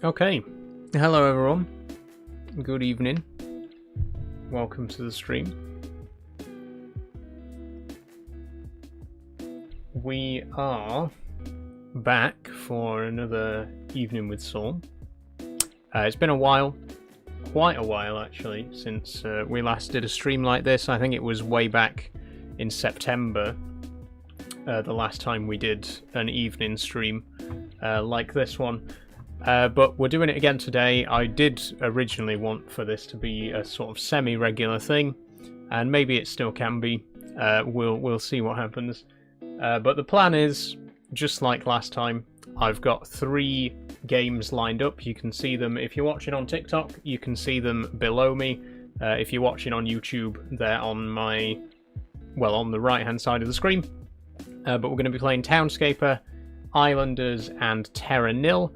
Okay, hello everyone, good evening, welcome to the stream. We are back for another evening with Saul. It's been a while, quite a while actually, since we last did a stream like this. I think it was way back in September, the last time we did an evening stream like this one. But we're doing it again today. I did originally want for this to be a sort of semi-regular thing, and maybe it still can be. We'll see what happens. But the plan is, just like last time, I've got 3 games lined up. You can see them if you're watching on TikTok. You can see them below me. If you're watching on YouTube, they're on on the right-hand side of the screen. But we're going to be playing Townscaper, Islanders, and Terra Nil.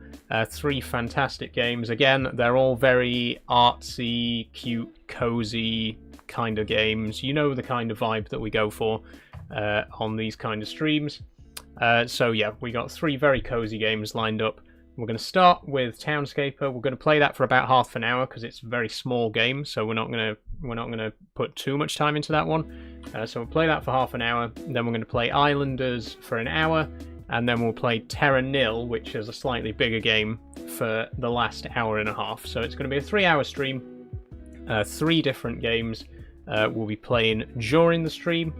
3 fantastic games. Again, they're all very artsy, cute, cozy kind of games. You know the kind of vibe that we go for on these kind of streams. So yeah, we got 3 very cozy games lined up. We're going to start with Townscaper. We're going to play that for about half an hour because it's a very small game, so we're not going to put too much time into that one. So we'll play that for half an hour. Then we're going to play Islanders for an hour. And then we'll play Terra Nil, which is a slightly bigger game, for the last hour and a half. So it's going to be a 3-hour stream, 3 different games we'll be playing during the stream.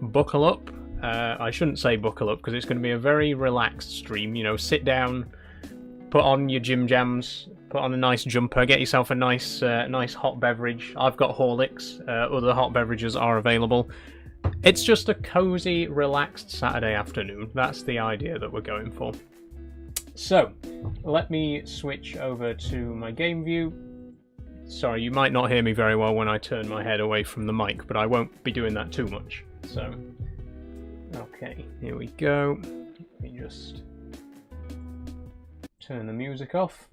Buckle up. I shouldn't say buckle up, because it's going to be a very relaxed stream. You know, sit down, put on your gym jams, put on a nice jumper, get yourself a nice hot beverage. I've got Horlicks. Other hot beverages are available. It's just a cozy, relaxed Saturday afternoon. That's the idea that we're going for. So, let me switch over to my game view. Sorry, you might not hear me very well when I turn my head away from the mic, but I won't be doing that too much. So, okay, here we go. Let me just turn the music off.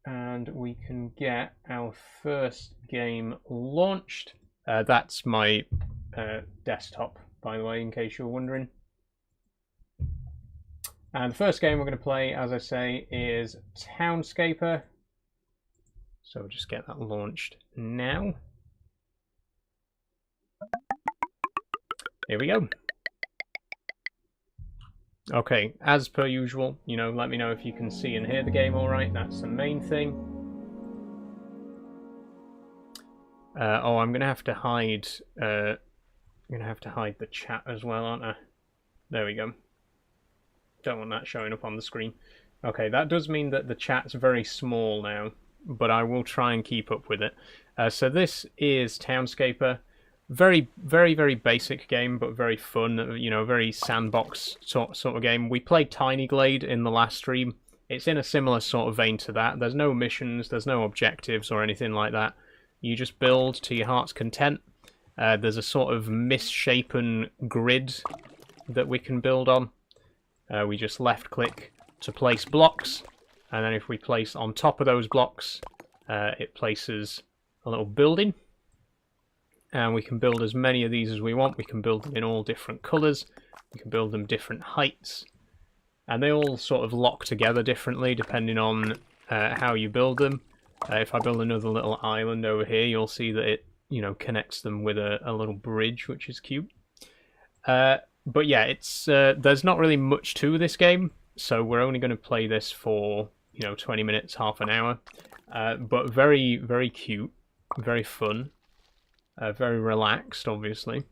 And we can get our first game launched. That's my desktop, by the way, in case you're wondering. And the first game we're going to play, as I say, is Townscaper. So we'll just get that launched now. Here we go. Okay, as per usual, you know, let me know if you can see and hear the game all right. That's the main thing. I'm gonna have to hide. I'm gonna have to hide the chat as well, aren't I? There we go. Don't want that showing up on the screen. Okay, that does mean that the chat's very small now, but I will try and keep up with it. So this is Townscaper. Very, very, very basic game, but very fun, you know, very sandbox sort of game. We played Tiny Glade in the last stream. It's in a similar sort of vein to that. There's no missions, there's no objectives or anything like that. You just build to your heart's content. There's a sort of misshapen grid that we can build on. We just left-click to place blocks, and then if we place on top of those blocks, it places a little building. And we can build as many of these as we want. We can build them in all different colours. We can build them different heights. And they all sort of lock together differently depending on how you build them. If I build another little island over here, you'll see that it, you know, connects them with a little bridge, which is cute. But yeah, it's there's not really much to this game, so we're only going to play this for, you know, 20 minutes, half an hour. But very, very cute, very fun. Very relaxed, obviously.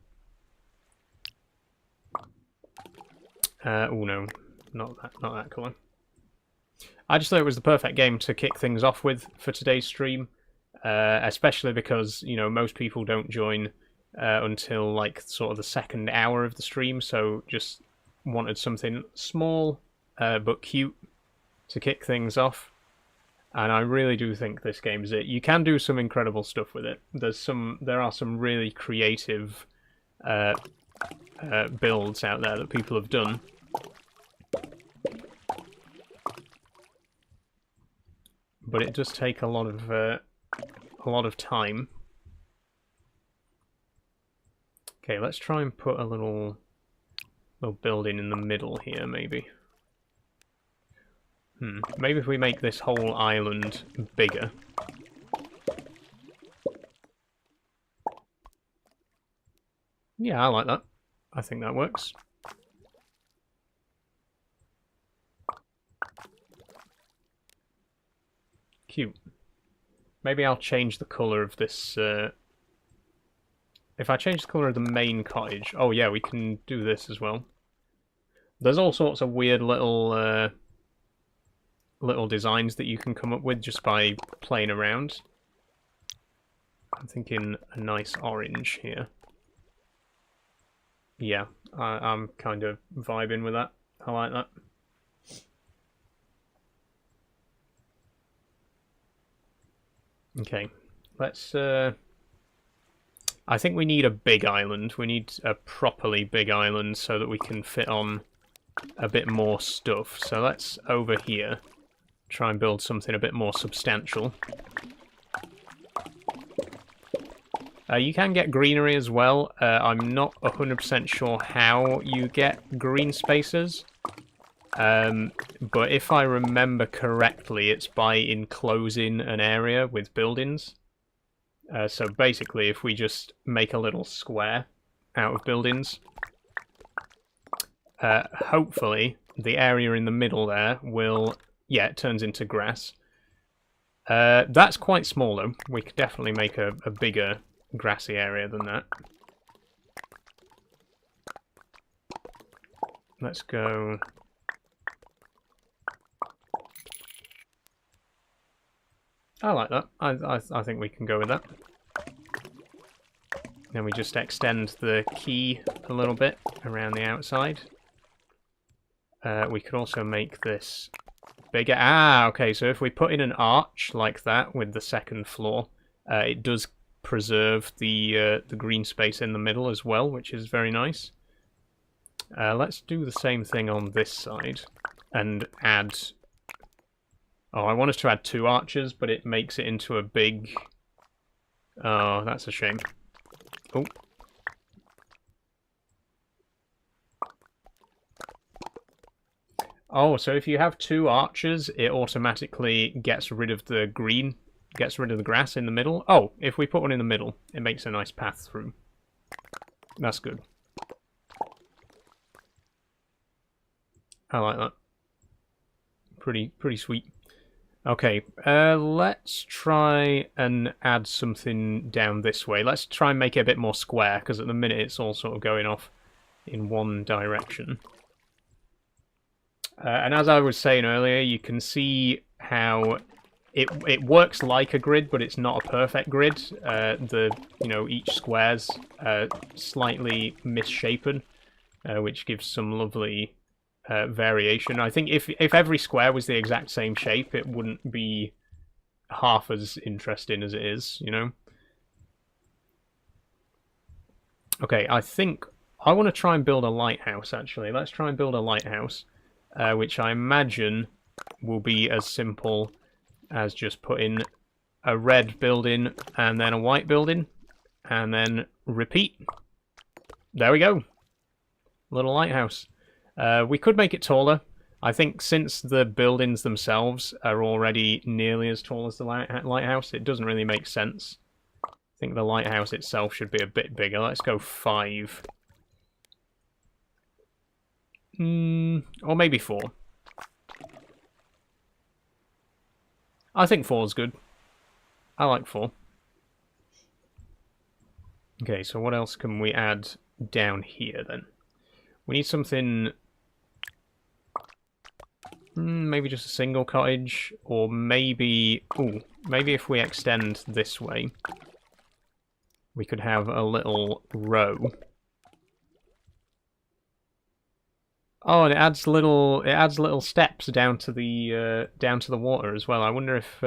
Oh no, not that colour. I just thought it was the perfect game to kick things off with for today's stream, especially because, you know, most people don't join until like sort of the second hour of the stream, so just wanted something small but cute to kick things off. And I really do think this game's it. You can do some incredible stuff with it. There are some really creative builds out there that people have done. But it does take a lot of time. Okay, let's try and put a little little building in the middle here, maybe. Maybe if we make this whole island bigger. Yeah, I like that. I think that works. Cute. Maybe I'll change the colour of this... If I change the colour of the main cottage... Oh yeah, we can do this as well. There's all sorts of weird little designs that you can come up with just by playing around. I'm thinking a nice orange here. Yeah, I'm kind of vibing with that. I like that. Okay, let's... I think we need a big island. We need a properly big island so that we can fit on a bit more stuff. So let's, over here, try and build something a bit more substantial. You can get greenery as well. I'm not 100% sure how you get green spaces. But if I remember correctly, it's by enclosing an area with buildings. So basically, if we just make a little square out of buildings, hopefully the area in the middle there will... Yeah, it turns into grass. That's quite small, though. We could definitely make a bigger grassy area than that. Let's go... I like that. I think we can go with that. Then we just extend the quay a little bit around the outside. We could also make this bigger. Ah, okay, so if we put in an arch like that with the second floor, it does preserve the green space in the middle as well, which is very nice. Let's do the same thing on this side and add... Oh, I wanted to add 2 arches, but it makes it into a big... Oh, that's a shame. Oh. Oh, so if you have 2 arches, it automatically gets rid of the green, gets rid of the grass in the middle. Oh, if we put one in the middle, it makes a nice path through. That's good. I like that. Pretty sweet. Okay, let's try and add something down this way. Let's try and make it a bit more square, because at the minute it's all sort of going off in one direction. And as I was saying earlier, you can see how it works like a grid, but it's not a perfect grid. Each square's slightly misshapen, which gives some lovely... variation. I think if every square was the exact same shape, it wouldn't be half as interesting as it is, you know? Okay, I think I want to try and build a lighthouse, actually. Let's try and build a lighthouse, which I imagine will be as simple as just putting a red building and then a white building, and then repeat. There we go. Little lighthouse. We could make it taller. I think since the buildings themselves are already nearly as tall as the lighthouse, it doesn't really make sense. I think the lighthouse itself should be a bit bigger. Let's go 5. Or maybe 4. I think 4 is good. I like 4. Okay, so what else can we add down here then? We need something... maybe just a single cottage, or maybe... Ooh, maybe if we extend this way, we could have a little row. Oh, and it adds little steps down to the water as well. I wonder if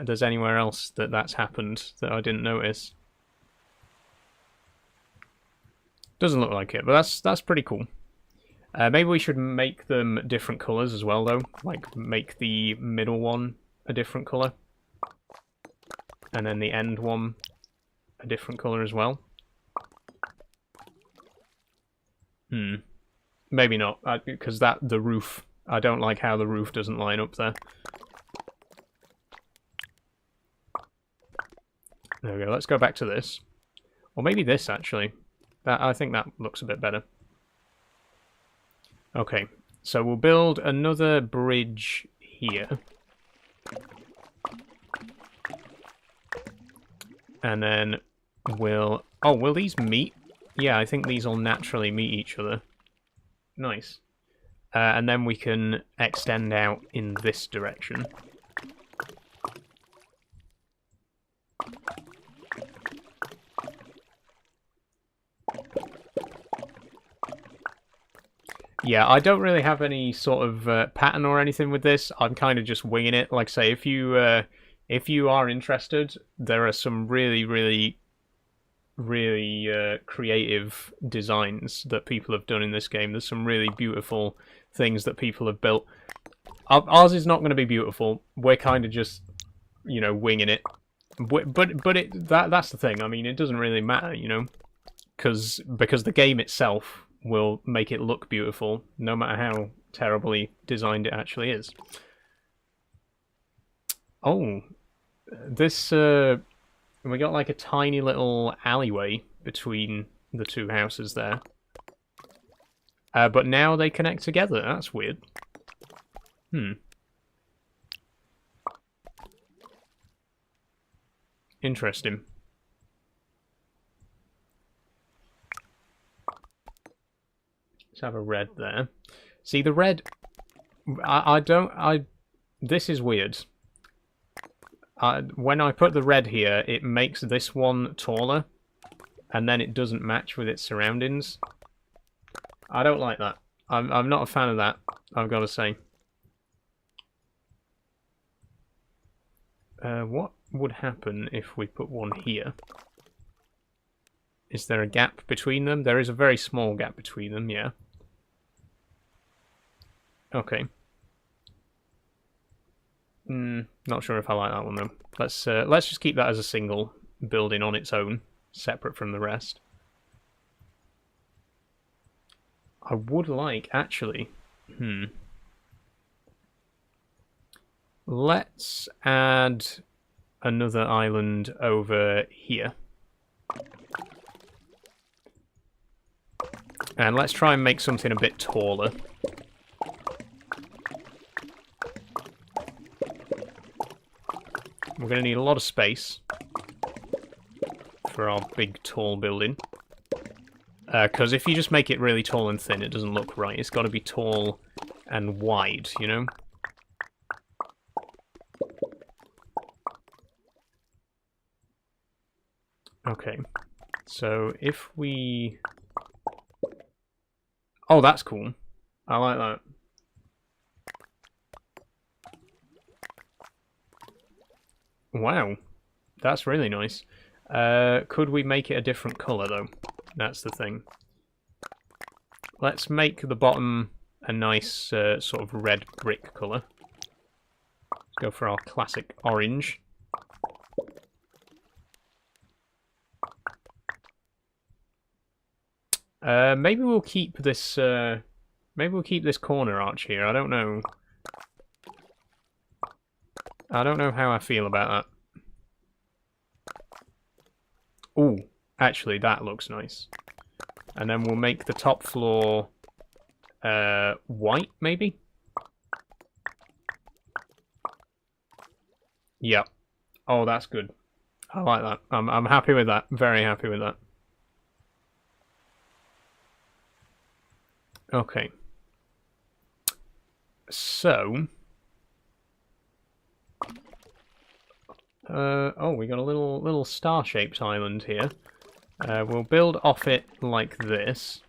there's anywhere else that's happened that I didn't notice. Doesn't look like it, but that's pretty cool. Maybe we should make them different colours as well, though. Like, make the middle one a different colour. And then the end one a different colour as well. Maybe not, because the roof... I don't like how the roof doesn't line up there. There we go, let's go back to this. Or maybe this, actually. I think that looks a bit better. Okay, so we'll build another bridge here. And then we'll... Oh, will these meet? Yeah, I think these will naturally meet each other. Nice. And then we can extend out in this direction. Yeah, I don't really have any sort of pattern or anything with this. I'm kind of just winging it. Like I say, if you are interested, there are some really creative designs that people have done in this game. There's some really beautiful things that people have built. Ours is not going to be beautiful. We're kind of just, you know, winging it. But that's the thing. I mean, it doesn't really matter, you know, because the game itself will make it look beautiful, no matter how terribly designed it actually is. Oh, this we got like a tiny little alleyway between the two houses there. But now they connect together. That's weird. Interesting. Let's have a red there. See, the red... This is weird. When I put the red here, it makes this one taller, and then it doesn't match with its surroundings. I don't like that. I'm not a fan of that, I've got to say. What would happen if we put one here? Is there a gap between them? There is a very small gap between them, yeah. Okay. Not sure if I like that one though. Let's just keep that as a single building on its own, separate from the rest. I would like, actually... Let's add another island over here. And let's try and make something a bit taller. We're going to need a lot of space for our big, tall building. Because if you just make it really tall and thin, it doesn't look right. It's got to be tall and wide, you know? Okay. So if we... Oh, that's cool. I like that. Wow. That's really nice. Could we make it a different colour, though? That's the thing. Let's make the bottom a nice sort of red brick colour. Let's go for our classic orange. Maybe we'll keep this. Maybe we'll keep this corner arch here. I don't know. I don't know how I feel about that. Ooh, actually, that looks nice. And then we'll make the top floor white, maybe. Yep. Oh, that's good. I like that. I'm happy with that. Very happy with that. Okay. So. Oh, we got a little star-shaped island here. We'll build off it like this.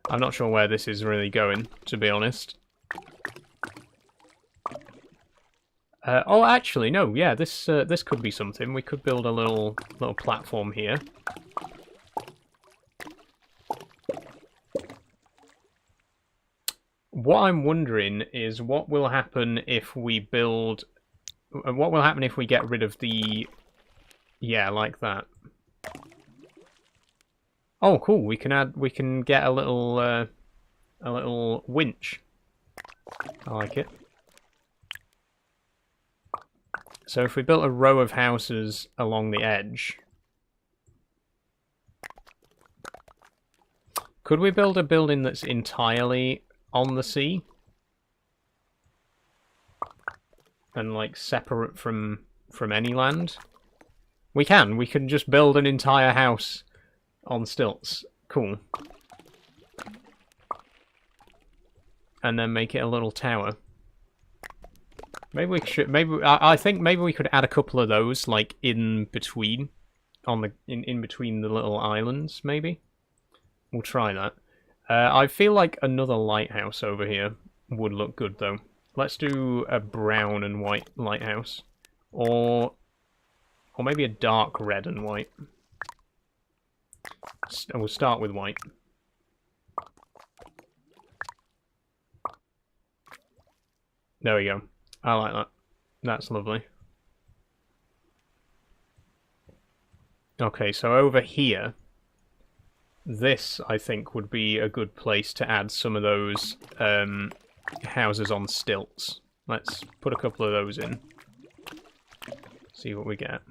I'm not sure where this is really going, to be honest. Oh, actually, no. Yeah, this could be something. We could build a little platform here. What I'm wondering is what will happen if we build... What will happen if we get rid of the... Yeah, like that. Oh, cool. We can get a little winch. I like it. So if we built a row of houses along the edge, could we build a building that's entirely on the sea? And like separate from any land? We can just build an entire house on stilts. Cool. And then make it a little tower. Maybe we should. Maybe I think maybe we could add a couple of those, like in between, in between the little islands. Maybe we'll try that. I feel like another lighthouse over here would look good though. Let's do a brown and white lighthouse, or maybe a dark red and white. We'll start with white. There we go. I like that. That's lovely. Okay, so over here, this, I think, would be a good place to add some of those houses on stilts. Let's put a couple of those in. See what we get.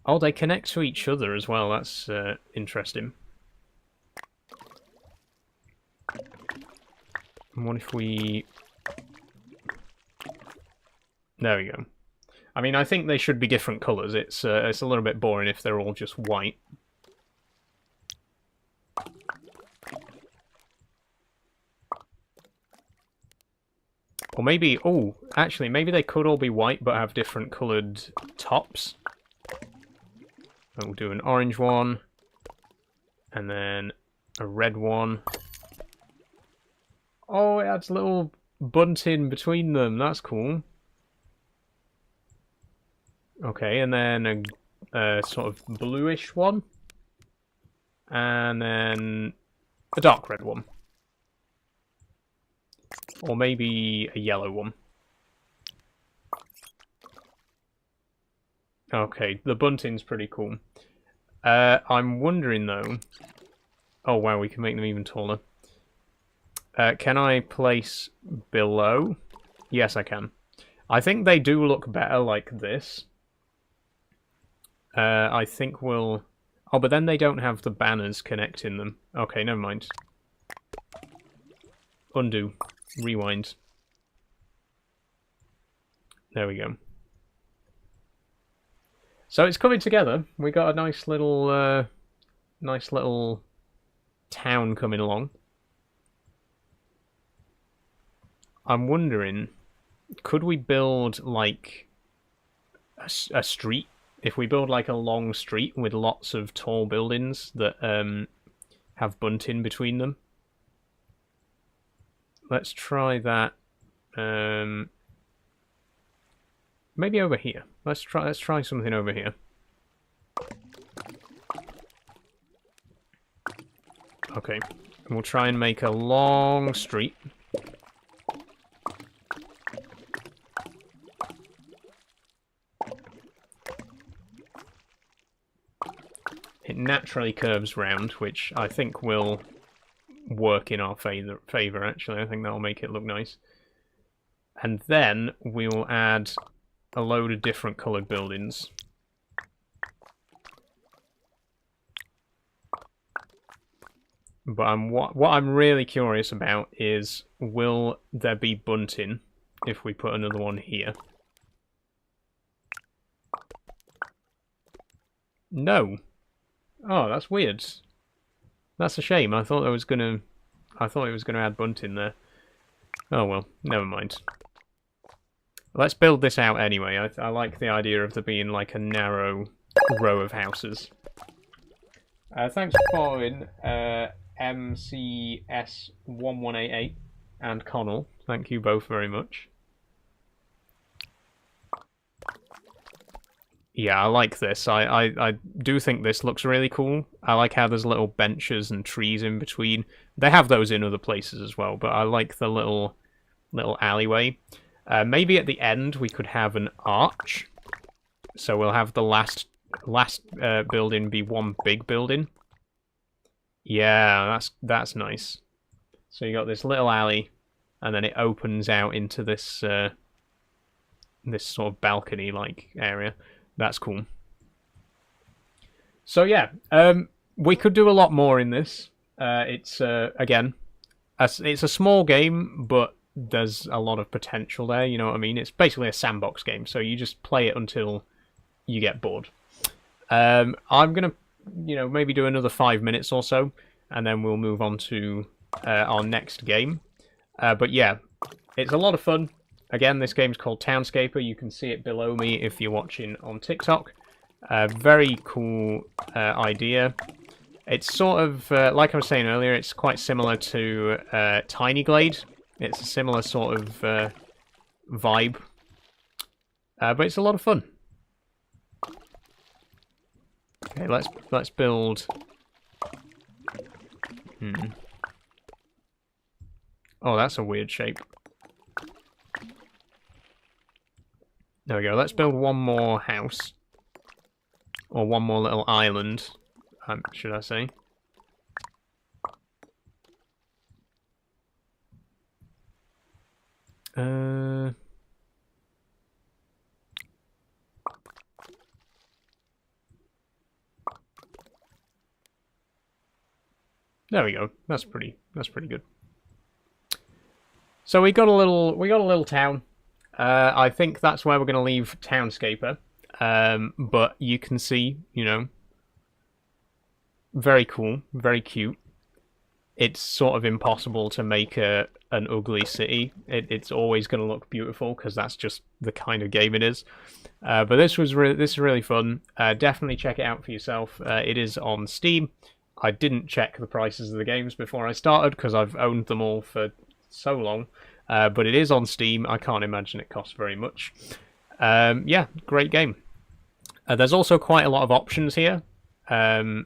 Oh, they connect to each other as well. That's interesting. And what if we... There we go. I mean, I think they should be different colours. It's a little bit boring if they're all just white. Or maybe... Oh, actually, maybe they could all be white but have different coloured tops. We'll do an orange one. And then a red one. Oh, it adds a little bunting between them. That's cool. Okay, and then a sort of bluish one. And then a dark red one. Or maybe a yellow one. Okay, the bunting's pretty cool. I'm wondering though... Oh wow, we can make them even taller. Can I place below? Yes, I can. I think they do look better like this. I think we'll... Oh, but then they don't have the banners connecting them. Okay, never mind. Undo. Rewind. There we go. So it's coming together. We got a nice little town coming along. I'm wondering, could we build like a street? If we build like a long street with lots of tall buildings that have bunting between them. Let's try that. Maybe over here. Let's try something over here. Okay, and we'll try and make a long street. It naturally curves round, which I think will work in our favour, actually. I think that'll make it look nice. And then we'll add a load of different coloured buildings. But what I'm really curious about is, will there be bunting if we put another one here? No. Oh, that's weird. That's a shame. I thought it was gonna add bunting there. Oh well, never mind. Let's build this out anyway. I like the idea of there being like a narrow row of houses. Thanks for following MCS1188 and Connell. Thank you both very much. Yeah, I like this. I do think this looks really cool. I like how there's little benches and trees in between. They have those in other places as well, but I like the little alleyway. Maybe at the end we could have an arch. So we'll have the last last building be one big building. Yeah, that's nice. So you got this little alley, and then it opens out into this this sort of balcony-like area. That's cool. So yeah, we could do a lot more in this. It's again, it's a small game, but there's a lot of potential there. You know what I mean? It's basically a sandbox game, so you just play it until you get bored. I'm gonna, maybe do another 5 minutes or so, and then we'll move on to our next game. But yeah, it's a lot of fun. Again, this game's called Townscaper. You can see it below me if you're watching on TikTok. Very cool idea. It's sort of, like I was saying earlier, it's quite similar to Tiny Glade. It's a similar sort of vibe. But it's a lot of fun. Okay, let's build. Oh, that's a weird shape. There we go. Let's build one more house. Or one more little island, should I say. There we go. That's pretty good. So we got a little town. I think that's where we're going to leave Townscaper. But you can see, very cool, very cute. It's sort of impossible to make an ugly city. It's always going to look beautiful because that's just the kind of game it is. But this is really fun. Definitely check it out for yourself. It is on Steam. I didn't check the prices of the games before I started because I've owned them all for so long. But it is on Steam. I can't imagine it costs very much. Yeah, great game. There's also quite a lot of options here for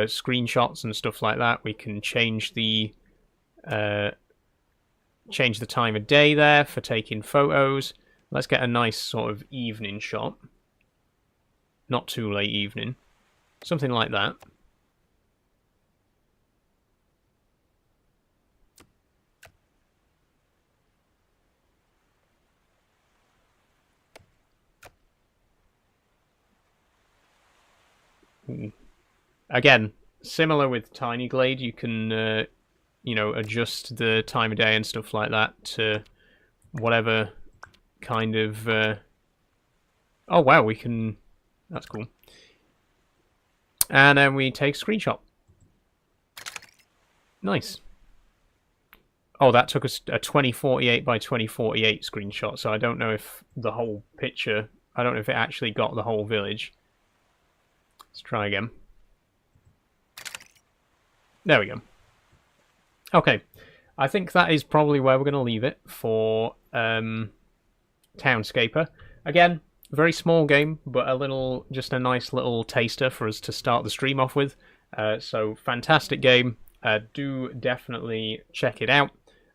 screenshots and stuff like that. We can change the time of day there for taking photos. Let's get a nice sort of evening shot. Not too late evening. Something like that. Ooh. Again, similar with Tiny Glade, you can, adjust the time of day and stuff like that to whatever kind of... Oh, wow, we can... That's cool. And then we take a screenshot. Nice. Oh, that took us a 2048 by 2048 screenshot, so I don't know if the whole picture... I don't know if it actually got the whole village. Let's try again. There we go. Okay, I think that is probably where we're going to leave it for Townscaper. Again, very small game, but just a nice little taster for us to start the stream off with. So, fantastic game. Do definitely check it out.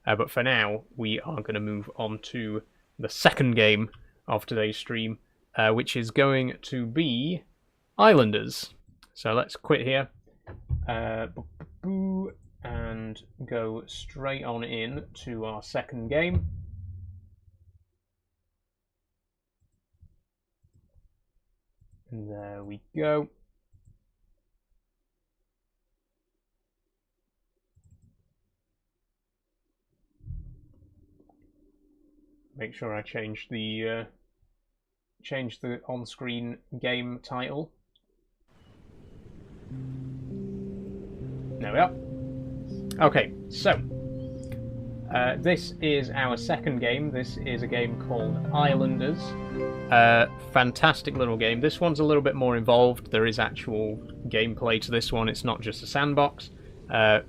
But for now, we are going to move on to the second game of today's stream, which is going to be Islanders. So let's quit here and go straight on in to our second game. And there we go. Make sure I change the on-screen game title. There we are. Okay, so this is our second game. This is a game called Islanders. Fantastic little game. This one's a little bit more involved. There is actual gameplay to this one. It's not just a sandbox.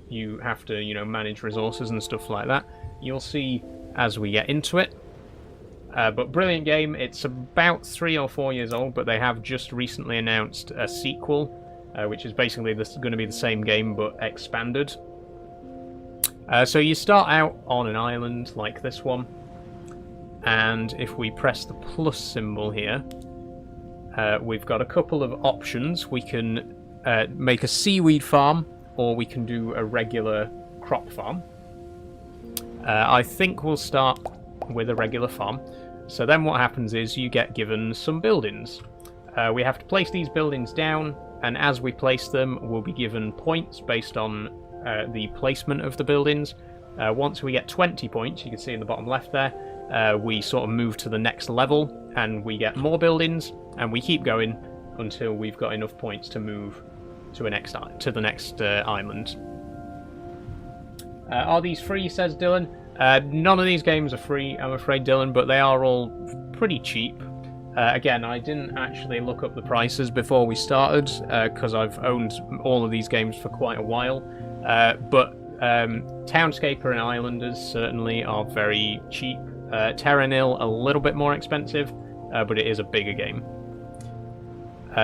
You have to, manage resources and stuff like that. You'll see as we get into it. But brilliant game. It's about 3 or 4 years old, but they have just recently announced a sequel, which is basically going to be the same game but expanded. So you start out on an island like this one, and if we press the plus symbol here, we've got a couple of options. We can make a seaweed farm, or we can do a regular crop farm. I think we'll start with a regular farm. So then what happens is you get given some buildings. We have to place these buildings down, and as we place them, we'll be given points based on the placement of the buildings. Once we get 20 points, you can see in the bottom left there, we sort of move to the next level, and we get more buildings, and we keep going until we've got enough points to move to the next island. Are these free, says Dylan? None of these games are free, I'm afraid, Dylan, but they are all pretty cheap. Again, I didn't actually look up the prices before we started, because I've owned all of these games for quite a while. But Townscaper and Islanders certainly are very cheap. Terra Nil, a little bit more expensive, but it is a bigger game.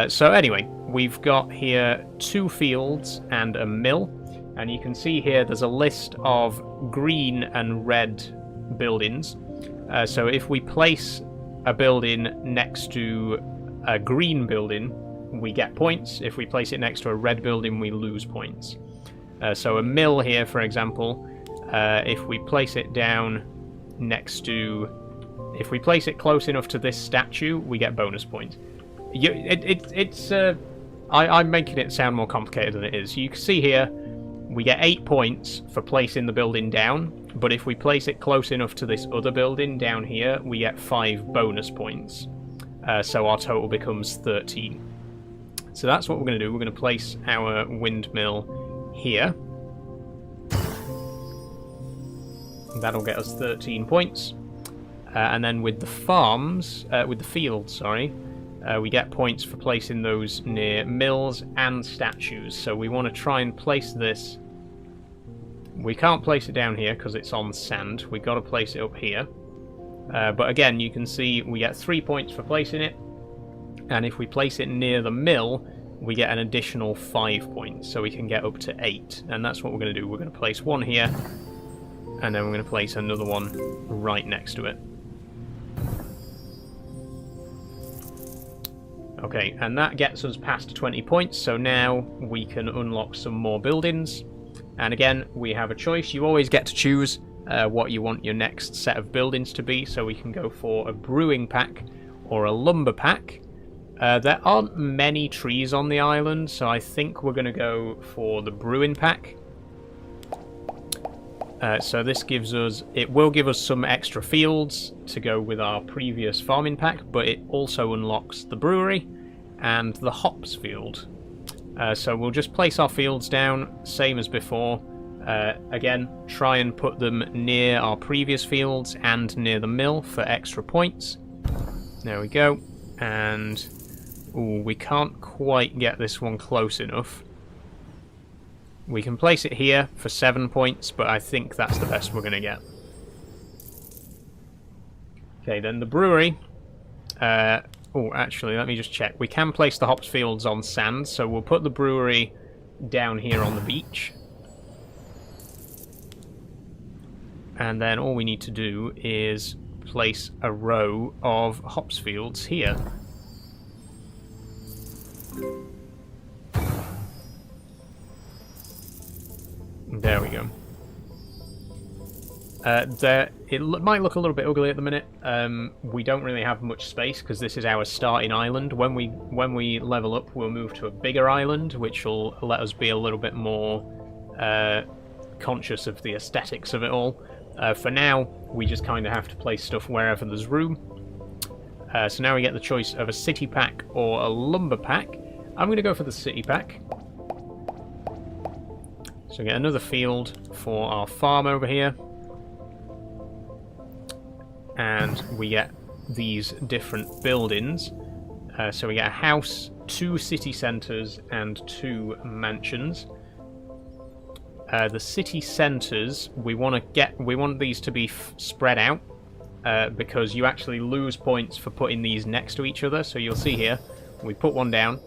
So anyway, we've got here 2 fields and a mill. And you can see here there's a list of green and red buildings. So if we place a building next to a green building, we get points. If we place it next to a red building, we lose points. So a mill here, for example, if we place it down next to... If we place it close enough to this statue, we get bonus points. I'm making it sound more complicated than it is. You can see here, we get 8 points for placing the building down, but if we place it close enough to this other building down here, we get 5 bonus points. So our total becomes 13. So that's what we're going to do. We're going to place our windmill here. That'll get us 13 points. And then with the farms, with the fields, sorry, we get points for placing those near mills and statues. So we want to try and place this. We can't place it down here because it's on sand. We've got to place it up here. But again, you can see we get 3 points for placing it. And if we place it near the mill, we get an additional 5 points. So we can get up to 8. And that's what we're going to do. We're going to place one here. And then we're going to place another one right next to it. Okay, and that gets us past 20 points, so now we can unlock some more buildings. And again, we have a choice. You always get to choose what you want your next set of buildings to be, so we can go for a brewing pack or a lumber pack. There aren't many trees on the island, so I think we're going to go for the brewing pack. So this gives us, it will give us some extra fields to go with our previous farming pack, but it also unlocks the brewery and the hops field. So we'll just place our fields down, same as before. Again, try and put them near our previous fields and near the mill for extra points. There we go. And ooh, we can't quite get this one close enough. We can place it here for 7 points, but I think that's the best we're going to get. Okay, then the brewery. Oh, actually, let me just check. We can place the hops fields on sand, so we'll put the brewery down here on the beach. And then all we need to do is place a row of hops fields here. There we go. It might look a little bit ugly at the minute. We don't really have much space because this is our starting island. When we level up, we'll move to a bigger island, which will let us be a little bit more conscious of the aesthetics of it all. For now, we just kind of have to place stuff wherever there's room. So now we get the choice of a city pack or a lumber pack. I'm going to go for the city pack. So get another field for our farm over here. And we get these different buildings. So we get a house, 2 city centres, and 2 mansions. The city centres, we want these to be spread out, because you actually lose points for putting these next to each other. So you'll see here, we put one down.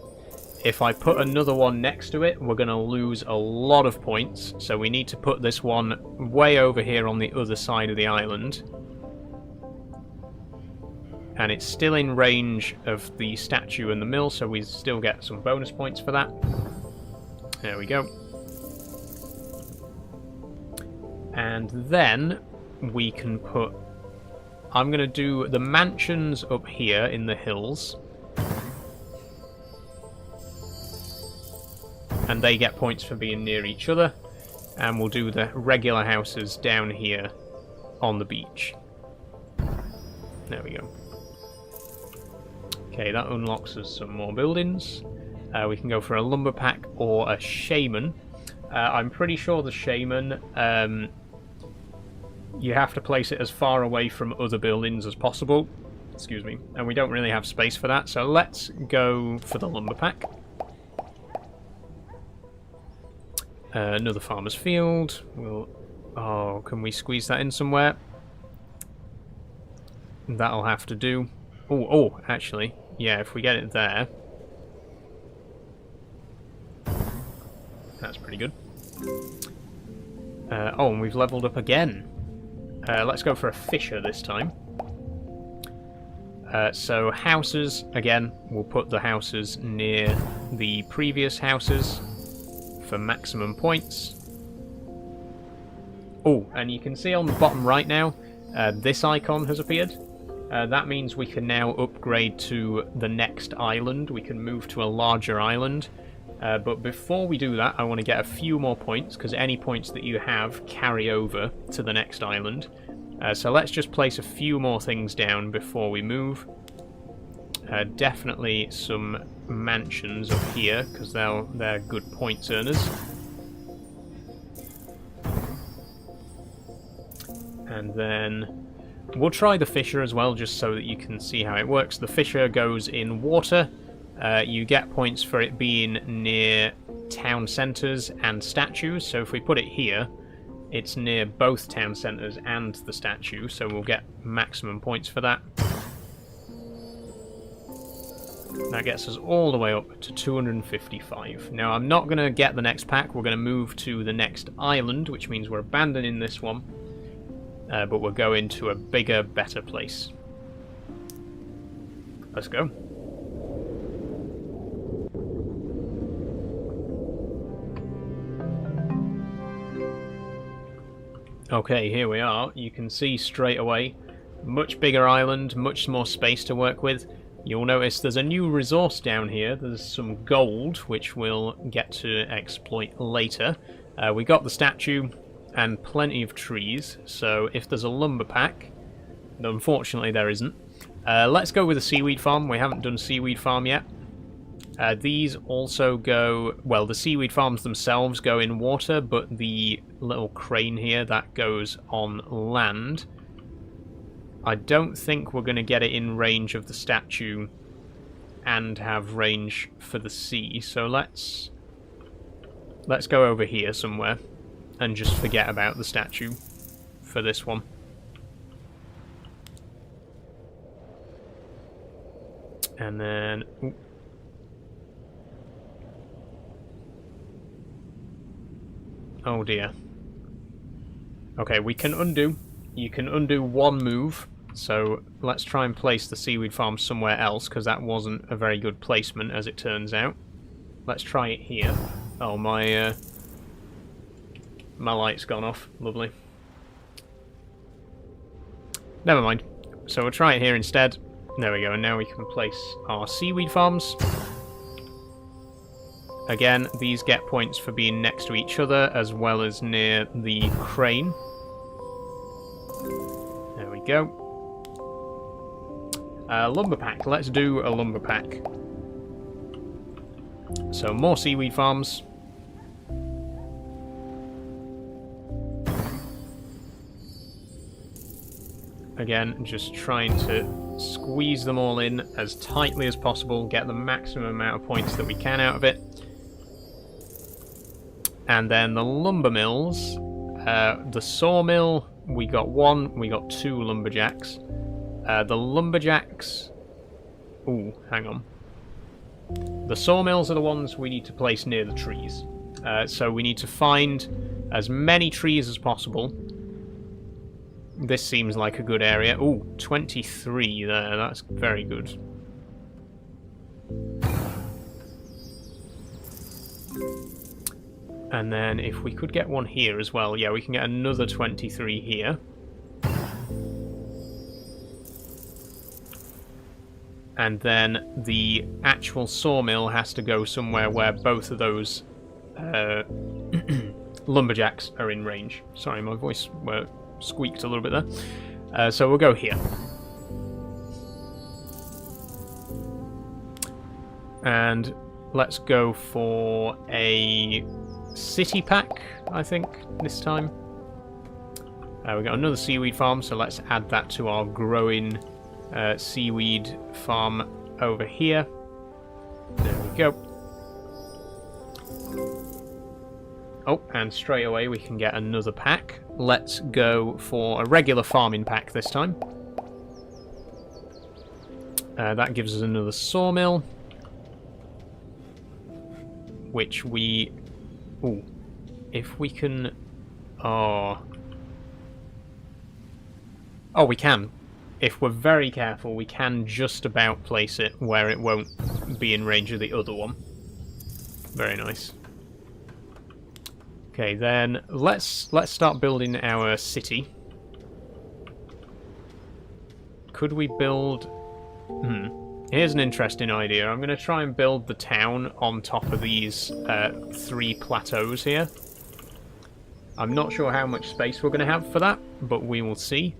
If I put another one next to it, we're going to lose a lot of points. So we need to put this one way over here on the other side of the island. And it's still in range of the statue and the mill, so we still get some bonus points for that. There we go. And then we can put... I'm going to do the mansions up here in the hills. And they get points for being near each other. And we'll do the regular houses down here on the beach. There we go. Okay, that unlocks us some more buildings. We can go for a lumber pack or a shaman. I'm pretty sure the shaman, you have to place it as far away from other buildings as possible. Excuse me. And we don't really have space for that, so let's go for the lumber pack. Another farmer's field. Oh, can we squeeze that in somewhere? That'll have to do. Oh, actually, yeah, if we get it there. That's pretty good. Oh, and we've leveled up again. Let's go for a fisher this time. So houses, again, we'll put the houses near the previous houses for maximum points. Oh, and you can see on the bottom right now, this icon has appeared. That means we can now upgrade to the next island. We can move to a larger island. But before we do that, I want to get a few more points, because any points that you have carry over to the next island. So let's just place a few more things down before we move. Definitely some mansions up here, because they're good points earners. And then we'll try the fisher as well, just so that you can see how it works. The fisher goes in water. You get points for it being near town centres and statues. So if we put it here, it's near both town centres and the statue, so we'll get maximum points for that. That gets us all the way up to 255. Now, I'm not going to get the next pack. We're going to move to the next island, which means we're abandoning this one. But we're going to a bigger, better place. Let's go. Okay, here we are. You can see straight away, much bigger island, much more space to work with. You'll notice there's a new resource down here. There's some gold, which we'll get to exploit later. We got the statue and plenty of trees, so if there's a lumber pack, unfortunately there isn't. Let's go with a seaweed farm. We haven't done seaweed farm yet. These also go, well, the seaweed farms themselves go in water, but the little crane here, that goes on land. I don't think we're going to get it in range of the statue and have range for the sea, so let's go over here somewhere and just forget about the statue for this one. And then... ooh. Oh dear. Okay, we can undo. You can undo one move. So let's try and place the seaweed farm somewhere else, because that wasn't a very good placement, as it turns out. Let's try it here. Oh, my light's gone off. Lovely. Never mind. So we'll try it here instead. There we go, and now we can place our seaweed farms. Again, these get points for being next to each other, as well as near the crane. There we go. Lumber pack. Let's do a lumber pack. So more seaweed farms. Again, just trying to squeeze them all in as tightly as possible, get the maximum amount of points that we can out of it. And then the lumber mills. The sawmill, we got one, we got two lumberjacks. The lumberjacks... ooh, hang on. The sawmills are the ones we need to place near the trees. So we need to find as many trees as possible. This seems like a good area. Ooh, 23 there. That's very good. And then if we could get one here as well. Yeah, we can get another 23 here. And then the actual sawmill has to go somewhere where both of those lumberjacks are in range. Sorry, my voice squeaked a little bit there. So we'll go here. And let's go for a city pack, I think, this time. We've got another seaweed farm, so let's add that to our growing seaweed farm over here. There we go. Oh, and straight away we can get another pack. Let's go for a regular farming pack this time. That gives us another sawmill, which we... Ooh, if we can... Oh, we can. If we're very careful, we can just about place it where it won't be in range of the other one. Very nice. Okay, then let's start building our city. Could we build... Here's an interesting idea. I'm going to try and build the town on top of these 3 plateaus here. I'm not sure how much space we're going to have for that, but we will see.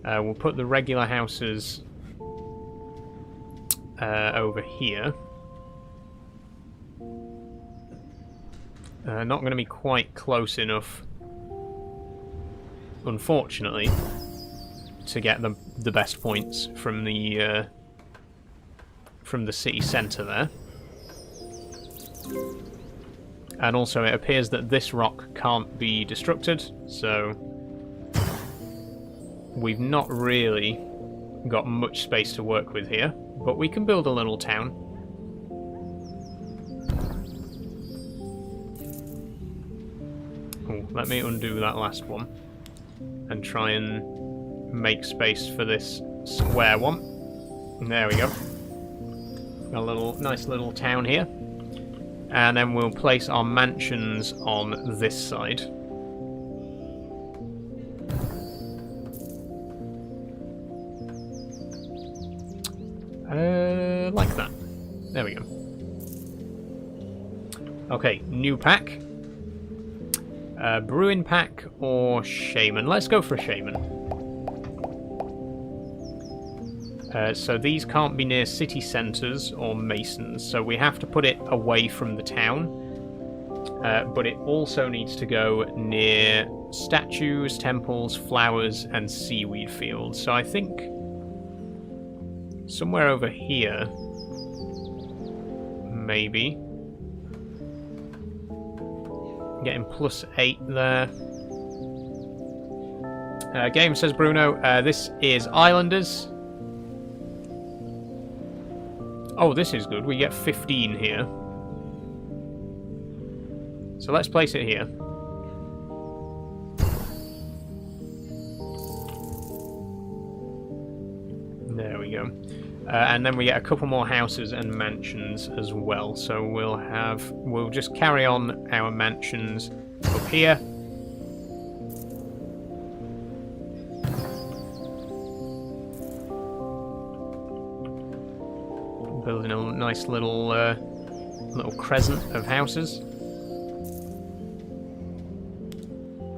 We'll put the regular houses over here. Not going to be quite close enough, unfortunately, to get the best points from the city centre there. And also it appears that this rock can't be destructed, so we've not really got much space to work with here, but we can build a little town. Ooh, let me undo that last one and try and make space for this square one. There we go. Got a nice little town here. And then we'll place our mansions on this side. Like that. There we go. Okay, new pack. Brewing pack or shaman? Let's go for a shaman. So these can't be near city centres or masons, so we have to put it away from the town. But it also needs to go near statues, temples, flowers, and seaweed fields. So I think somewhere over here, maybe. Getting +8 there. Game says Bruno, this is Islanders. Oh, this is good. We get 15 here. So let's place it here. There we go. And then we get a couple more houses and mansions as well. So we'll just carry on our mansions up here. Building a nice little crescent of houses.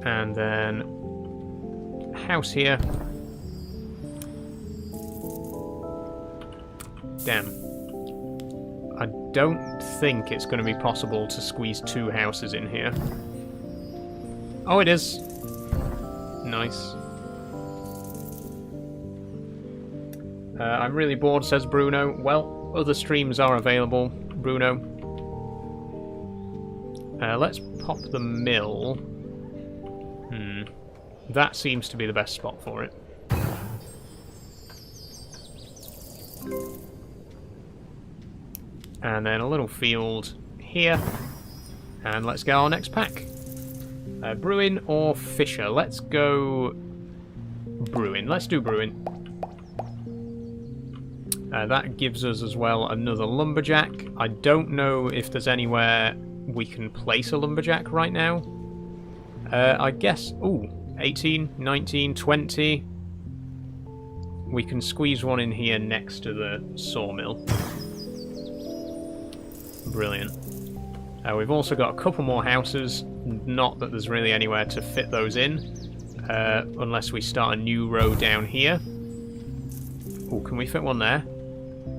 And then a house here. Damn. I don't think it's going to be possible to squeeze 2 houses in here. Oh, it is. Nice. I'm really bored, says Bruno. Well, other streams are available, Bruno. Let's pop the mill. That seems to be the best spot for it. And then a little field here. And let's get our next pack. Brewing or Fisher? Let's go brewing. Let's do brewing. That gives us as well another lumberjack. I don't know if there's anywhere we can place a lumberjack right now. I guess... Ooh, 18, 19, 20. We can squeeze one in here next to the sawmill. Brilliant. We've also got a couple more houses. Not that there's really anywhere to fit those in. Unless we start a new row down here. Oh, can we fit one there?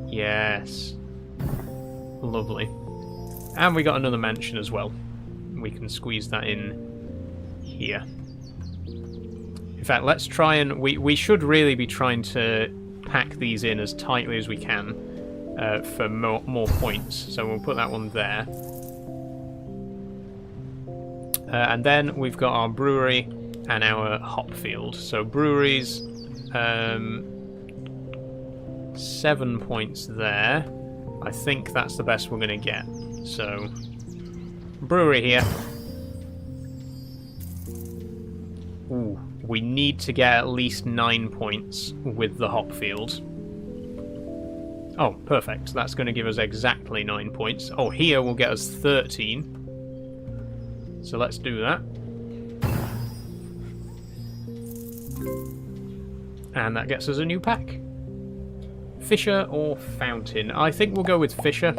Yes. Lovely. And we got another mansion as well. We can squeeze that in here. In fact, let's try and... We should really be trying to pack these in as tightly as we can for more points. So we'll put that one there. And then we've got our brewery and our hop field. So breweries... 7 points there. I think that's the best we're going to get. So, brewery here. Ooh, we need to get at least 9 points with the hop field. Oh, perfect. That's going to give us exactly 9 points. Oh, here will get us 13. So let's do that. And that gets us a new pack. Fisher or Fountain? I think we'll go with Fisher.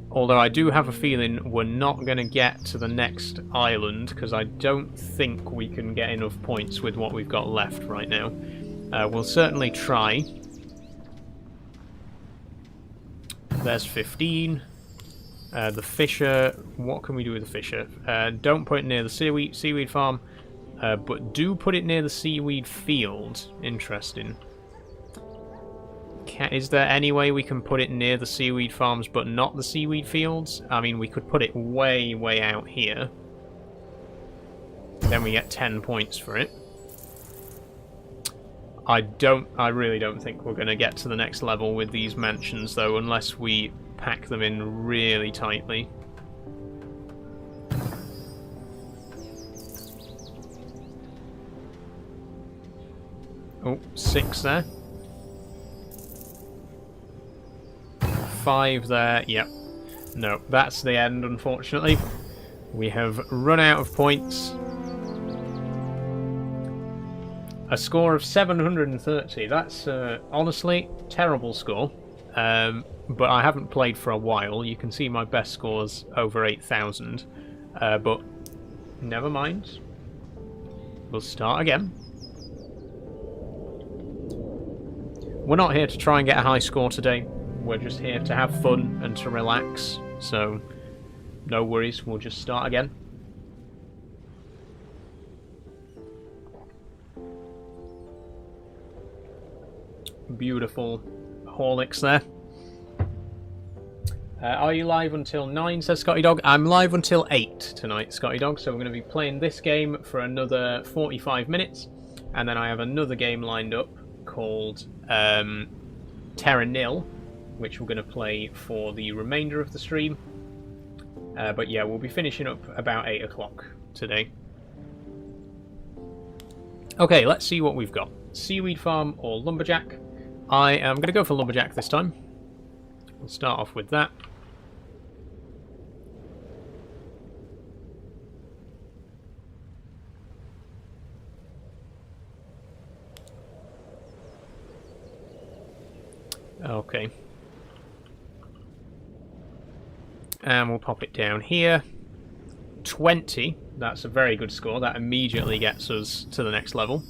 Although I do have a feeling we're not going to get to the next island, because I don't think we can get enough points with what we've got left right now. We'll certainly try. There's 15. The Fisher... What can we do with the Fisher? Don't put it near the seaweed farm, but do put it near the seaweed field. Interesting. Is there any way we can put it near the seaweed farms but not the seaweed fields? I mean, we could put it way, way out here. Then we get 10 points for it. I really don't think we're going to get to the next level with these mansions, though, unless we pack them in really tightly. Oh, 6 there. 5 there, yep. No, that's the end, unfortunately. We have run out of points. A score of 730. That's, honestly, terrible score. But I haven't played for a while. You can see my best score's over 8,000. But never mind. We'll start again. We're not here to try and get a high score today. We're just here to have fun and to relax, so no worries, we'll just start again. Beautiful Horlicks there. Are you live until 9, says Scotty Dog? I'm live until 8 tonight, Scotty Dog, so we're going to be playing this game for another 45 minutes, and then I have another game lined up called Terra Nil, which we're going to play for the remainder of the stream. But yeah, we'll be finishing up about 8 o'clock today. Okay, let's see what we've got. Seaweed farm or lumberjack? I am going to go for lumberjack this time. We'll start off with that. Okay. And we'll pop it down here. 20. That's a very good score. That immediately gets us to the next level.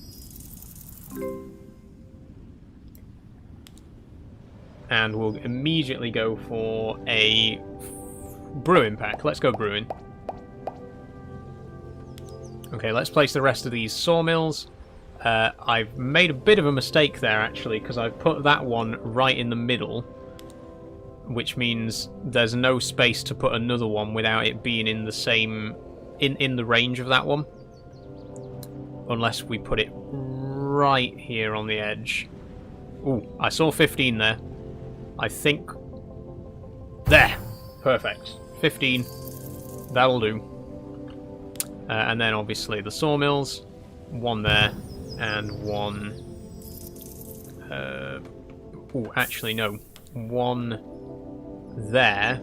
And we'll immediately go for a brewing pack. Let's go brewing. Okay, let's place the rest of these sawmills. I've made a bit of a mistake there, actually, because I've put that one right in the middle, which means there's no space to put another one without it being in the same... in the range of that one. Unless we put it right here on the edge. Ooh, I saw 15 there. I think... There! Perfect. 15. That'll do. And then, obviously, the sawmills. One there. and one... oh, actually, no. One there.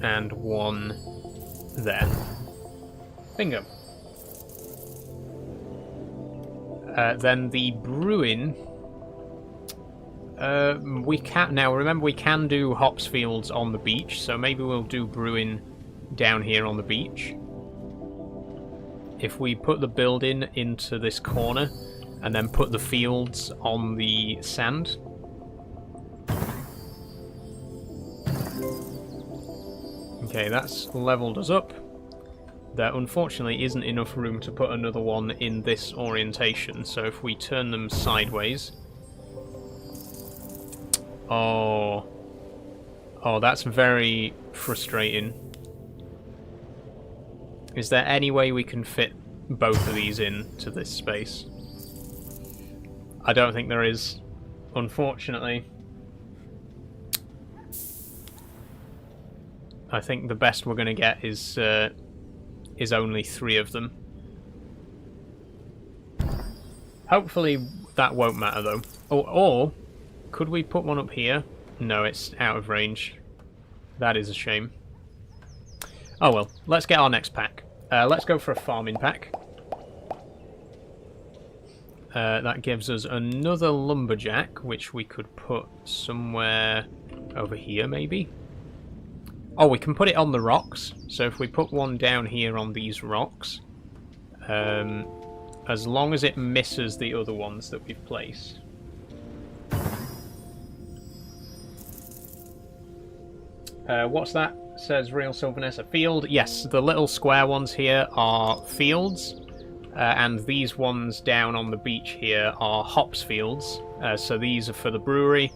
And one there. Bingo. Then the brewing... we can now. Remember, we can do hops fields on the beach, so maybe we'll do brewing down here on the beach. If we put the building into this corner, and then put the fields on the sand. Okay, that's leveled us up. There unfortunately isn't enough room to put another one in this orientation, so if we turn them sideways... Oh, that's very frustrating. Is there any way we can fit both of these into this space? I don't think there is, unfortunately. I think the best we're going to get is only 3 of them. Hopefully that won't matter though. Or could we put one up here? No, it's out of range. That is a shame. Oh well, let's get our next pack. Let's go for a farming pack. That gives us another lumberjack, which we could put somewhere over here, maybe. Oh, we can put it on the rocks. So if we put one down here on these rocks, as long as it misses the other ones that we've placed. What's that? Says Real Silverness. A field? Yes, the little square ones here are fields. And these ones down on the beach here are hops fields. So these are for the brewery.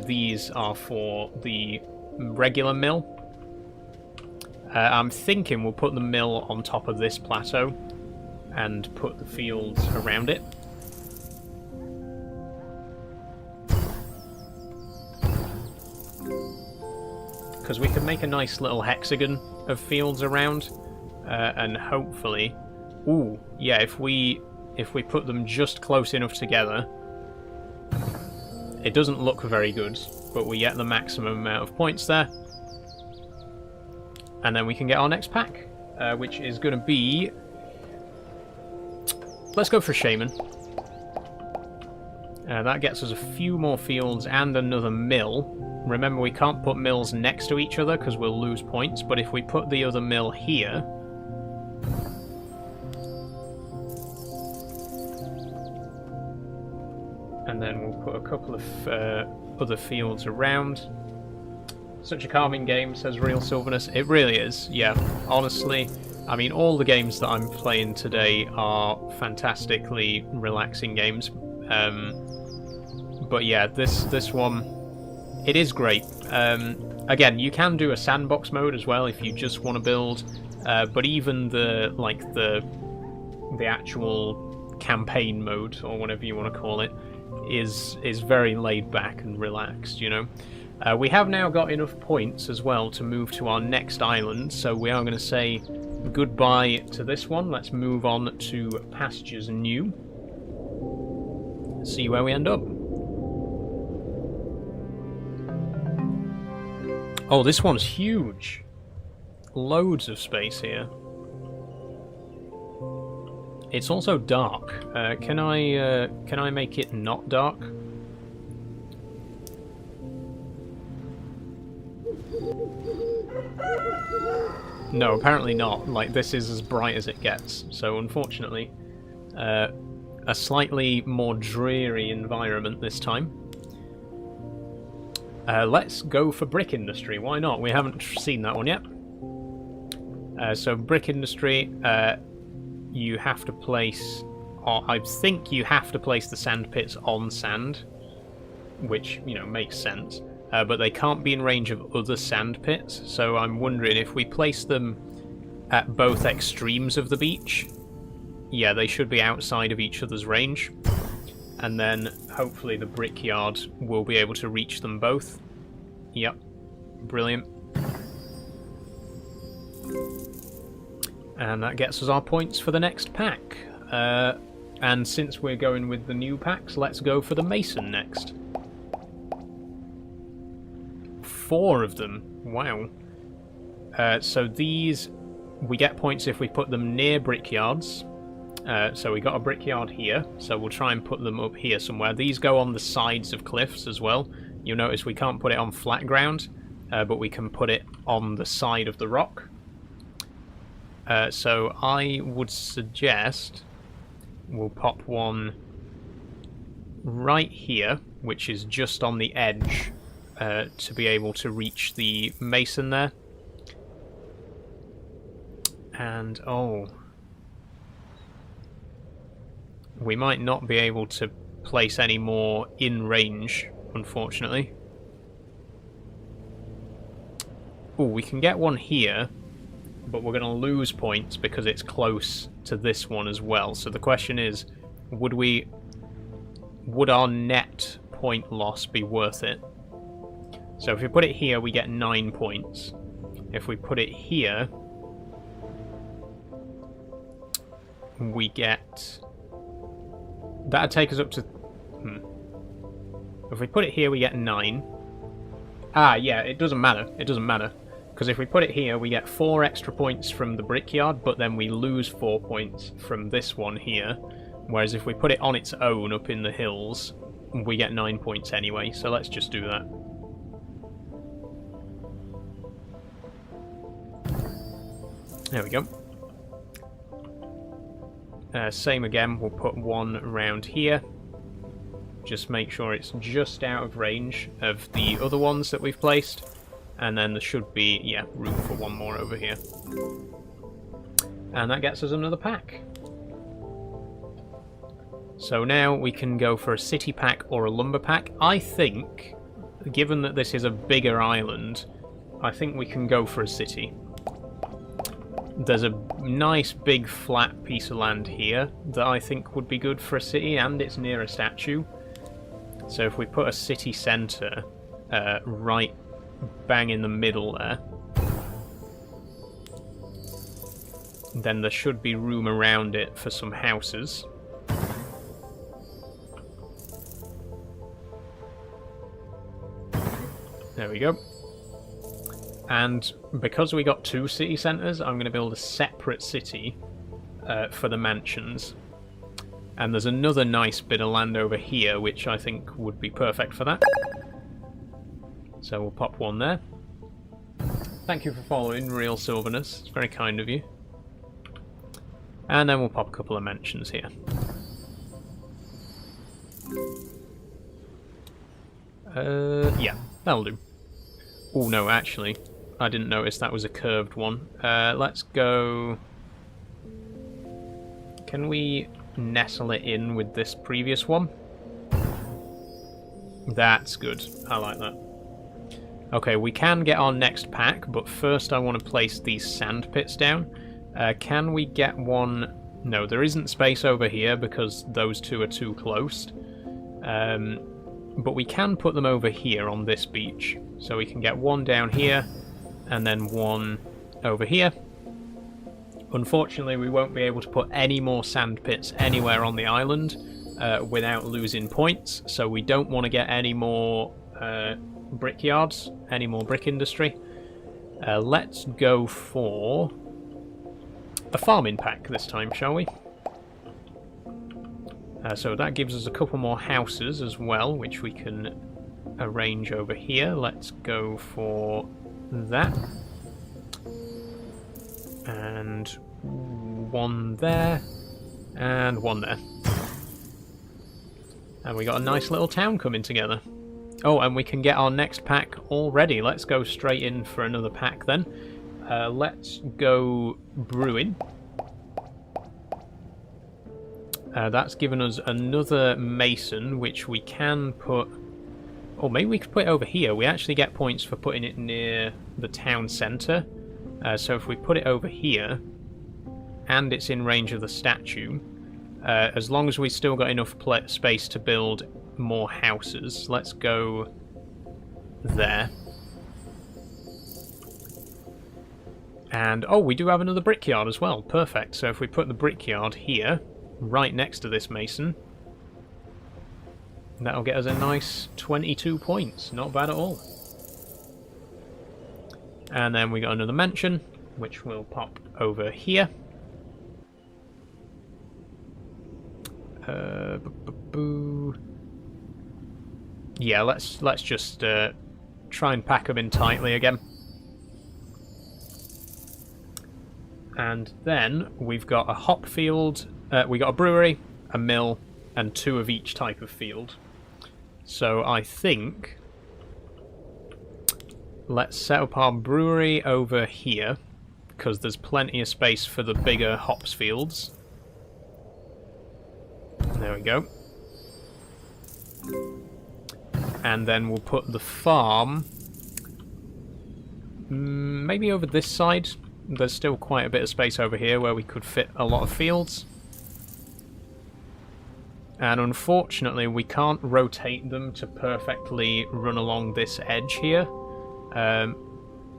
These are for the regular mill. I'm thinking we'll put the mill on top of this plateau and put the fields around it. Because we can make a nice little hexagon of fields around, and hopefully... Ooh, yeah, if we put them just close enough together, it doesn't look very good, but we get the maximum amount of points there. And then we can get our next pack, which is going to be... Let's go for Shaman. That gets us a few more fields and another mill. Remember, we can't put mills next to each other because we'll lose points, but if we put the other mill here... And then we'll put a couple of other fields around. Such a calming game, says Real Silverness. It really is, yeah. Honestly, I mean, all the games that I'm playing today are fantastically relaxing games. But yeah, this one, it is great. Again, you can do a sandbox mode as well if you just want to build. But even the actual campaign mode, or whatever you want to call it, is very laid back and relaxed, you know. We have now got enough points as well to move to our next island, so we are going to say goodbye to this one. Let's move on to Pastures New. See where we end up. Oh, this one's huge. Loads of space here. It's also dark. Can I make it not dark? No, apparently not. Like, this is as bright as it gets. So, unfortunately, a slightly more dreary environment this time. Let's go for brick industry. Why not? We haven't seen that one yet. So, brick industry, you have to place... I think you have to place the sand pits on sand, which, you know, makes sense. But they can't be in range of other sand pits, so I'm wondering if we place them at both extremes of the beach, yeah, they should be outside of each other's range, and then hopefully the brickyard will be able to reach them both. Yep, brilliant. And that gets us our points for the next pack. And since we're going with the new packs, let's go for the Mason next. 4 of them. Wow. So these, we get points if we put them near brickyards. So we got a brickyard here, so we'll try and put them up here somewhere. These go on the sides of cliffs as well. You'll notice we can't put it on flat ground, but we can put it on the side of the rock. So I would suggest we'll pop one right here, which is just on the edge, to be able to reach the mason there. And, oh, we might not be able to place any more in range, unfortunately. Oh, we can get one here, but we're going to lose points because it's close to this one as well. So the question is, would our net point loss be worth it? So if we put it here, we get 9 points. If we put it here, we get... That'd take us up to... If we put it here, we get 9. Ah, yeah, it doesn't matter. It doesn't matter. Because if we put it here, we get 4 extra points from the brickyard, but then we lose 4 points from this one here. Whereas if we put it on its own up in the hills, we get 9 points anyway. So let's just do that. There we go. Same again, we'll put one around here. Just make sure it's just out of range of the other ones that we've placed. And then there should be, yeah, room for one more over here. And that gets us another pack. So now we can go for a city pack or a lumber pack. I think, given that this is a bigger island, I think we can go for a city. There's a nice big flat piece of land here that I think would be good for a city, and it's near a statue. So if we put a city centre right bang in the middle there, then there should be room around it for some houses. There we go. And because we got 2 city centres, I'm going to build a separate city for the mansions. And there's another nice bit of land over here, which I think would be perfect for that. So we'll pop one there. Thank you for following, Real Silverness. It's very kind of you. And then we'll pop a couple of mansions here. Yeah, that'll do. Oh no, actually, I didn't notice that was a curved one. Let's go... Can we nestle it in with this previous one? That's good. I like that. Okay, we can get our next pack, but first I want to place these sand pits down. Can we get one... No, there isn't space over here because those 2 are too close. But we can put them over here on this beach. So we can get one down here, and then one over here. Unfortunately, we won't be able to put any more sand pits anywhere on the island without losing points. So we don't want to get any more brickyards, any more brick industry. Let's go for a farming pack this time, shall we? So that gives us a couple more houses as well, which we can arrange over here. Let's go for that. And one there. And one there. And we got a nice little town coming together. Oh, and we can get our next pack already. Let's go straight in for another pack then. Let's go brewing. That's given us another mason, which we can put... Or maybe we could put it over here. We actually get points for putting it near the town centre. So if we put it over here, and it's in range of the statue, as long as we still got enough space to build more houses, let's go there. And, oh, we do have another brickyard as well. Perfect. So if we put the brickyard here, right next to this mason, that'll get us a nice 22 points. Not bad at all. And then we got another mansion, which will pop over here. Yeah, let's just try and pack them in tightly again. And then we've got a hop field, we got a brewery, a mill, and 2 of each type of field. So I think let's set up our brewery over here, because there's plenty of space for the bigger hops fields. There we go. And then we'll put the farm maybe over this side. There's still quite a bit of space over here where we could fit a lot of fields. And unfortunately we can't rotate them to perfectly run along this edge here.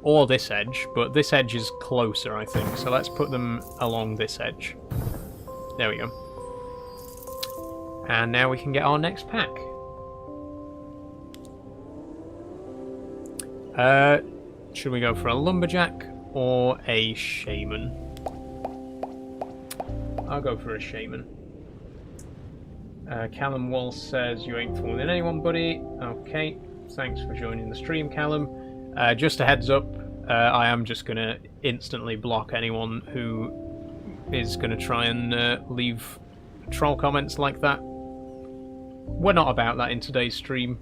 Or this edge, but this edge is closer, I think. So let's put them along this edge. There we go. And now we can get our next pack. Should we go for a lumberjack or a shaman? I'll go for a shaman. Callum Walsh says, you ain't fooling anyone, buddy. Okay, thanks for joining the stream, Callum. Just a heads up, I am just going to instantly block anyone who is going to try and leave troll comments like that. We're not about that in today's stream.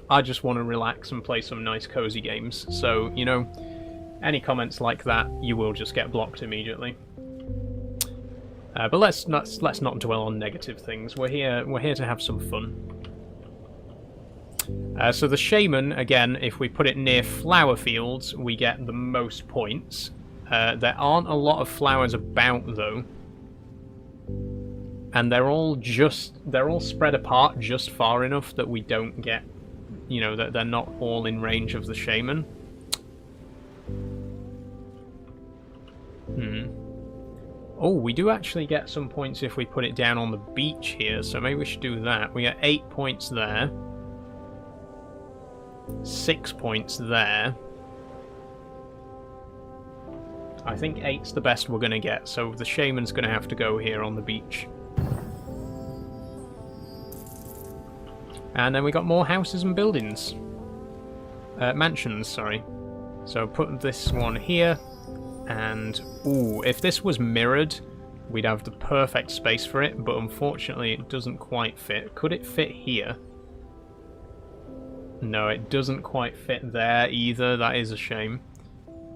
I just want to relax and play some nice cozy games. So, you know, any comments like that, you will just get blocked immediately. But let's not dwell on negative things. We're here to have some fun. So the shaman, again, if we put it near flower fields, we get the most points. There aren't a lot of flowers about though, and they're all spread apart just far enough that we don't get, you know, that they're not all in range of the shaman. Oh, we do actually get some points if we put it down on the beach here, so maybe we should do that. We get 8 points there. 6 points there. I think 8's the best we're going to get, so the shaman's going to have to go here on the beach. And then we got more houses and buildings. Mansions, sorry. So put this one here. And, ooh, if this was mirrored, we'd have the perfect space for it, but unfortunately it doesn't quite fit. Could it fit here? No, it doesn't quite fit there either. That is a shame.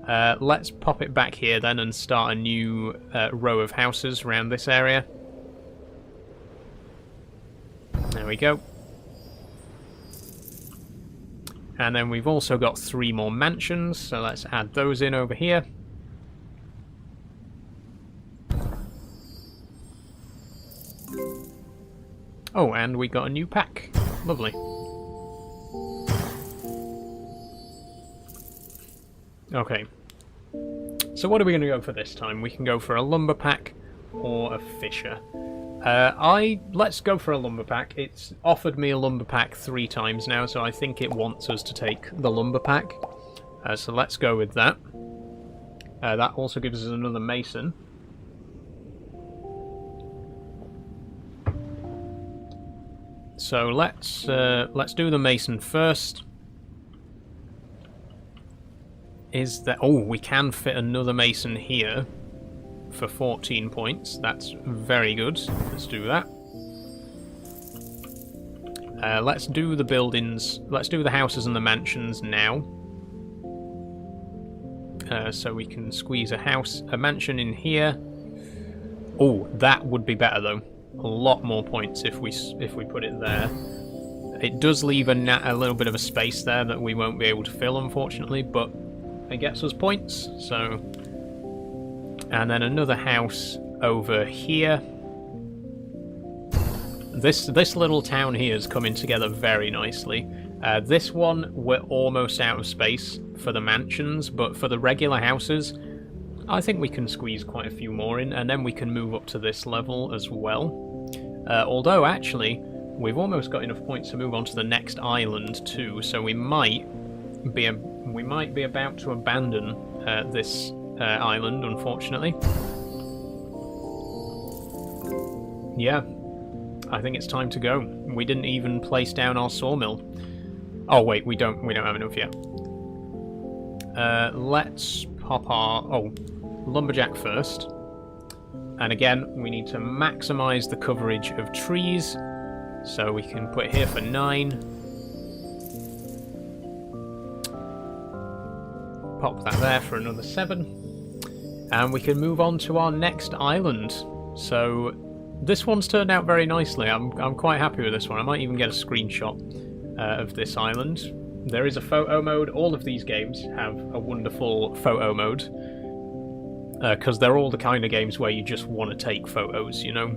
Let's pop it back here then and start a new row of houses around this area. There we go. And then we've also got 3 more mansions, so let's add those in over here. Oh, and we got a new pack. Lovely. Okay. So what are we going to go for this time? We can go for a lumber pack or a fisher. Let's go for a lumber pack. It's offered me a lumber pack 3 times now, so I think it wants us to take the lumber pack. So let's go with that. That also gives us another mason. So let's do the mason first. Is that... Oh, we can fit another mason here for 14 points. That's very good. Let's do that. Let's do the buildings. Let's do the houses and the mansions now. So we can squeeze a mansion in here. Oh, that would be better though. A lot more points if we put it there. It does leave a little bit of a space there that we won't be able to fill, unfortunately, but it gets us points. So, and then another house over here. This little town here is coming together very nicely. This one, we're almost out of space for the mansions, but for the regular houses, I think we can squeeze quite a few more in, and then we can move up to this level as well. Although, actually, we've almost got enough points to move on to the next island too, so we might be about to abandon this island, unfortunately. Yeah, I think it's time to go. We didn't even place down our sawmill. Oh wait, we don't have enough yet. Let's pop our lumberjack first. And again, we need to maximize the coverage of trees. So we can put it here for 9. Pop that there for another 7. And we can move on to our next island. So this one's turned out very nicely. I'm quite happy with this one. I might even get a screenshot of this island. There is a photo mode. All of these games have a wonderful photo mode. Because they're all the kind of games where you just want to take photos, you know?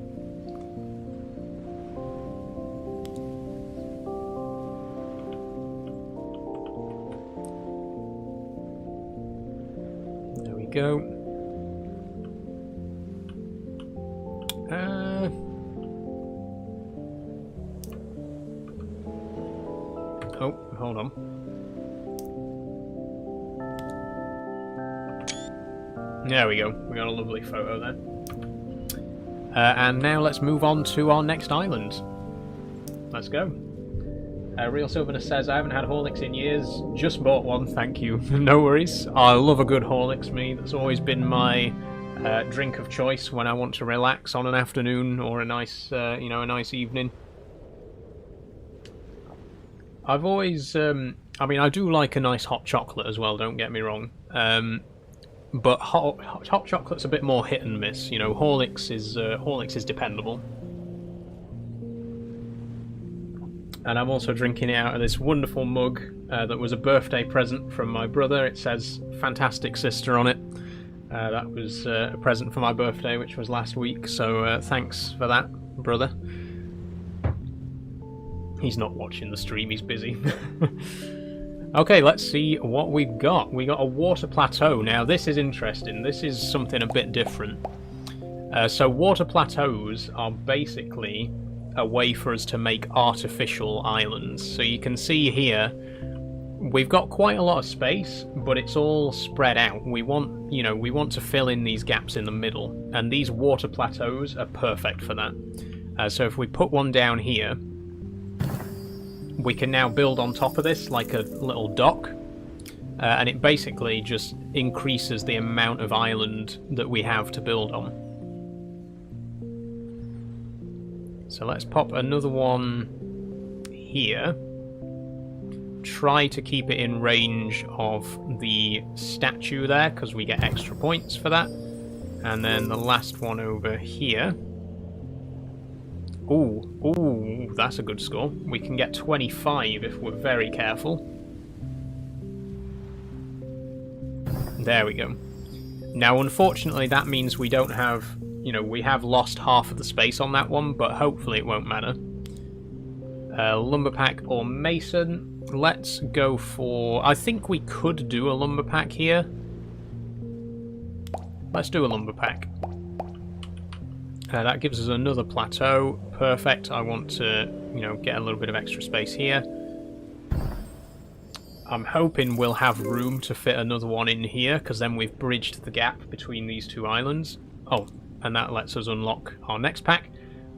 There we go. Oh, hold on. There we go. We got a lovely photo there. And now let's move on to our next island. Let's go. Real Sylvanus says, I haven't had Horlicks in years. Just bought one, thank you. No worries. I love a good Horlicks, me. That's always been my drink of choice when I want to relax on an afternoon or a nice, a nice evening. I've always, I mean, I do like a nice hot chocolate as well, don't get me wrong. But hot chocolate's a bit more hit and miss. You know, Horlicks is dependable. And I'm also drinking it out of this wonderful mug that was a birthday present from my brother. It says "Fantastic Sister" on it. That was a present for my birthday, which was last week. So thanks for that, brother. He's not watching the stream. He's busy. Okay, let's see what we've got. We got a water plateau. Now, this is interesting. This is something a bit different. So water plateaus are basically a way for us to make artificial islands. So you can see here, we've got quite a lot of space, but it's all spread out. We want to fill in these gaps in the middle, and these water plateaus are perfect for that. So if we put one down here, we can now build on top of this like a little dock, and it basically just increases the amount of island that we have to build on. So let's pop another one here. Try to keep it in range of the statue there, because we get extra points for that. And then the last one over here. Ooh, that's a good score. We can get 25 if we're very careful. There we go. Now, unfortunately, that means we don't have, we have lost half of the space on that one, but hopefully it won't matter. Lumber pack or mason. Let's go for... I think we could do a lumber pack here. Let's do a lumber pack. That gives us another plateau. Perfect. I want to, get a little bit of extra space here. I'm hoping we'll have room to fit another one in here, because then we've bridged the gap between these two islands. Oh, and that lets us unlock our next pack.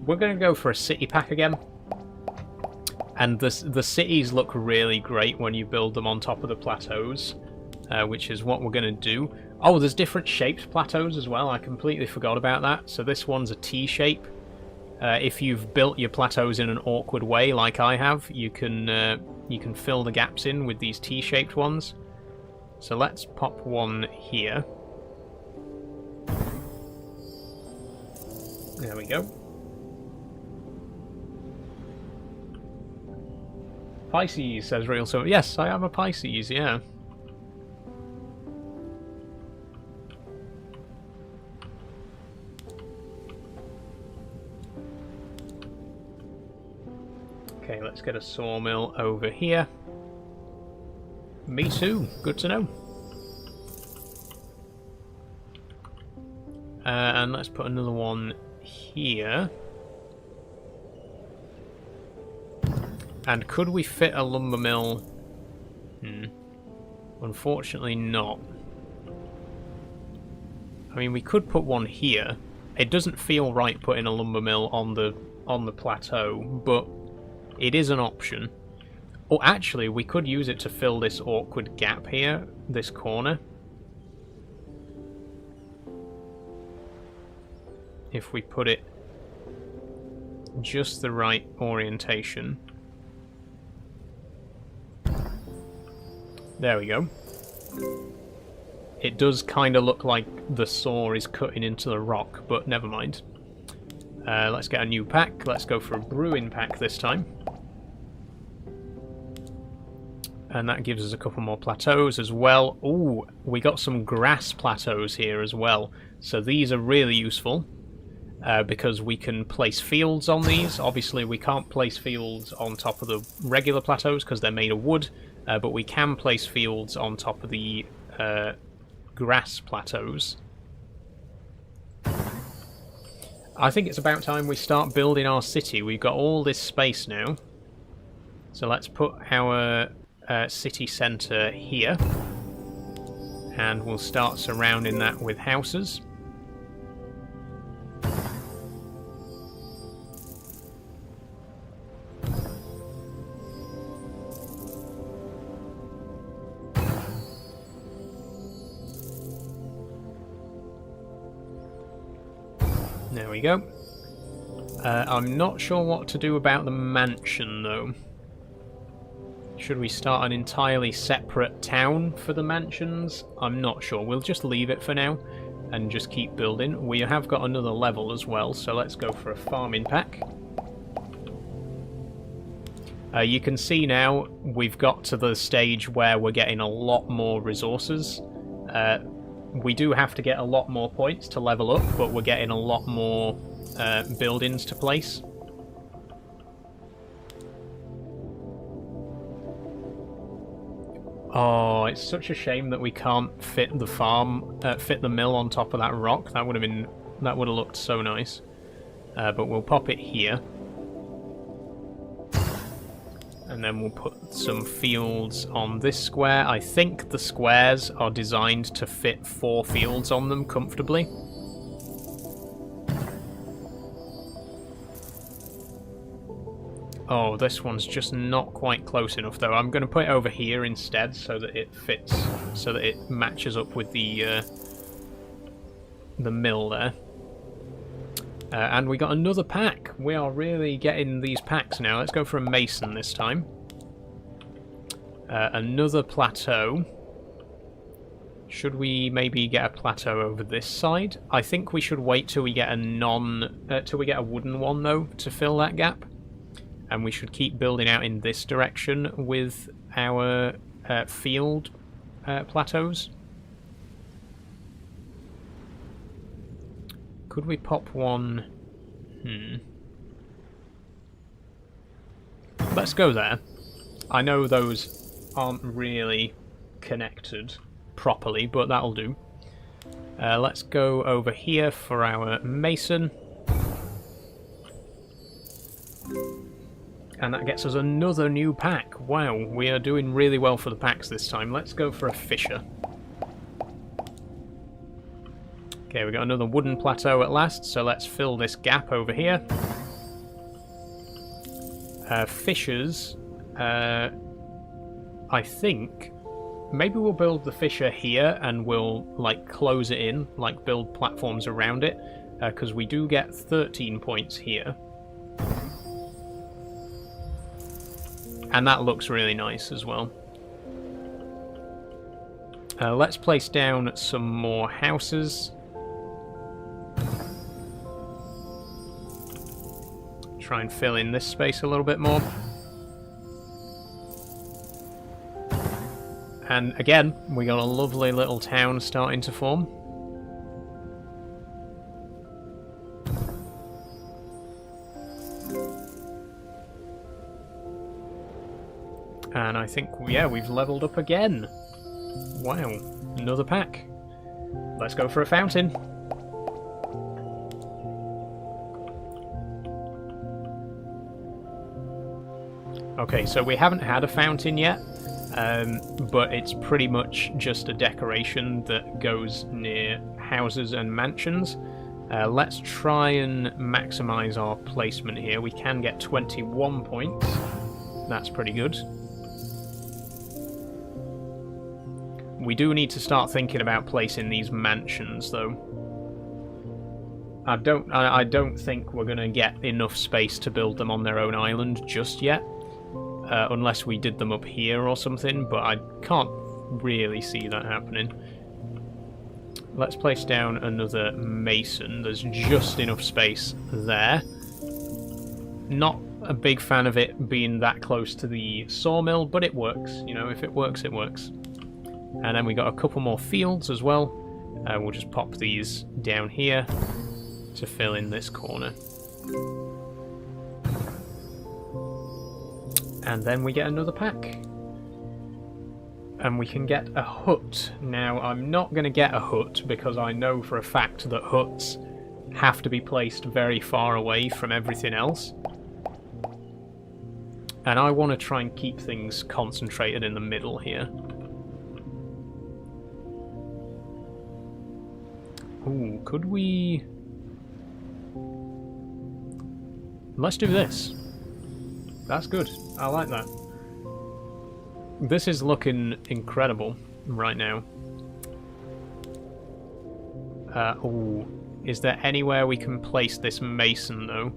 We're going to go for a city pack again. And the cities look really great when you build them on top of the plateaus, which is what we're going to do. Oh, there's different shaped plateaus as well. I completely forgot about that. So this one's a T shape. If you've built your plateaus in an awkward way, like I have, you can fill the gaps in with these T-shaped ones. So let's pop one here. There we go. Pisces, says Real Silver. Yes, I am a Pisces, yeah. Okay, let's get a sawmill over here. Me too. Good to know. And let's put another one here. And could we fit a lumber mill? Unfortunately not. I mean, we could put one here. It doesn't feel right putting a lumber mill on the plateau, but it is an option. Or actually, we could use it to fill this awkward gap here, this corner. If we put it just the right orientation. There we go. It does kind of look like the saw is cutting into the rock, but never mind. Let's get a new pack. Let's go for a brewing pack this time. And that gives us a couple more plateaus as well. Ooh, we got some grass plateaus here as well. So these are really useful because we can place fields on these. Obviously, we can't place fields on top of the regular plateaus because they're made of wood, but we can place fields on top of the grass plateaus. I think it's about time we start building our city. We've got all this space now. So let's put our city centre here. And we'll start surrounding that with houses. There we go. I'm not sure what to do about the mansion, though. Should we start an entirely separate town for the mansions? I'm not sure. We'll just leave it for now and just keep building. We have got another level as well, so let's go for a farming pack. You can see now we've got to the stage where we're getting a lot more resources. We do have to get a lot more points to level up, but we're getting a lot more buildings to place. Oh, it's such a shame that we can't fit the fit the mill on top of that rock. That would have looked so nice. But we'll pop it here. And then we'll put some fields on this square. I think the squares are designed to fit 4 fields on them comfortably. Oh, this one's just not quite close enough, though. I'm going to put it over here instead so that it fits, so that it matches up with the mill there. And we got another pack. We are really getting these packs now. Let's go for a mason this time. Another plateau. Should we maybe get a plateau over this side? I think we should wait till we get a till we get a wooden one, though, to fill that gap. And we should keep building out in this direction with our field plateaus. Could we pop one? Let's go there. I know those aren't really connected properly, but that'll do. Let's go over here for our mason. And that gets us another new pack. Wow, we are doing really well for the packs this time. Let's go for a fisher. Okay, we got another wooden plateau at last, so let's fill this gap over here. Fishers, I think maybe we'll build the fisher here and we'll like close it in, like build platforms around it, because we do get 13 points here. And that looks really nice as well. Let's place down some more houses. Try and fill in this space a little bit more. And again, we got a lovely little town starting to form. And I think, yeah, we've leveled up again. Wow, another pack. Let's go for a fountain. Okay, so we haven't had a fountain yet, but it's pretty much just a decoration that goes near houses and mansions. Let's try and maximize our placement here. We can get 21 points. That's pretty good. We do need to start thinking about placing these mansions, though. I don't think we're going to get enough space to build them on their own island just yet. Unless we did them up here or something, but I can't really see that happening. Let's place down another mason. There's just enough space there. Not a big fan of it being that close to the sawmill, but it works. You know, if it works, it works. And then we got a couple more fields as well. We'll just pop these down here to fill in this corner. And then we get another pack. And we can get a hut. Now, I'm not going to get a hut because I know for a fact that huts have to be placed very far away from everything else. And I want to try and keep things concentrated in the middle here. Ooh, could we... Let's do this. That's good. I like that. This is looking incredible right now. Oh, is there anywhere we can place this mason, though?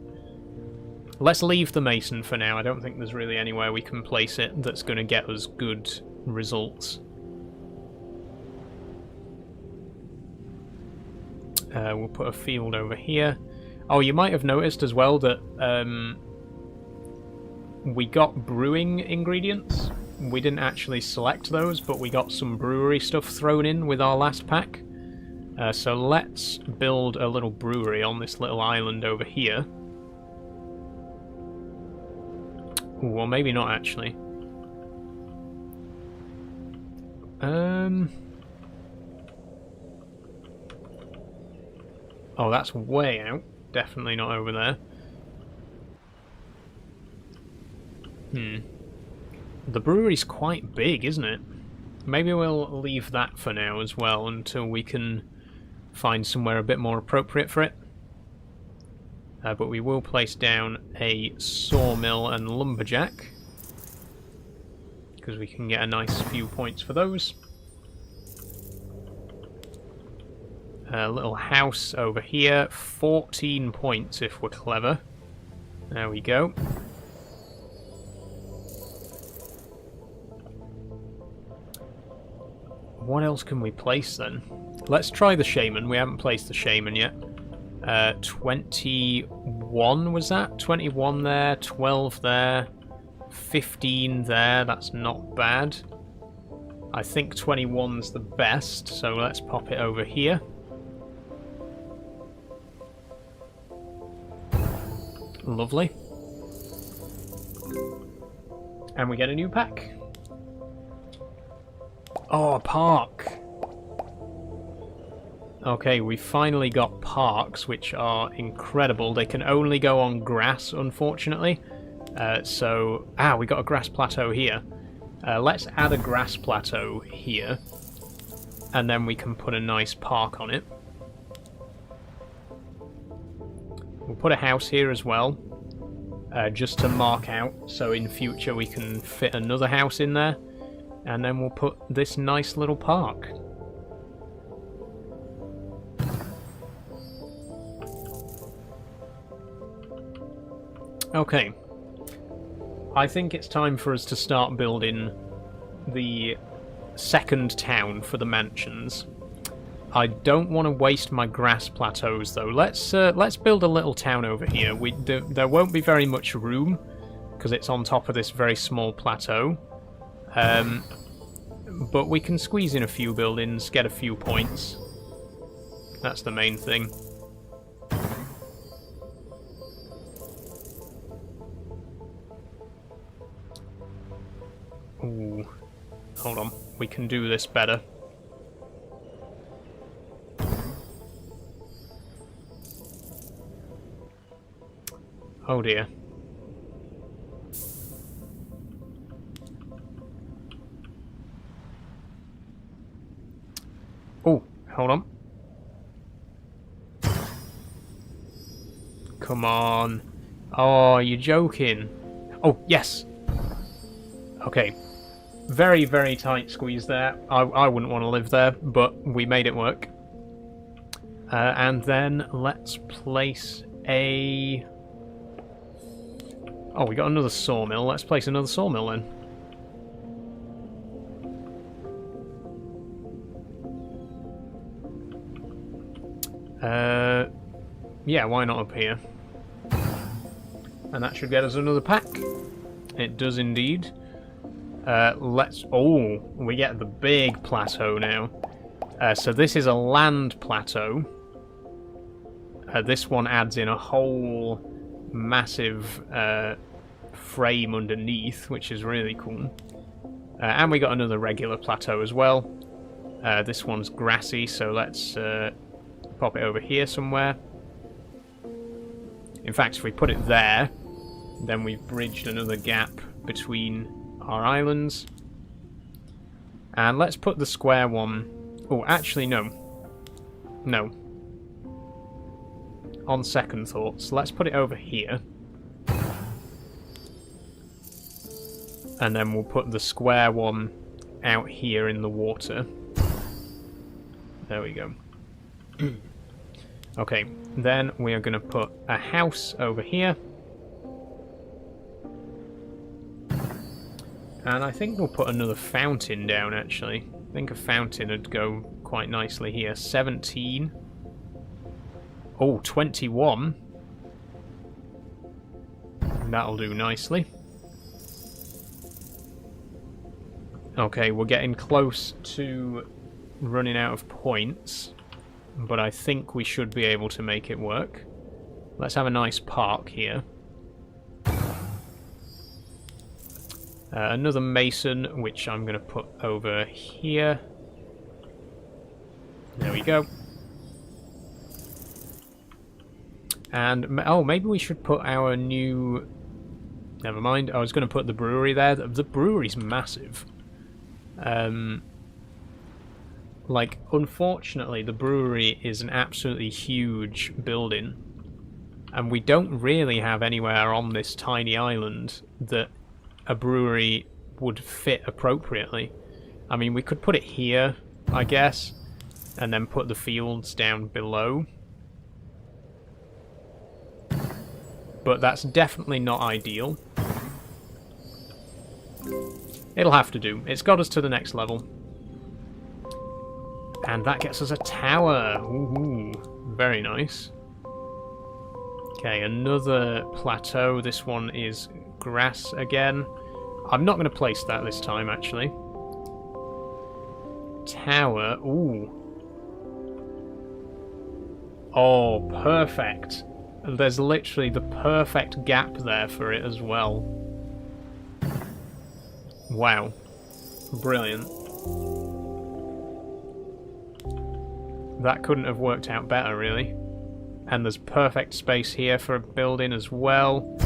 Let's leave the mason for now. I don't think there's really anywhere we can place it that's going to get us good results. We'll put a field over here. Oh, you might have noticed as well that we got brewing ingredients. We didn't actually select those, but we got some brewery stuff thrown in with our last pack. So let's build a little brewery on this little island over here. Ooh, well, maybe not actually. Oh, that's way out. Definitely not over there. The brewery's quite big, isn't it? Maybe we'll leave that for now as well until we can find somewhere a bit more appropriate for it. But we will place down a sawmill and lumberjack, because we can get a nice few points for those. A little house over here, 14 points if we're clever. There we go. What else can we place then? Let's try the shaman. We haven't placed the shaman yet. 21 was that? 21 there, 12 there, 15 there. That's not bad. I think 21's the best, so let's pop it over here. Lovely. And we get a new pack. Oh, a park. Okay, we finally got parks, which are incredible. They can only go on grass, unfortunately. We got a grass plateau here. Let's add a grass plateau here. And then we can put a nice park on it. We'll put a house here as well, just to mark out, so in future we can fit another house in there. And then we'll put this nice little park. Okay. I think it's time for us to start building the second town for the mansions. I don't want to waste my grass plateaus, though. Let's build a little town over here. There won't be very much room, because it's on top of this very small plateau. But we can squeeze in a few buildings, get a few points. That's the main thing. Ooh. Hold on. We can do this better. Oh dear. Oh, hold on. Come on. Oh, you're joking. Oh, yes. Okay. Very, very tight squeeze there. I wouldn't want to live there, but we made it work. And then let's place a... Oh, we got another sawmill. Let's place another sawmill then. Yeah, why not up here? And that should get us another pack. It does indeed. Let's... Oh, we get the big plateau now. So this is a land plateau. This one adds in a whole massive frame underneath, which is really cool. And we got another regular plateau as well. This one's grassy, so let's pop it over here somewhere. In fact, if we put it there, then we've bridged another gap between our islands. And let's put the square one... Oh, actually, no. No. On second thoughts, let's put it over here. And then we'll put the square one out here in the water. There we go. Okay, then we are going to put a house over here. And I think we'll put another fountain down, actually. I think a fountain would go quite nicely here. 17. Oh, 21. That'll do nicely. Okay, we're getting close to running out of points, but I think we should be able to make it work. Let's have a nice park here. Another mason, which I'm going to put over here. There we go. And, oh, maybe we should put our new... Never mind, I was going to put the brewery there. The brewery's massive. Like, unfortunately, the brewery is an absolutely huge building. And we don't really have anywhere on this tiny island that a brewery would fit appropriately. I mean, we could put it here, I guess, and then put the fields down below. But that's definitely not ideal. It'll have to do. It's got us to the next level. And that gets us a tower. Ooh, very nice. Okay, another plateau. This one is grass again. I'm not going to place that this time, actually. Tower. Ooh. Oh, perfect. There's literally the perfect gap there for it as well. Wow. Brilliant. That couldn't have worked out better, really. And there's perfect space here for a building as well.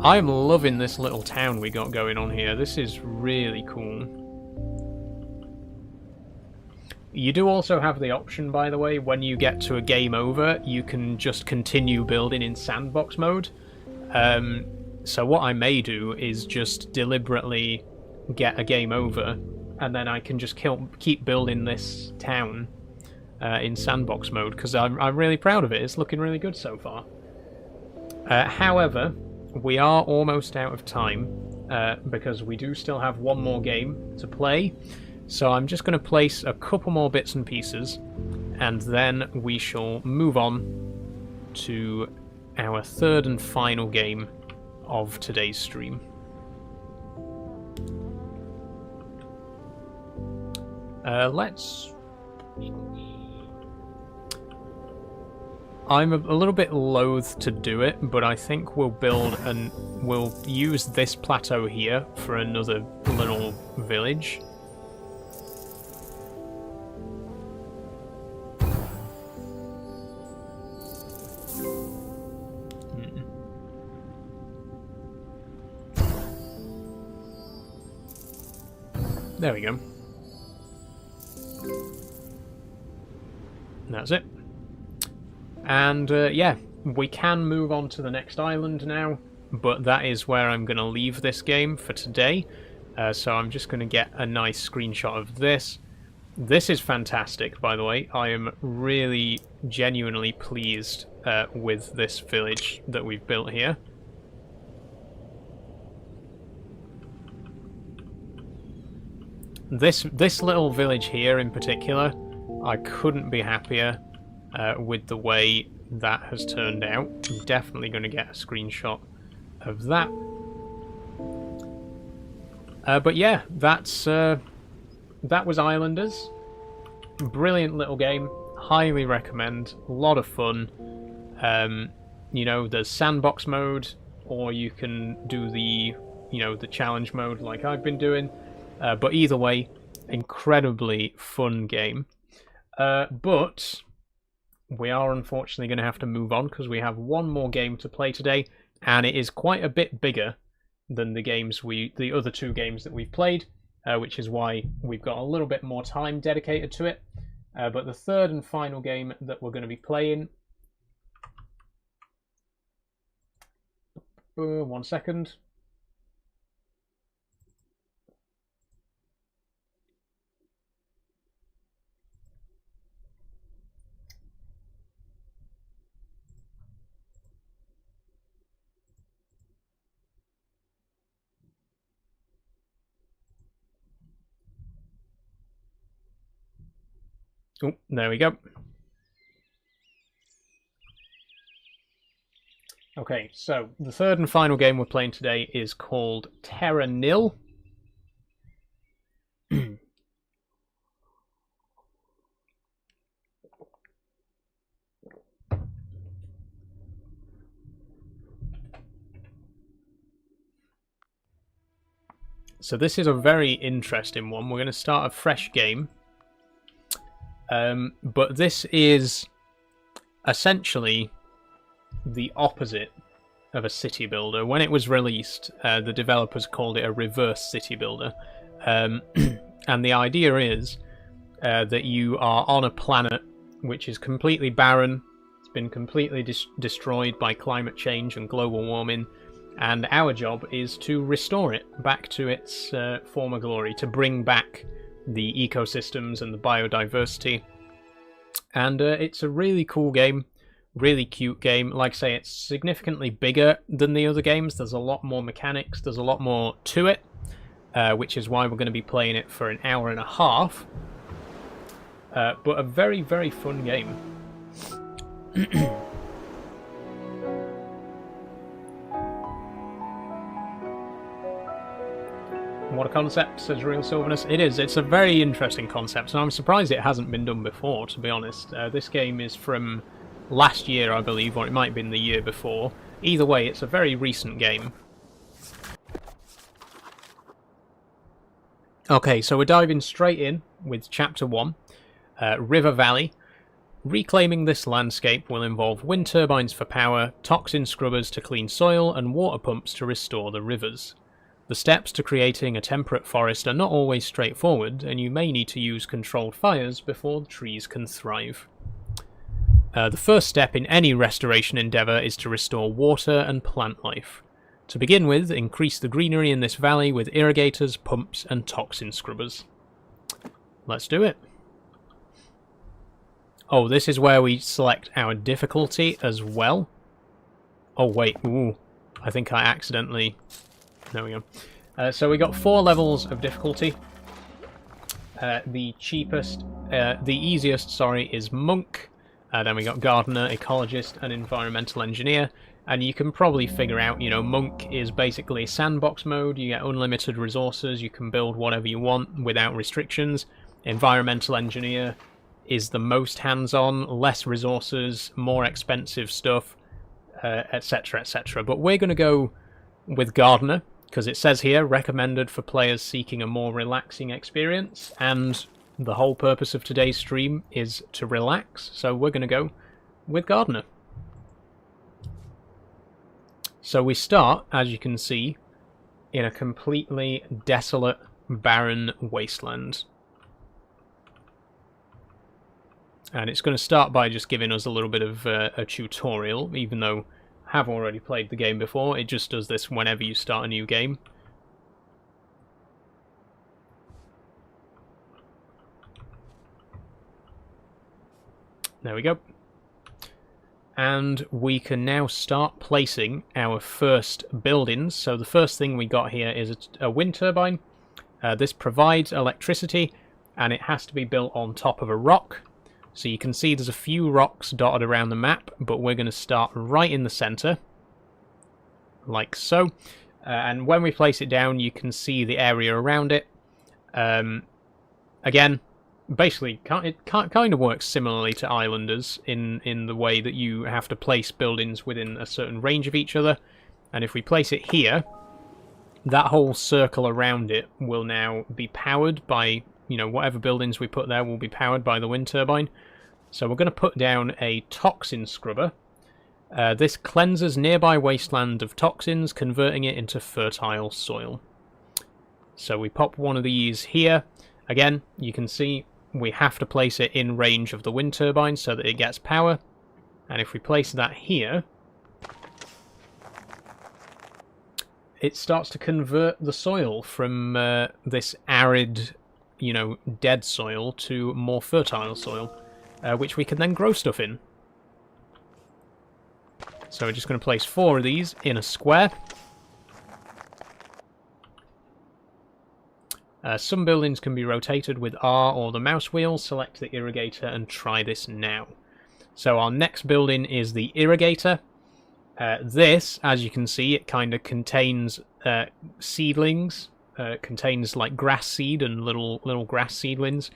I'm loving this little town we got going on here. This is really cool. You do also have the option, by the way, when you get to a game over, you can just continue building in sandbox mode. So what I may do is just deliberately get a game over, and then I can just keep building this town in sandbox mode, because I'm really proud of it. It's looking really good so far. However, we are almost out of time, because we do still have one more game to play. So I'm just going to place a couple more bits and pieces, and then we shall move on to our third and final game of today's stream. Let's... I'm a little bit loath to do it, but I think we'll we'll use this plateau here for another little village. There we go. That's it. And yeah, we can move on to the next island now, but that is where I'm going to leave this game for today. So I'm just going to get a nice screenshot of this. This is fantastic, by the way. I am really genuinely pleased with this village that we've built here. This little village here in particular, I couldn't be happier with the way that has turned out. I'm definitely going to get a screenshot of that. But yeah, that was Islanders. Brilliant little game. Highly recommend. A lot of fun. You know, there's sandbox mode, or you can do the, the challenge mode like I've been doing. But either way, incredibly fun game. But we are unfortunately going to have to move on because we have one more game to play today, and it is quite a bit bigger than the other two games that we've played, which is why we've got a little bit more time dedicated to it. But the third and final game that we're going to be playing... one second. Oh, there we go. Okay, so the third and final game we're playing today is called Terra Nil. So this is a very interesting one. We're going to start a fresh game. But this is essentially the opposite of a city builder. When it was released, the developers called it a reverse city builder. And the idea is that you are on a planet which is completely barren. It's been completely destroyed by climate change and global warming. And our job is to restore it back to its former glory, to bring back the ecosystems and the biodiversity. And it's a really cool game, really cute game. Like I say, it's significantly bigger than the other games. There's a lot more mechanics, there's a lot more to it, which is why we're going to be playing it for an hour and a half. But a very, very fun game. What a concept, says Real Silverness. It is. It's a very interesting concept, and I'm surprised it hasn't been done before, to be honest. This game is from last year, I believe, or it might have been the year before. Either way, it's a very recent game. Okay, so we're diving straight in with Chapter 1, River Valley. Reclaiming this landscape will involve wind turbines for power, toxin scrubbers to clean soil, and water pumps to restore the rivers. The steps to creating a temperate forest are not always straightforward, and you may need to use controlled fires before the trees can thrive. The first step in any restoration endeavour is to restore water and plant life. To begin with, increase the greenery in this valley with irrigators, pumps, and toxin scrubbers. Let's do it. Oh, this is where we select our difficulty as well. Oh, wait. Ooh. I think I accidentally... There we go. So we got 4 levels of difficulty. The easiest, sorry, is Monk. Then we got Gardener, Ecologist, and Environmental Engineer. And you can probably figure out, Monk is basically sandbox mode. You get unlimited resources. You can build whatever you want without restrictions. Environmental Engineer is the most hands-on, less resources, more expensive stuff, etc., etc. But we're going to go with Gardener, because it says here, recommended for players seeking a more relaxing experience, and the whole purpose of today's stream is to relax, so we're going to go with Gardener. So we start, as you can see, in a completely desolate, barren wasteland. And it's going to start by just giving us a little bit of a tutorial, even though I have already played the game before. It just does this whenever you start a new game. There we go. And we can now start placing our first buildings. So the first thing we got here is a wind turbine. This provides electricity, and it has to be built on top of a rock. So you can see there's a few rocks dotted around the map, but we're going to start right in the center, like so. And when we place it down, you can see the area around it. Again, basically, it kind of works similarly to Islanders in the way that you have to place buildings within a certain range of each other. And if we place it here, that whole circle around it will now be powered by, you know, whatever buildings we put there will be powered by the wind turbine. So we're going to put down a toxin scrubber. This cleanses nearby wasteland of toxins, converting it into fertile soil. So we pop one of these here. Again, you can see we have to place it in range of the wind turbine so that it gets power. And if we place that here, it starts to convert the soil from this arid, you know, dead soil to more fertile soil, which we can then grow stuff in. So we're just going to place 4 of these in a square. Some buildings can be rotated with R or the mouse wheel. Select the irrigator and try this now. So our next building is the irrigator. This, as you can see, it kind of contains seedlings. Contains like grass seed and little grass seedlings.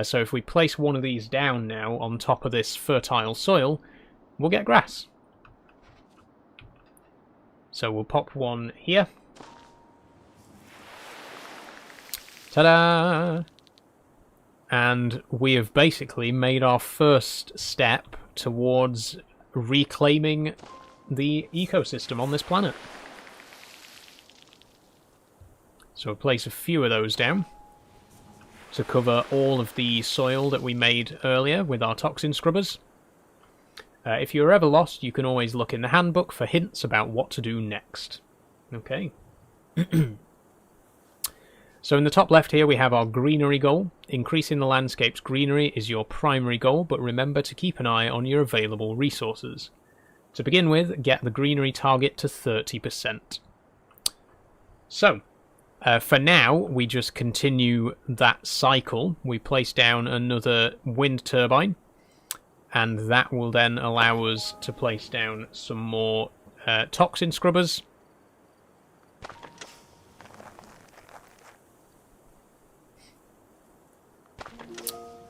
So if we place one of these down now on top of this fertile soil, we'll get grass. So we'll pop one here. Ta-da! And we have basically made our first step towards reclaiming the ecosystem on this planet. So we'll place a few of those down to cover all of the soil that we made earlier with our toxin scrubbers. If you're ever lost, you can always look in the handbook for hints about what to do next. Okay. So in the top left here we have our greenery goal. Increasing the landscape's greenery is your primary goal, but remember to keep an eye on your available resources. To begin with, get the greenery target to 30%. So, for now, we just continue that cycle. We place down another wind turbine, and that will then allow us to place down some more toxin scrubbers.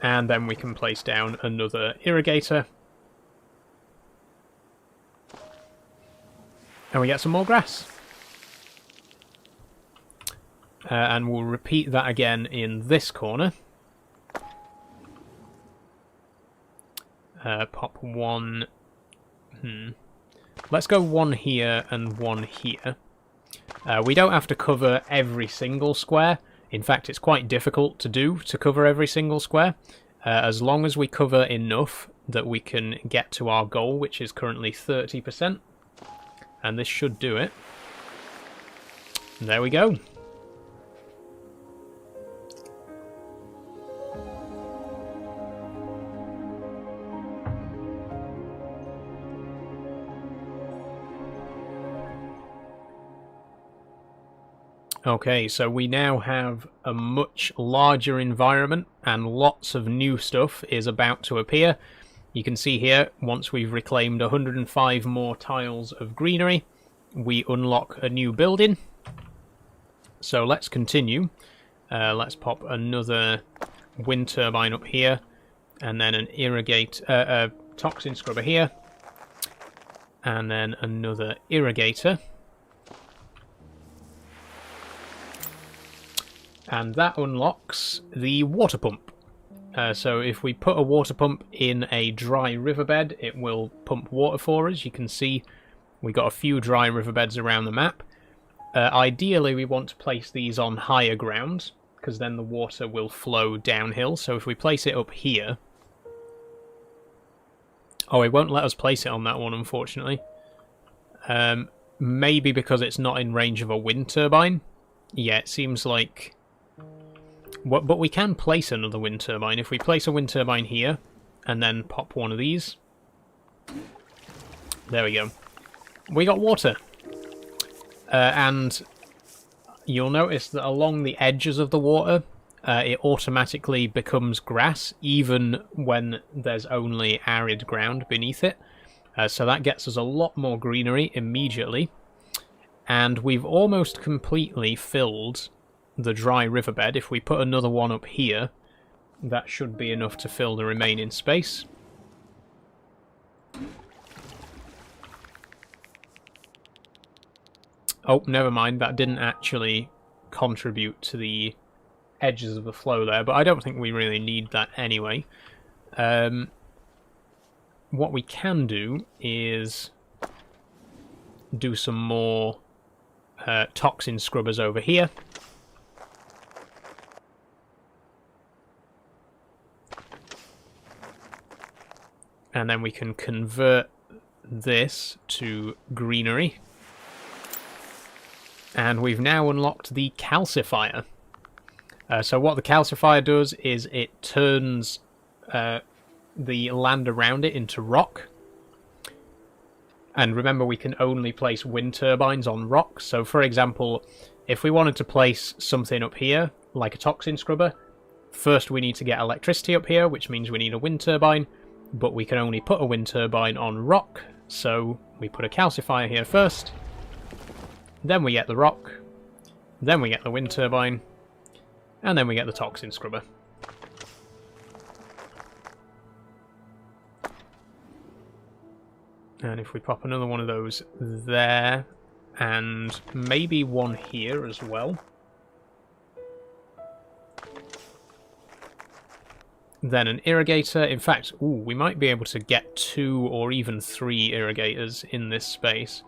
And then we can place down another irrigator. And we get some more grass. And we'll repeat that again in this corner. Pop one. Let's go one here and one here. We don't have to cover every single square. In fact, it's quite difficult to cover every single square. As long as we cover enough that we can get to our goal, which is currently 30%. And this should do it. And there we go. Okay, so we now have a much larger environment and lots of new stuff is about to appear. You can see here, once we've reclaimed 105 more tiles of greenery, we unlock a new building. So let's continue. Let's pop another wind turbine up here, and then an a toxin scrubber here, and then another irrigator. And that unlocks the water pump. So if we put a water pump in a dry riverbed, it will pump water for us. You can see we got a few dry riverbeds around the map. Ideally, we want to place these on higher ground, because then the water will flow downhill. So if we place it up here, Oh, it won't let us place it on that one, unfortunately. Maybe because it's not in range of a wind turbine. Yeah, it seems like... But we can place another wind turbine. If we place a wind turbine here, and then pop one of these... There we go. We got water. And you'll notice that along the edges of the water, it automatically becomes grass, even when there's only arid ground beneath it. So that gets us a lot more greenery immediately. And we've almost completely filled the dry riverbed. If we put another one up here, that should be enough to fill the remaining space. Oh, never mind, that didn't actually contribute to the edges of the flow there, but I don't think we really need that anyway. What we can do is do some more toxin scrubbers over here. And then we can convert this to greenery. And we've now unlocked the calcifier. So what the calcifier does is it turns the land around it into rock. And remember, we can only place wind turbines on rock. So for example, if we wanted to place something up here, like a toxin scrubber, first we need to get electricity up here, which means we need a wind turbine. But we can only put a wind turbine on rock, so we put a calcifier here first. Then we get the rock. Then we get the wind turbine. And then we get the toxin scrubber. And if we pop another one of those there, and maybe one here as well, then an irrigator. In fact, we might be able to get 2 or even 3 irrigators in this space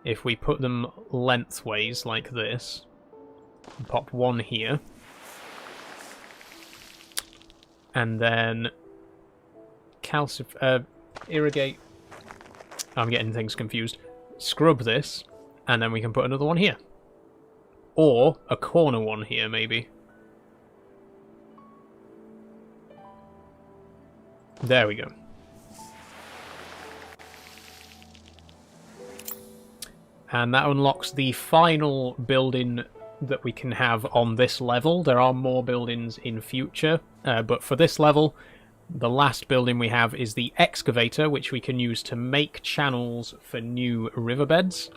if we put them lengthways like this. Pop one here. And then irrigate. I'm getting things confused. Scrub this, and then we can put another one here. Or a corner one here, maybe. There we go. And that unlocks the final building that we can have on this level. There are more buildings in future, but for this level, the last building we have is the excavator, which we can use to make channels for new riverbeds.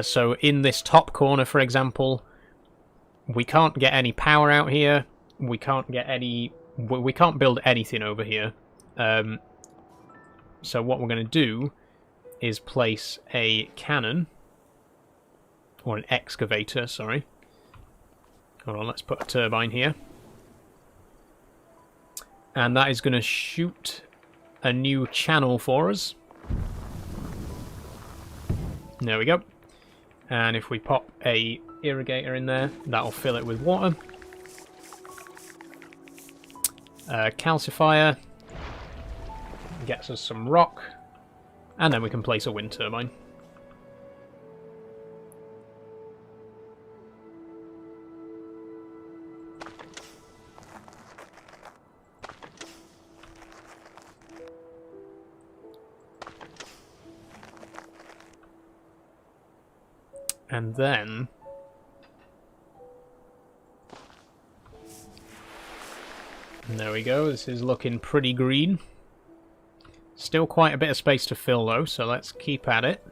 So in this top corner, for example, we can't get any power out here. We can't get any... We can't build anything over here. So what we're going to do is place a cannon, or an excavator, sorry. Hold on, let's put a turbine here. And that is going to shoot a new channel for us. There we go. And if we pop a irrigator in there, that'll fill it with water. Calcifier gets us some rock, and then we can place a wind turbine. And then there we go, this is looking pretty green. Still quite a bit of space to fill though, so let's keep at it.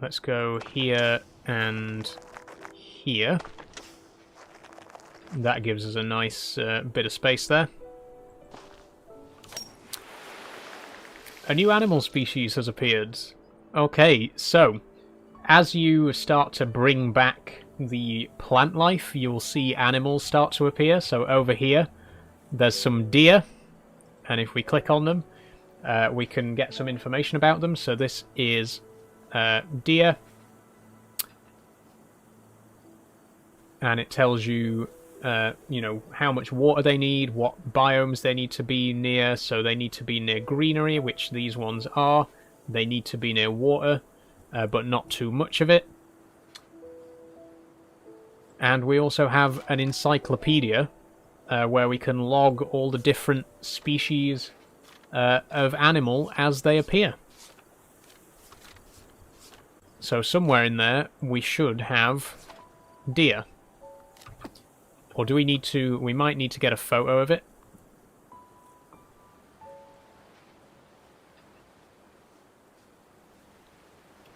Let's go here and here. That gives us a nice bit of space there. A new animal species has appeared. Okay, so as you start to bring back the plant life, you'll see animals start to appear. So over here, there's some deer, and if we click on them, we can get some information about them. So this is deer, and it tells you you know, how much water they need, what biomes they need to be near. So they need to be near greenery, which these ones are. They need to be near water, but not too much of it. And we also have an encyclopedia where we can log all the different species of animal as they appear. So somewhere in there we should have deer. Or do we need to... we might need to get a photo of it.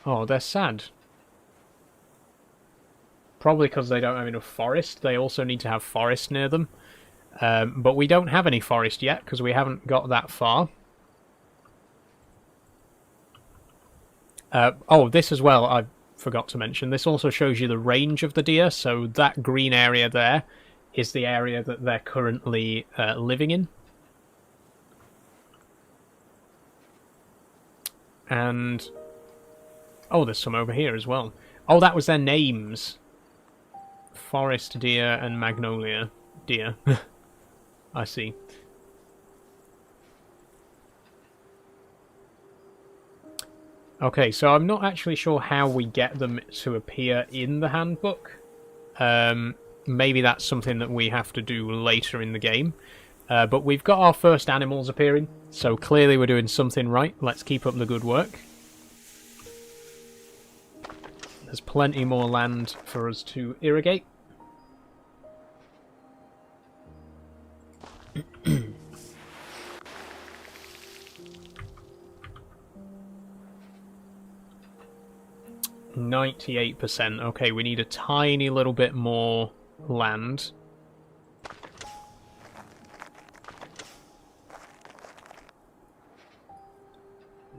Oh, they're sad. Probably because they don't have enough forest. They also need to have forest near them. But we don't have any forest yet because we haven't got that far. Oh, this as well, I forgot to mention. This also shows you the range of the deer. So that green area there is the area that they're currently living in. And... oh, there's some over here as well. Oh, that was their names. Forest deer and magnolia deer. I see. Okay, so I'm not actually sure how we get them to appear in the handbook. Maybe that's something that we have to do later in the game. But we've got our first animals appearing, so clearly we're doing something right. Let's keep up the good work. There's plenty more land for us to irrigate. %. Okay, we need a tiny little bit more land.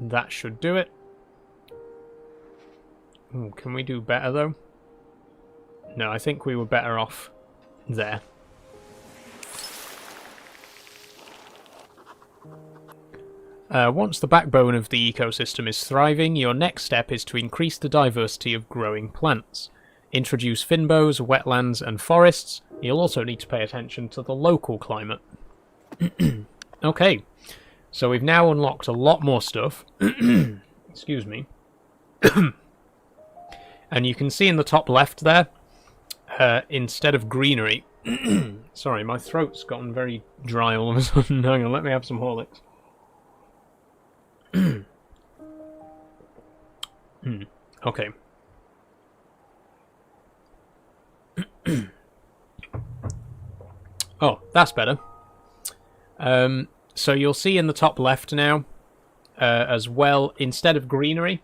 That should do it. Ooh, can we do better though? No, I think we were better off there. Once the backbone of the ecosystem is thriving, your next step is to increase the diversity of growing plants. Introduce finbows, wetlands, and forests. You'll also need to pay attention to the local climate. Okay, so we've now unlocked a lot more stuff. Excuse me. And you can see in the top left there, instead of greenery... sorry, my throat's gotten very dry all of a sudden. Hang on, let me have some Horlicks. Okay. Oh, that's better. So you'll see in the top left now, as well, instead of greenery,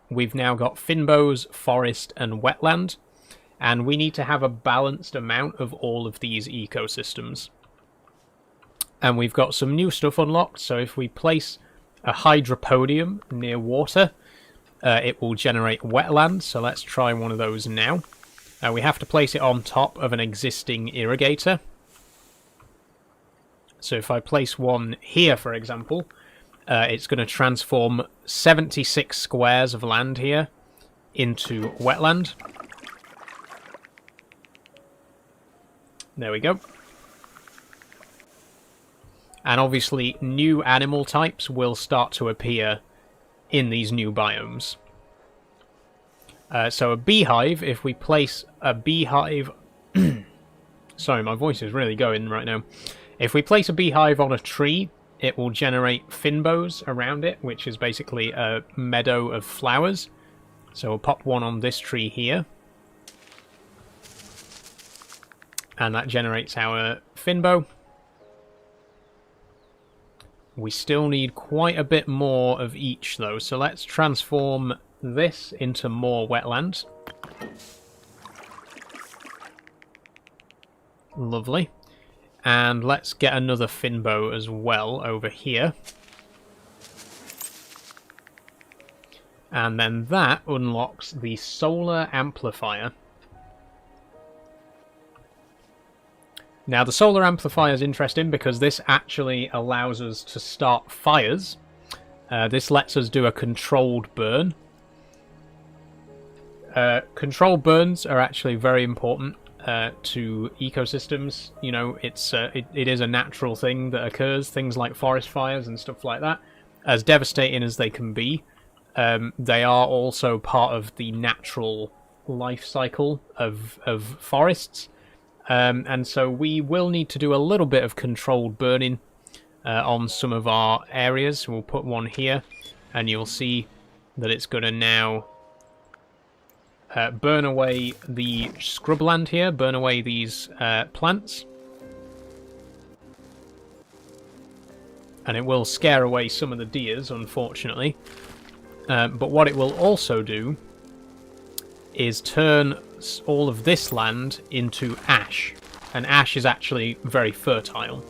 we've now got finbows, forest, and wetland. And we need to have a balanced amount of all of these ecosystems. And we've got some new stuff unlocked, so if we place a hydropodium near water, it will generate wetland, so let's try one of those now. We have to place it on top of an existing irrigator. So if I place one here, for example, it's going to transform 76 squares of land here into wetland. There we go. And obviously new animal types will start to appear in these new biomes. So a beehive, if we place a beehive... Sorry, my voice is really going right now. If we place a beehive on a tree, it will generate finbows around it, which is basically a meadow of flowers. So we'll pop one on this tree here. And that generates our finbow. We still need quite a bit more of each, though, so let's transform this into more wetland. Lovely. And let's get another finbow as well over here. And then that unlocks the solar amplifier. Now, the solar amplifier is interesting because this actually allows us to start fires. This lets us do a controlled burn. Controlled burns are actually very important to ecosystems. You know, it is a natural thing that occurs. Things like forest fires and stuff like that, as devastating as they can be, they are also part of the natural life cycle of forests. And so we will need to do a little bit of controlled burning on some of our areas. We'll put one here, and you'll see that it's going to now burn away the scrubland here, burn away these plants. And it will scare away some of the deers, unfortunately. But what it will also do is turn all of this land into ash. And ash is actually very fertile.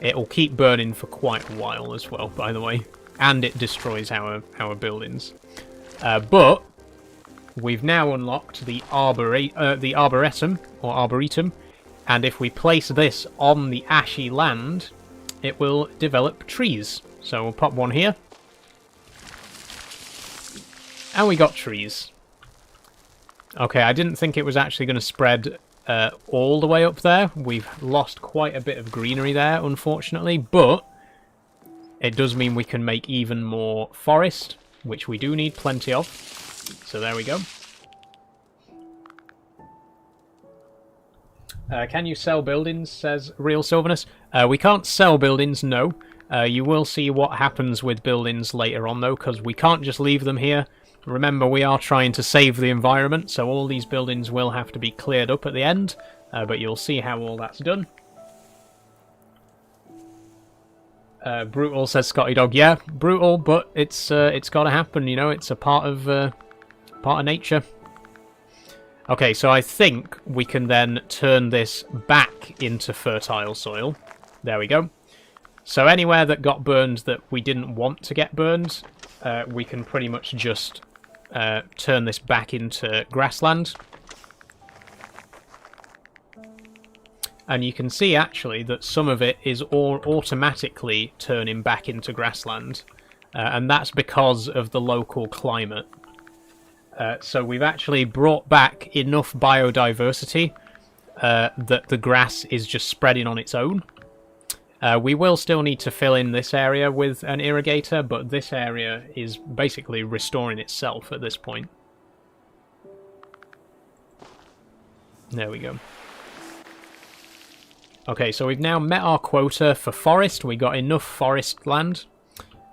It will keep burning for quite a while as well, by the way. And it destroys our buildings. But we've now unlocked the arboretum, or arboretum. And if we place this on the ashy land, it will develop trees. So we'll pop one here. And we got trees. Okay, I didn't think it was actually going to spread all the way up there. We've lost quite a bit of greenery there, unfortunately, but it does mean we can make even more forest, which we do need plenty of. So there we go. Can you sell buildings, says Real Silverness. We can't sell buildings, no. You will see what happens with buildings later on, though, because we can't just leave them here. Remember, we are trying to save the environment, so all these buildings will have to be cleared up at the end, but you'll see how all that's done. Brutal, says Scotty Dog. Yeah, brutal, but it's got to happen, you know, it's a part of nature. Okay, so I think we can then turn this back into fertile soil. There we go. So anywhere that got burned that we didn't want to get burned, we can pretty much just turn this back into grassland. And you can see actually that some of it is all automatically turning back into grassland. And that's because of the local climate. So we've actually brought back enough biodiversity that the grass is just spreading on its own. We will still need to fill in this area with an irrigator, but this area is basically restoring itself at this point. There we go. Okay, so we've now met our quota for forest. We got enough forest land.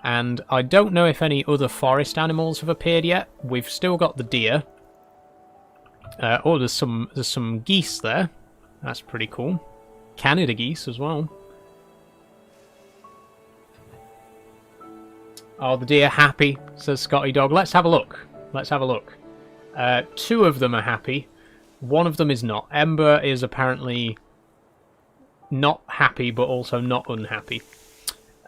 And I don't know if any other forest animals have appeared yet. We've still got the deer. Oh, there's some geese there. That's pretty cool. Canada geese as well. Oh, the deer happy, says Scotty Dog. Let's have a look. Let's have a look. Two of them are happy. One of them is not. Ember is apparently not happy, but also not unhappy.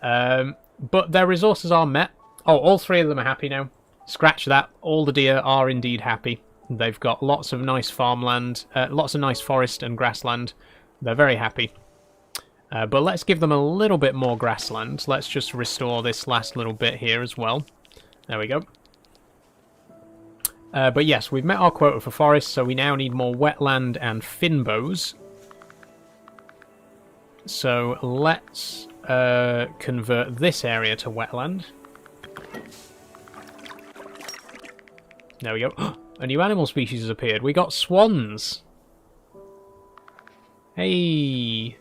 But their resources are met. Oh, all three of them are happy now. Scratch that. All the deer are indeed happy. They've got lots of nice farmland, lots of nice forest and grassland. They're very happy. But let's give them a little bit more grassland. Let's just restore this last little bit here as well. There we go. But yes, we've met our quota for forest, so we now need more wetland and finbows. So let's convert this area to wetland. There we go. A new animal species has appeared. We got swans. Hey.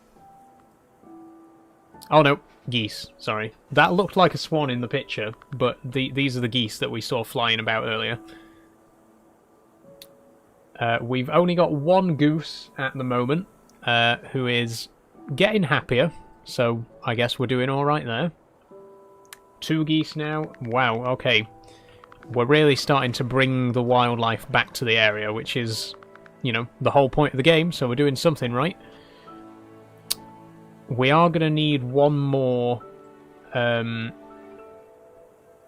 Oh no, geese. Sorry. That looked like a swan in the picture, but these are the geese that we saw flying about earlier. We've only got one goose at the moment, who is getting happier. So I guess we're doing alright there. Two geese now. Wow, okay. We're really starting to bring the wildlife back to the area, which is, you know, the whole point of the game, so we're doing something right. We are going to need one more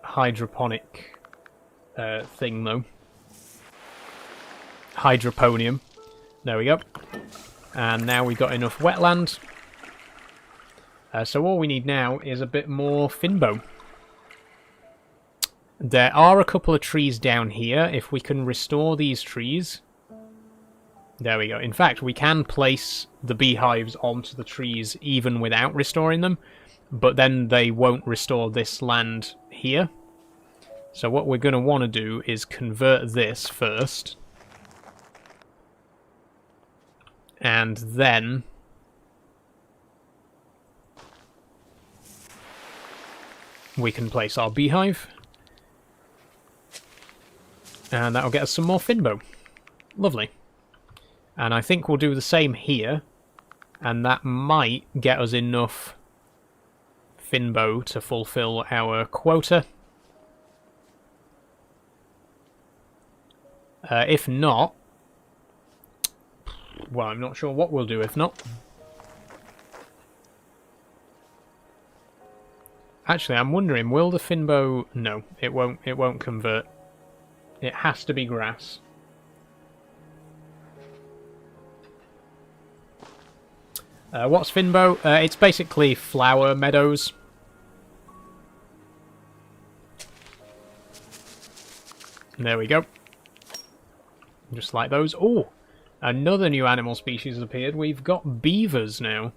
hydroponic thing, though. Hydroponium. There we go. And now we've got enough wetland. So all we need now is a bit more finbow. There are a couple of trees down here. If we can restore these trees, There we go. In fact, we can place the beehives onto the trees even without restoring them, but then they won't restore this land here. So what we're going to want to do is convert this first. And then we can place our beehive. And that'll get us some more finbow. Lovely. And I think we'll do the same here. And that might get us enough finbow to fulfill our quota. If not... well, I'm not sure what we'll do if not. Actually, I'm wondering, will the finbow... no, it won't convert. It has to be grass. What's finbow? It's basically flower meadows. There we go. Just like those. Oh, another new animal species has appeared. We've got beavers now.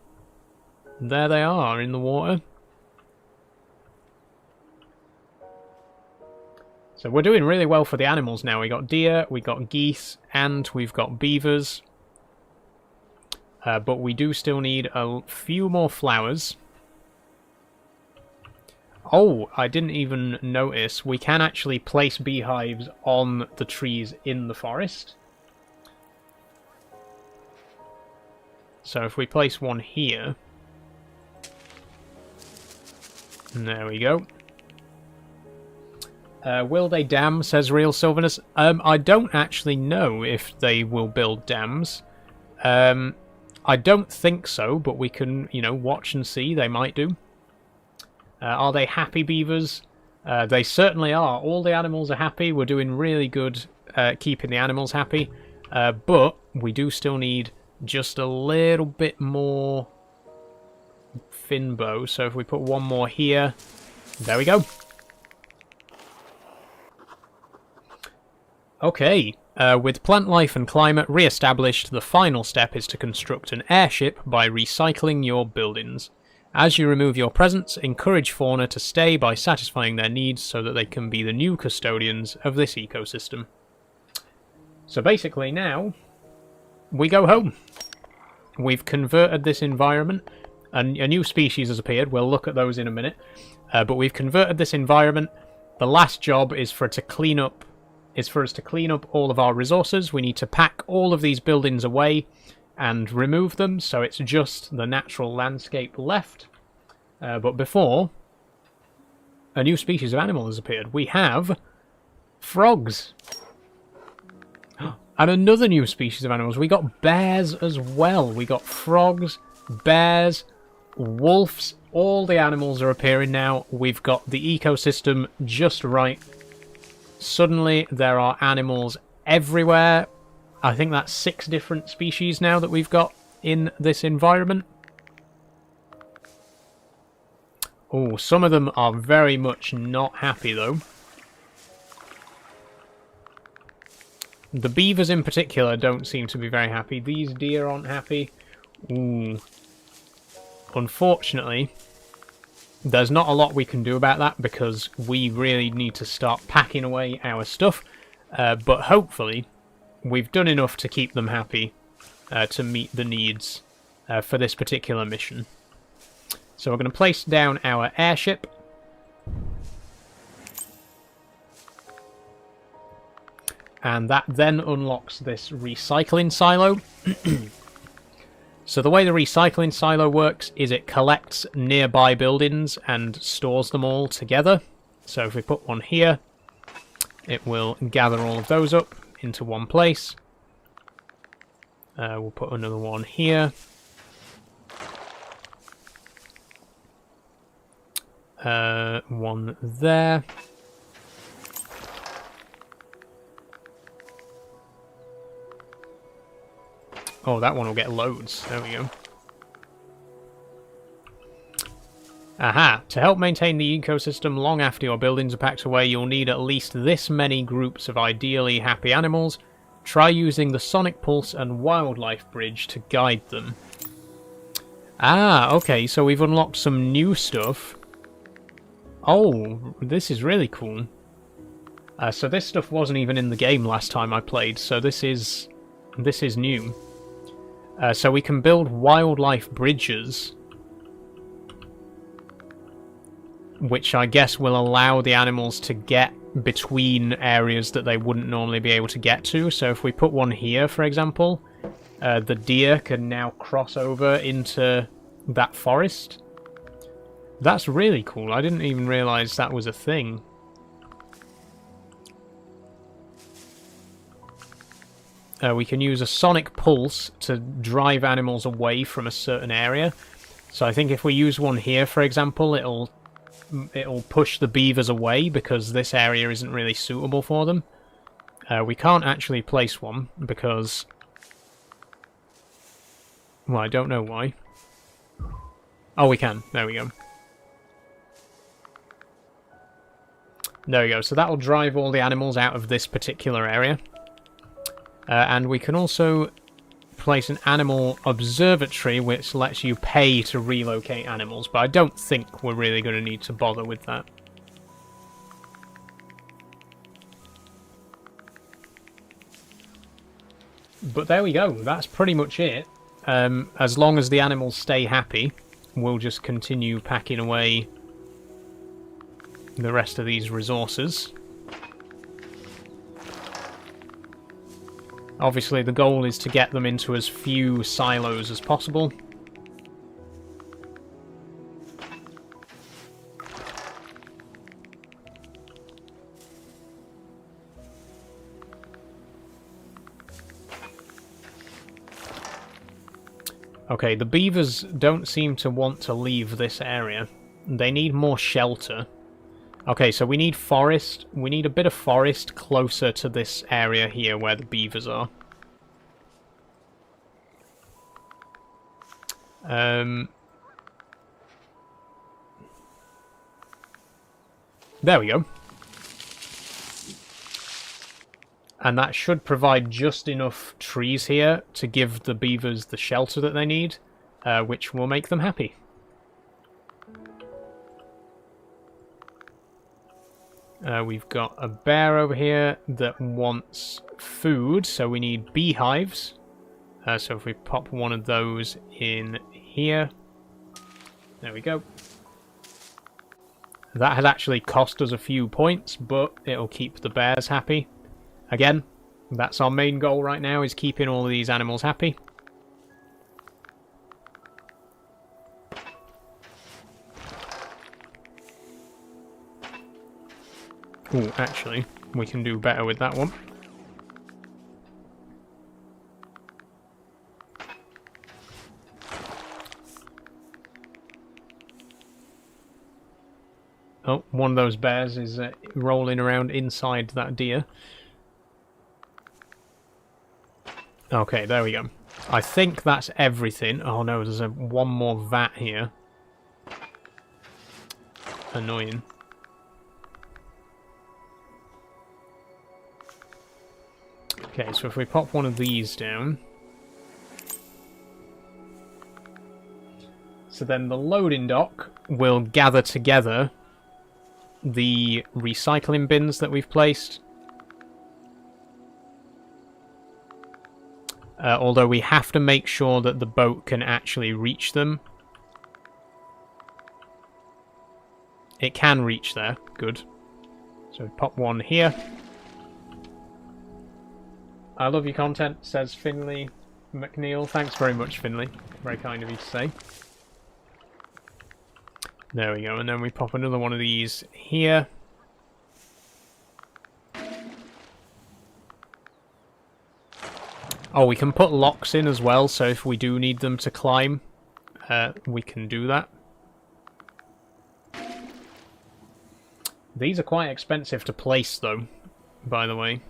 There they are in the water. So we're doing really well for the animals now. We got deer, we got geese, and we've got beavers. But we do still need a few more flowers. Oh, I didn't even notice. We can actually place beehives on the trees in the forest. So if we place one here... there we go. Will they dam, says Real Silverness. I don't actually know if they will build dams. I don't think so, but we can, you know, watch and see. They might do. Are they happy beavers? They certainly are. All the animals are happy. We're doing really good keeping the animals happy. But we do still need just a little bit more finbow. So if we put one more here, there we go. Okay, with plant life and climate re-established, the final step is to construct an airship by recycling your buildings. As you remove your presence, encourage fauna to stay by satisfying their needs so that they can be the new custodians of this ecosystem. So basically now, we go home. We've converted this environment, and a new species has appeared. We'll look at those in a minute. But we've converted this environment. The last job is for us to clean up all of our resources. We need to pack all of these buildings away and remove them, so it's just the natural landscape left. But before, a new species of animal has appeared. We have frogs. And another new species of animals. We got bears as well. We got frogs, bears, wolves. All the animals are appearing now. We've got the ecosystem just right. Suddenly there are animals everywhere. I think that's 6 different species now that we've got in this environment. Oh, some of them are very much not happy though. The beavers in particular don't seem to be very happy. These deer aren't happy. Ooh. Unfortunately, there's not a lot we can do about that because we really need to start packing away our stuff. But hopefully, we've done enough to keep them happy to meet the needs for this particular mission. So we're going to place down our airship. And that then unlocks this recycling silo. So the way the recycling silo works is it collects nearby buildings and stores them all together. So if we put one here, it will gather all of those up into one place. We'll put another one here. One there. Oh, that one will get loads. There we go. Aha! To help maintain the ecosystem long after your buildings are packed away, you'll need at least this many groups of ideally happy animals. Try using the Sonic Pulse and Wildlife Bridge to guide them. Ah, okay, so we've unlocked some new stuff. Oh, this is really cool. So this stuff wasn't even in the game last time I played, so this is new. So we can build wildlife bridges, which I guess will allow the animals to get between areas that they wouldn't normally be able to get to. So if we put one here, for example, the deer can now cross over into that forest. That's really cool. I didn't even realise that was a thing. We can use a sonic pulse to drive animals away from a certain area. So I think if we use one here, for example, it'll push the beavers away because this area isn't really suitable for them. We can't actually place one because... well, I don't know why. Oh, we can. There we go. There we go. So that'll drive all the animals out of this particular area. And we can also place an animal observatory which lets you pay to relocate animals, but I don't think we're really going to need to bother with that. But there we go, that's pretty much it. As long as the animals stay happy, we'll just continue packing away the rest of these resources. Obviously, the goal is to get them into as few silos as possible. Okay, the beavers don't seem to want to leave this area. They need more shelter. Okay, so we need forest. We need a bit of forest closer to this area here where the beavers are. There we go. And that should provide just enough trees here to give the beavers the shelter that they need, which will make them happy. We've got a bear over here that wants food, so we need beehives. So if we pop one of those in here, there we go. That has actually cost us a few points, but it'll keep the bears happy. Again, that's our main goal right now, is keeping all of these animals happy. Ooh, actually, we can do better with that one. Oh, one of those bears is rolling around inside that deer. Okay, there we go. I think that's everything. Oh no, there's one more vat here. Annoying. Okay, so if we pop one of these down... so then the loading dock will gather together the recycling bins that we've placed. Although we have to make sure that the boat can actually reach them. It can reach there. Good. So pop one here. I love your content, says Finley McNeil. Thanks very much, Finley. Very kind of you to say. There we go, and then we pop another one of these here. Oh, we can put locks in as well, so if we do need them to climb, we can do that. These are quite expensive to place, though, by the way.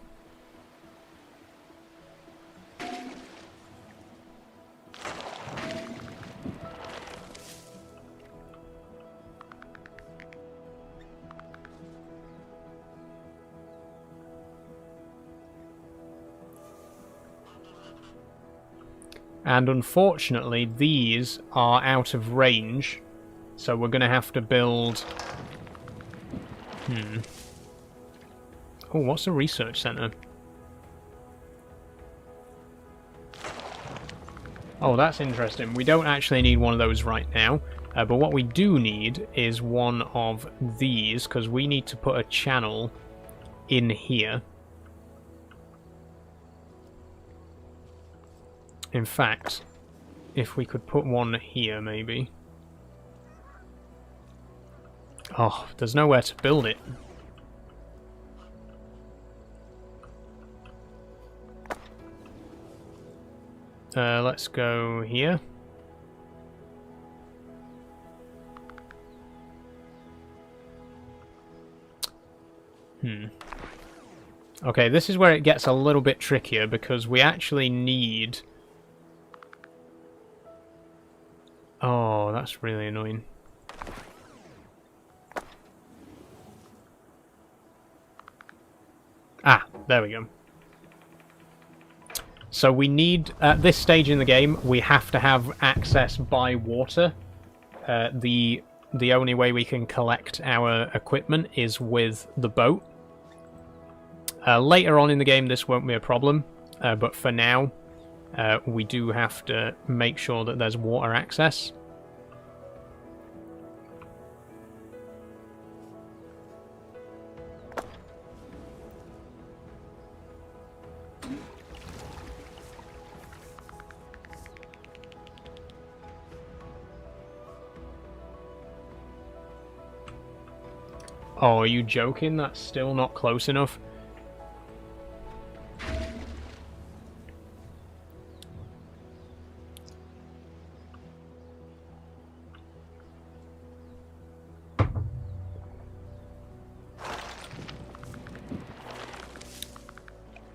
And unfortunately, these are out of range. So we're going to have to build... Oh, what's a research center? Oh, that's interesting. We don't actually need one of those right now. But what we do need is one of these, because we need to put a channel in here. In fact, if we could put one here, maybe. Oh, there's nowhere to build it. Let's go here. Okay, this is where it gets a little bit trickier, because we actually need... Oh, that's really annoying. Ah, there we go. So we need, at this stage in the game, we have to have access by water. The only way we can collect our equipment is with the boat. Later on in the game, this won't be a problem, but for now, we do have to make sure that there's water access. Oh, are you joking? That's still not close enough?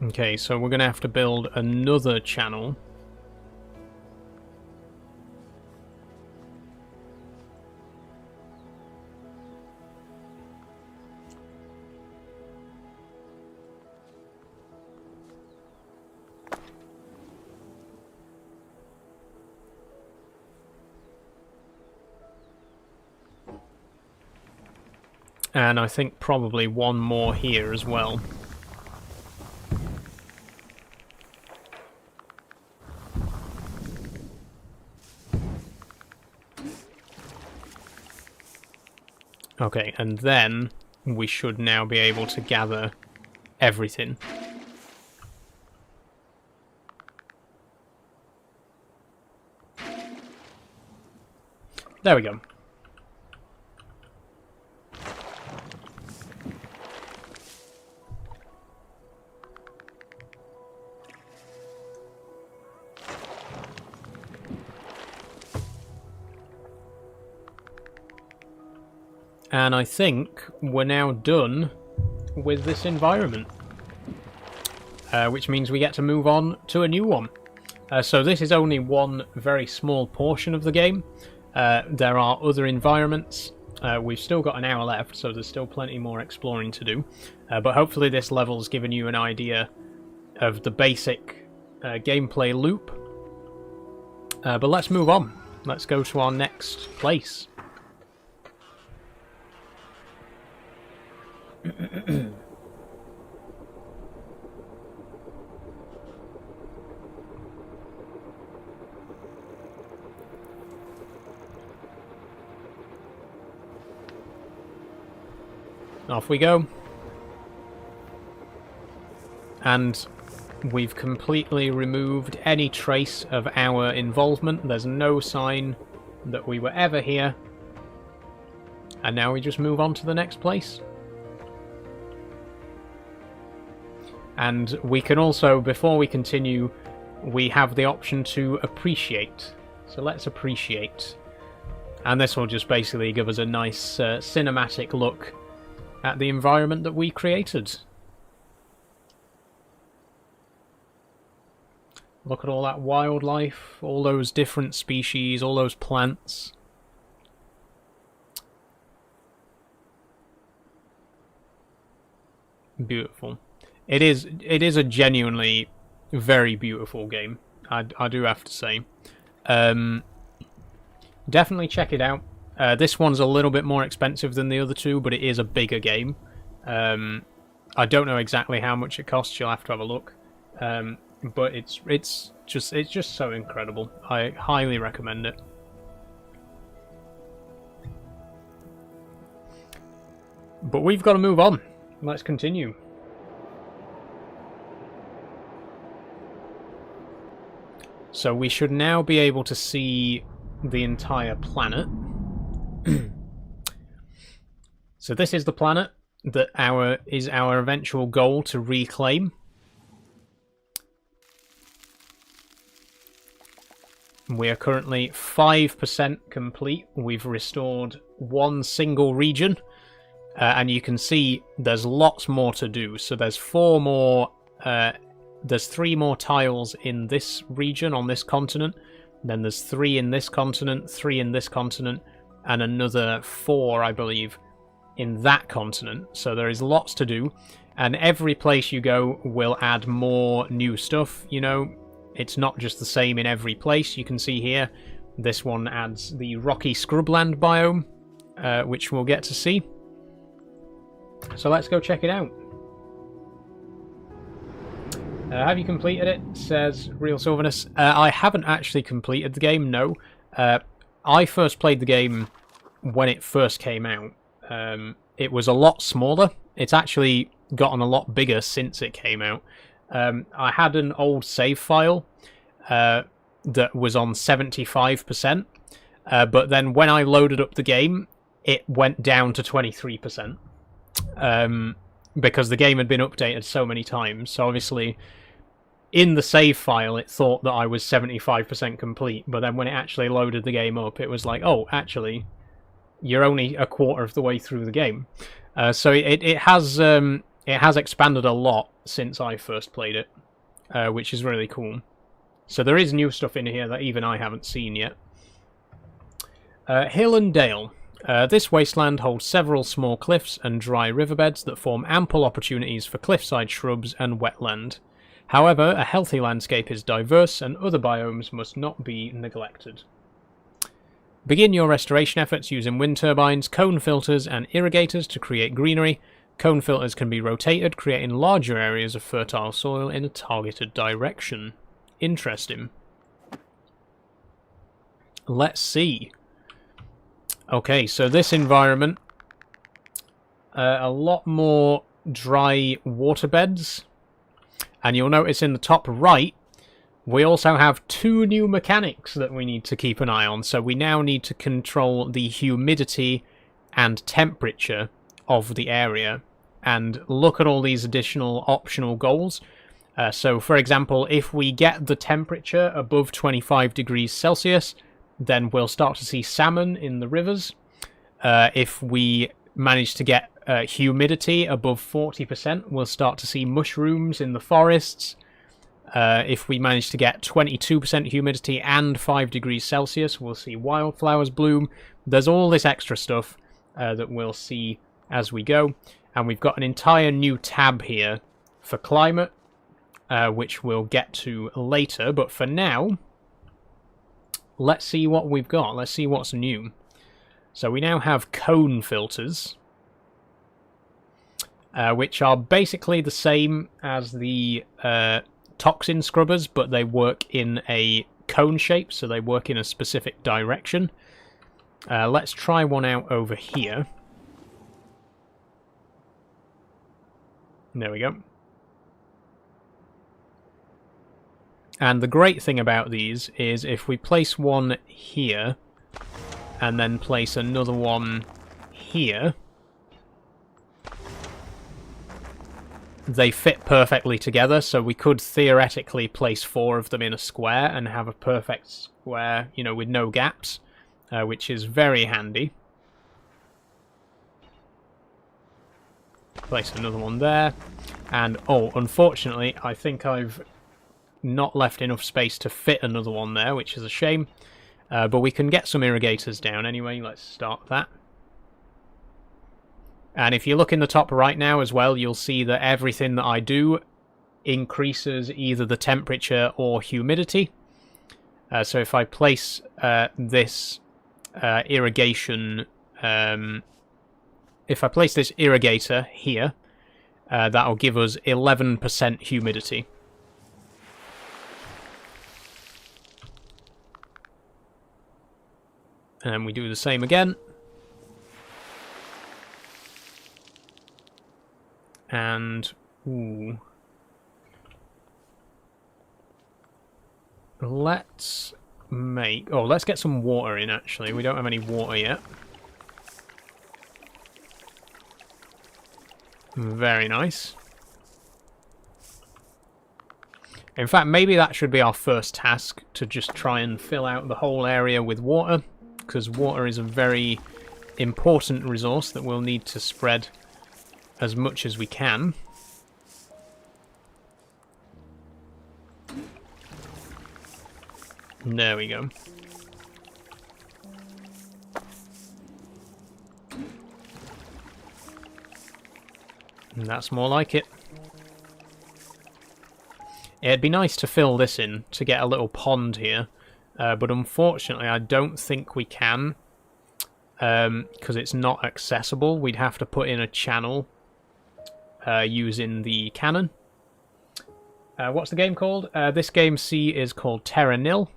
Okay, so we're going to have to build another channel. And I think probably one more here as well. Okay, and then we should now be able to gather everything. There we go. And I think we're now done with this environment. Which means we get to move on to a new one. So this is only one very small portion of the game. There are other environments. We've still got an hour left, so there's still plenty more exploring to do. But hopefully this level's given you an idea of the basic gameplay loop. But let's move on. Let's go to our next place. Off we go. And we've completely removed any trace of our involvement. There's no sign that we were ever here. And now we just move on to the next place. And we can also, before we continue, we have the option to appreciate. So let's appreciate. And this will just basically give us a nice cinematic look at the environment that we created. Look at all that wildlife, all those different species, all those plants. Beautiful. It is a genuinely very beautiful game. I do have to say. Definitely check it out. This one's a little bit more expensive than the other two, but it is a bigger game. I don't know exactly how much it costs. You'll have to have a look. But it's just so incredible. I highly recommend it. But we've got to move on. Let's continue. So we should now be able to see the entire planet. So this is the planet that is our eventual goal to reclaim. We are currently 5% complete. We've restored one single region. And you can see there's lots more to do. So there's there's 3 more tiles in this region on this continent. Then there's 3 in this continent, 3 in this continent, and another 4, I believe, in that continent. So there is lots to do. And every place you go will add more new stuff, you know. It's not just the same in every place. You can see here, this one adds the rocky scrubland biome, which we'll get to see. So let's go check it out. Have you completed it? Says Real Silverness. I haven't actually completed the game, no. I first played the game when it first came out. It was a lot smaller. It's actually gotten a lot bigger since it came out. I had an old save file that was on 75%, but then when I loaded up the game, it went down to 23%. Because the game had been updated so many times. So obviously, in the save file, it thought that I was 75% complete, but then when it actually loaded the game up, it was like, oh, actually, you're only a quarter of the way through the game. So it has expanded a lot since I first played it, which is really cool. So there is new stuff in here that even I haven't seen yet. Hill and Dale. This wasteland holds several small cliffs and dry riverbeds that form ample opportunities for cliffside shrubs and wetland. However, a healthy landscape is diverse and other biomes must not be neglected. Begin your restoration efforts using wind turbines, cone filters and irrigators to create greenery. Cone filters can be rotated, creating larger areas of fertile soil in a targeted direction. Interesting. Let's see. Okay, so this environment, a lot more dry waterbeds, and you'll notice in the top right, we also have 2 new mechanics that we need to keep an eye on. So we now need to control the humidity and temperature of the area, and look at all these additional optional goals. So for example, if we get the temperature above 25 degrees Celsius, then we'll start to see salmon in the rivers. If we manage to get humidity above 40%, we'll start to see mushrooms in the forests. If we manage to get 22% humidity and 5 degrees Celsius, we'll see wildflowers bloom. There's all this extra stuff that we'll see as we go. And we've got an entire new tab here for climate, which we'll get to later. But for now, let's see what we've got. Let's see what's new. So we now have cone filters, which are basically the same as the toxin scrubbers, but they work in a cone shape, so they work in a specific direction. Let's try one out over here. There we go. And the great thing about these is if we place one here and then place another one here, they fit perfectly together. So we could theoretically place 4 of them in a square and have a perfect square, you know, with no gaps, which is very handy. Place another one there. And, oh, unfortunately, I think I've not left enough space to fit another one there, which is a shame. But we can get some irrigators down anyway. Let's start that. And if you look in the top right now as well, you'll see that everything that I do increases either the temperature or humidity. So if I place this irrigation, if I place this irrigator here, that'll give us 11% humidity. And we do the same again. And, ooh. Let's make... Oh, let's get some water in, actually. We don't have any water yet. Very nice. In fact, maybe that should be our first task, to just try and fill out the whole area with water, because water is a very important resource that we'll need to spread as much as we can. There we go. And that's more like it. It'd be nice to fill this in, to get a little pond here. But unfortunately, I don't think we can. Because it's not accessible. We'd have to put in a channel using the cannon. What's the game called? This game C is called Terra Nil.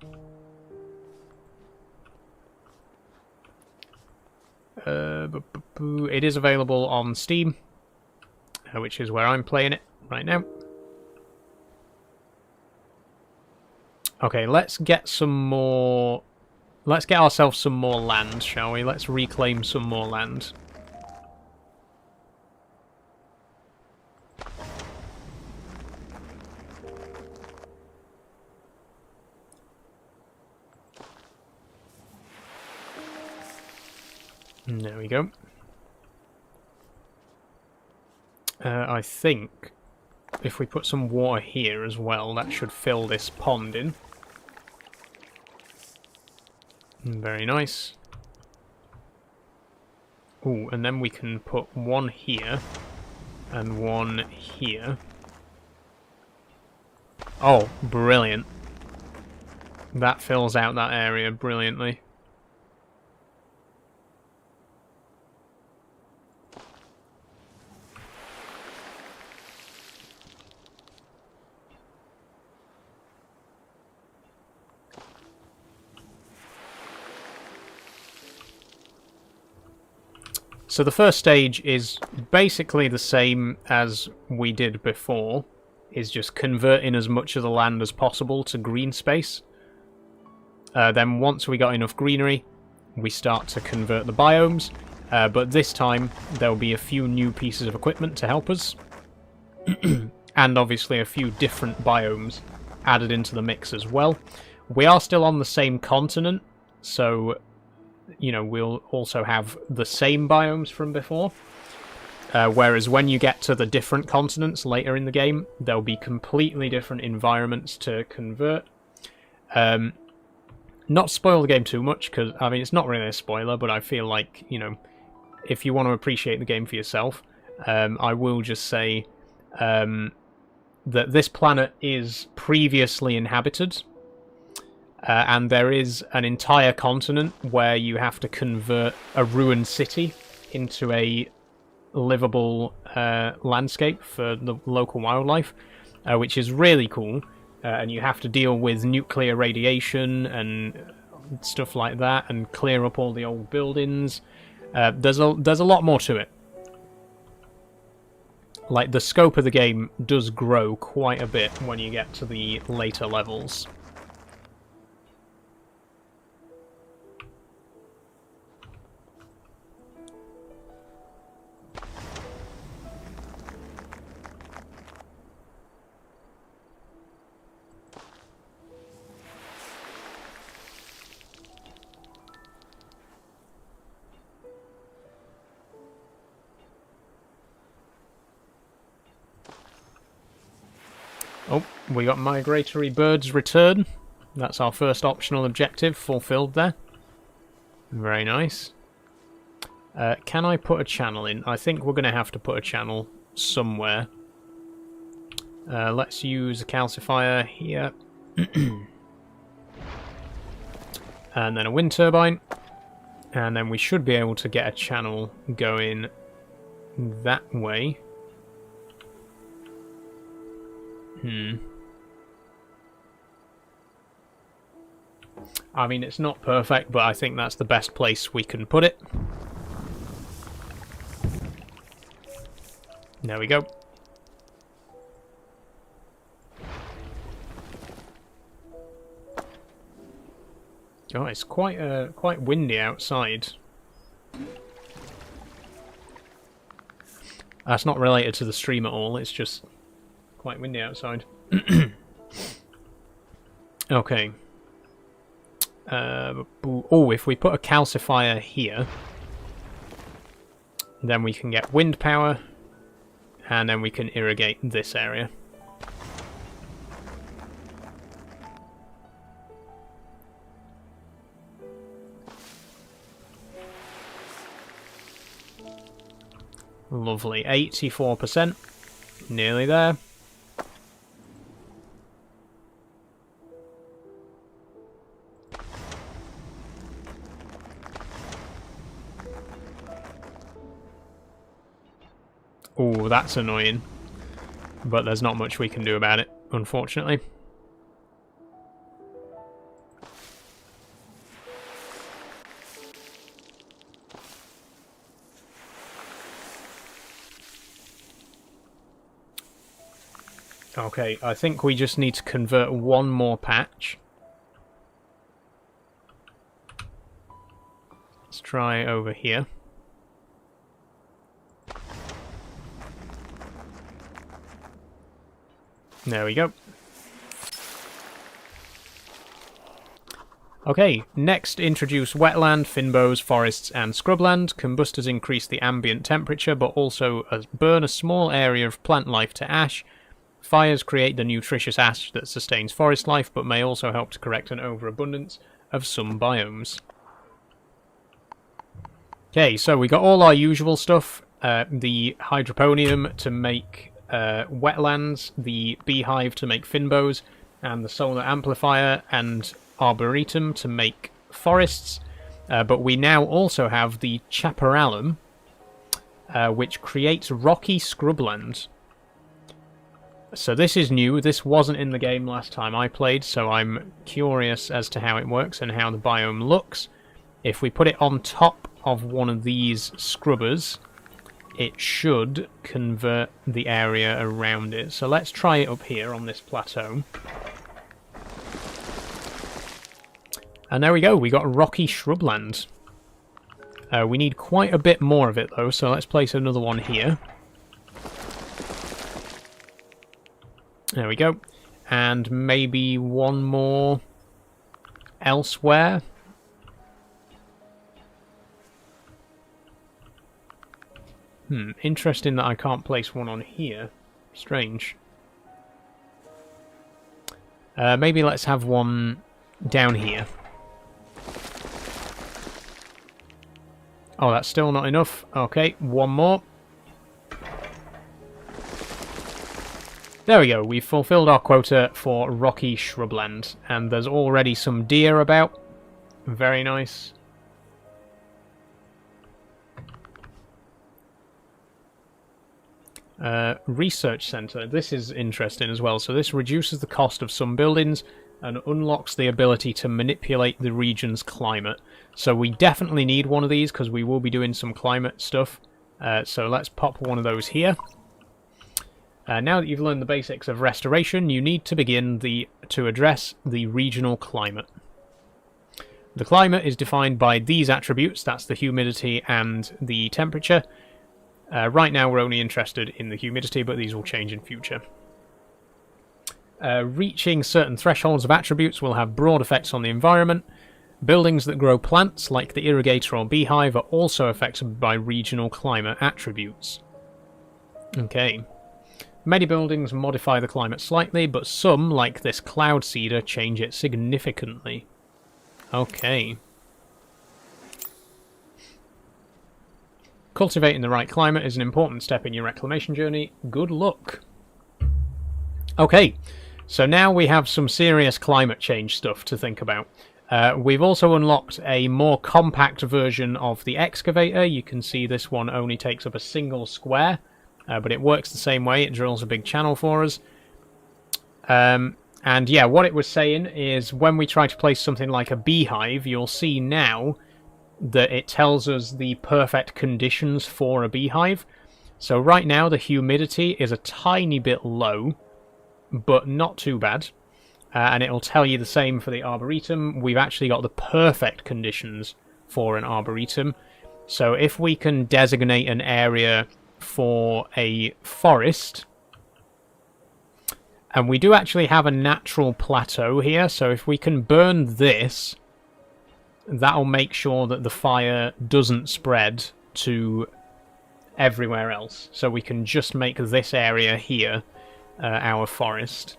It is available on Steam, which is where I'm playing it right now. Okay, let's get some more... Let's get ourselves some more land, shall we? Let's reclaim some more land. There we go. I think if we put some water here as well, that should fill this pond in. Very nice. Ooh, and then we can put one here and one here. Oh, brilliant. That fills out that area brilliantly. So the first stage is basically the same as we did before, is just converting as much of the land as possible to green space. Then once we got enough greenery, we start to convert the biomes, but this time there will be a few new pieces of equipment to help us, and obviously a few different biomes added into the mix as well. We are still on the same continent, so... you know, we'll also have the same biomes from before. Whereas when you get to the different continents later in the game, there'll be completely different environments to convert. Not spoil the game too much, because, I mean, it's not really a spoiler, but I feel like, you know, if you want to appreciate the game for yourself, I will just say that this planet is previously inhabited. And there is an entire continent where you have to convert a ruined city into a livable landscape for the local wildlife, which is really cool. And you have to deal with nuclear radiation and stuff like that, and clear up all the old buildings. There's a lot more to it. Like, the scope of the game does grow quite a bit when you get to the later levels. Oh, we got migratory birds return. That's our first optional objective fulfilled there. Very nice. Can I put a channel in? I think we're going to have to put a channel somewhere. Let's use a calcifier here. And then a wind turbine. And then we should be able to get a channel going that way. I mean, it's not perfect, but I think that's the best place we can put it. There we go. Oh, it's quite windy outside. That's not related to the stream at all, it's just quite windy outside. Okay. Oh, if we put a calcifier here, then we can get wind power, and then we can irrigate this area. Lovely, 84%, nearly there. Oh, that's annoying, but there's not much we can do about it, unfortunately. Okay, I think we just need to convert one more patch. Let's try over here. There we go. Okay, next introduce wetland, finbows, forests and scrubland. Combustors increase the ambient temperature but also burn a small area of plant life to ash. Fires create the nutritious ash that sustains forest life, but may also help to correct an overabundance of some biomes. Okay, so we got all our usual stuff. The hydroponium to make wetlands, the beehive to make finbows, and the solar amplifier and arboretum to make forests. But we now also have the chaparralum, which creates rocky scrubland. So this is new. This wasn't in the game last time I played, so I'm curious as to how it works and how the biome looks. If we put it on top of one of these scrubbers, it should convert the area around it. So let's try it up here on this plateau. And there we go, we got rocky shrubland. We need quite a bit more of it though, so let's place another one here. There we go. And maybe one more elsewhere. Interesting that I can't place one on here. Strange. Maybe let's have one down here. Oh, that's still not enough. Okay, one more. There we go, we've fulfilled our quota for rocky shrubland. And there's already some deer about. Very nice. Research Centre. This is interesting as well. So this reduces the cost of some buildings and unlocks the ability to manipulate the region's climate. So we definitely need one of these because we will be doing some climate stuff. So let's pop one of those here. Now that you've learned the basics of restoration, you need to begin to address the regional climate. The climate is defined by these attributes. That's the humidity and the temperature. Right now we're only interested in the humidity, but these will change in future. Reaching certain thresholds of attributes will have broad effects on the environment. Buildings that grow plants, like the irrigator or beehive, are also affected by regional climate attributes. Okay. Many buildings modify the climate slightly, but some, like this cloud seeder, change it significantly. Okay. Cultivating the right climate is an important step in your reclamation journey. Good luck. Okay, so now we have some serious climate change stuff to think about. We've also unlocked a more compact version of the excavator. You can see this one only takes up a single square, but it works the same way. It drills a big channel for us. And yeah, what it was saying is when we try to place something like a beehive, you'll see now that it tells us the perfect conditions for a beehive. So right now the humidity is a tiny bit low, but not too bad. And it'll tell you the same for the arboretum. We've actually got the perfect conditions for an arboretum. So if we can designate an area for a forest, and we do actually have a natural plateau here, so if we can burn this, that'll make sure that the fire doesn't spread to everywhere else. So we can just make this area here our forest.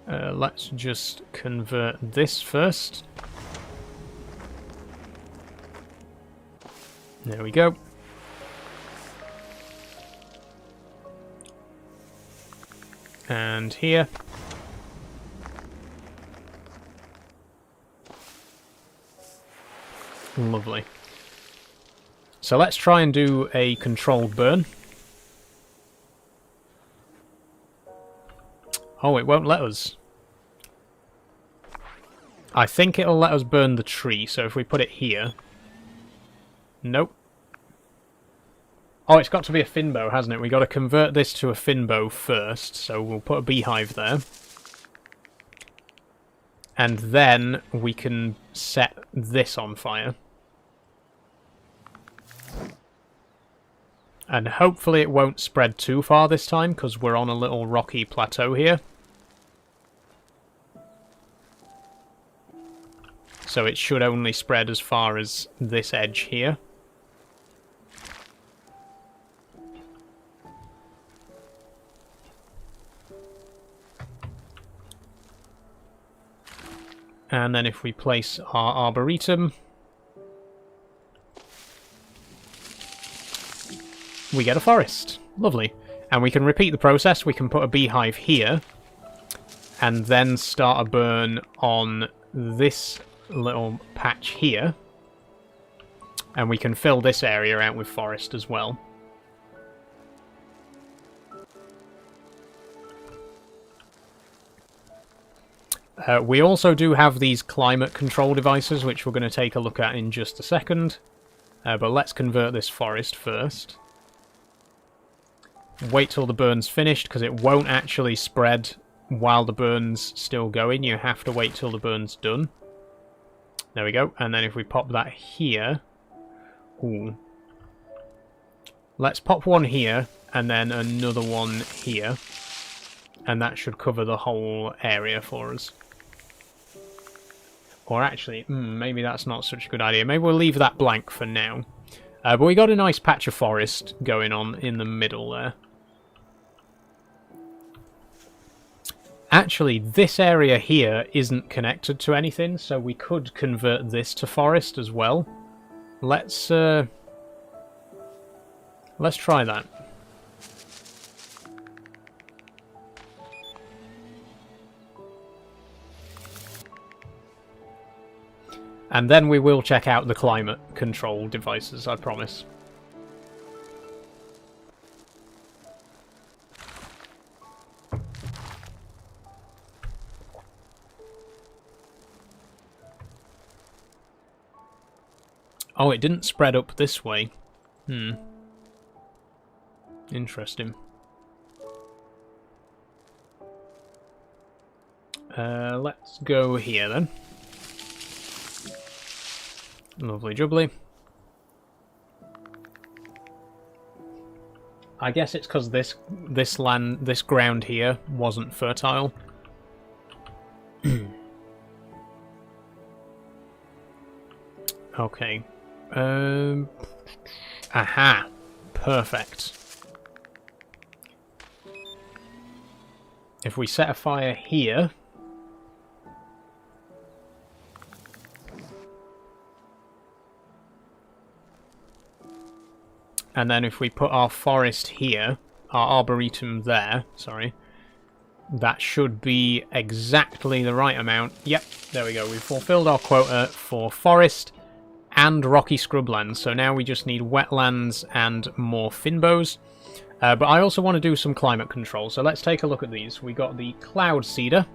Let's just convert this first. There we go. And here. Lovely. So let's try and do a controlled burn. Oh, it won't let us. I think it'll let us burn the tree, so if we put it here... Nope. Oh, it's got to be a finbow, hasn't it? We've got to convert this to a finbow first, so we'll put a beehive there. And then we can set this on fire. And hopefully it won't spread too far this time, because we're on a little rocky plateau here. So it should only spread as far as this edge here. And then if we place our arboretum, we get a forest. Lovely. And we can repeat the process. We can put a beehive here, and then start a burn on this little patch here. And we can fill this area out with forest as well. We also do have these climate control devices, which we're going to take a look at in just a second. But let's convert this forest first. Wait till the burn's finished, because it won't actually spread while the burn's still going. You have to wait till the burn's done. There we go. And then if we pop that here... Ooh. Let's pop one here, and then another one here. And that should cover the whole area for us. Or actually, maybe that's not such a good idea. Maybe we'll leave that blank for now. But we got a nice patch of forest going on in the middle there. Actually, this area here isn't connected to anything, so we could convert this to forest as well. Let's try that. And then we will check out the climate control devices, I promise. Oh, it didn't spread up this way. Interesting. Let's go here then. Lovely jubbly. I guess it's because this ground here wasn't fertile. Okay. Aha. Perfect. If we set a fire here... And then if we put our forest here, our arboretum there, sorry. That should be exactly the right amount. Yep, there we go. We've fulfilled our quota for forest and rocky scrublands. So now we just need wetlands and more finbows. But I also want to do some climate control. So let's take a look at these. We got the cloud cedar.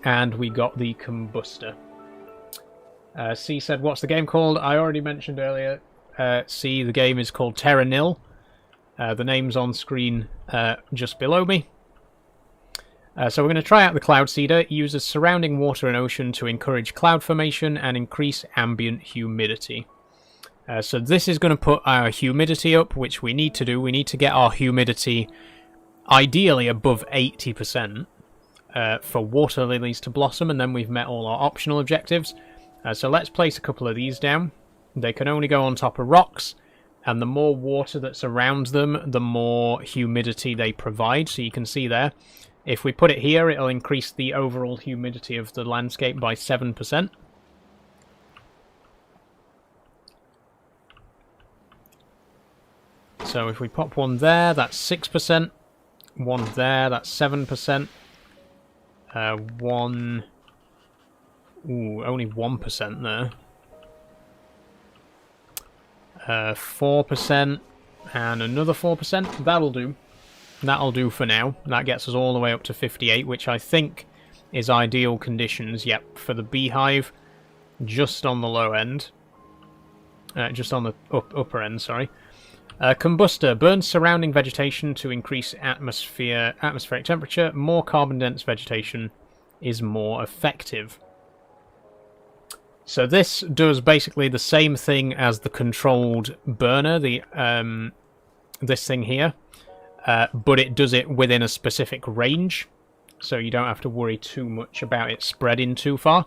And we got the combuster. C said, what's the game called? I already mentioned earlier. C, the game is called Terra Nil. The name's on screen just below me. So we're going to try out the cloud cedar. It uses surrounding water and ocean to encourage cloud formation and increase ambient humidity. So this is going to put our humidity up, which we need to do. We need to get our humidity ideally above 80% for water lilies to blossom, and then we've met all our optional objectives. So let's place a couple of these down. They can only go on top of rocks, and the more water that's around them, the more humidity they provide. So you can see there. If we put it here, it'll increase the overall humidity of the landscape by 7%. So if we pop one there, that's 6%. One there, that's 7%. One... Ooh, only 1% there. 4%. And another 4%. That'll do. That'll do for now. That gets us all the way up to 58, which I think is ideal conditions, yep, for the beehive. Just on the low end. Just on the upper end, sorry. Combustor burns surrounding vegetation to increase atmospheric temperature. More carbon-dense vegetation is more effective. So this does basically the same thing as the controlled burner, this thing here. But it does it within a specific range, so you don't have to worry too much about it spreading too far.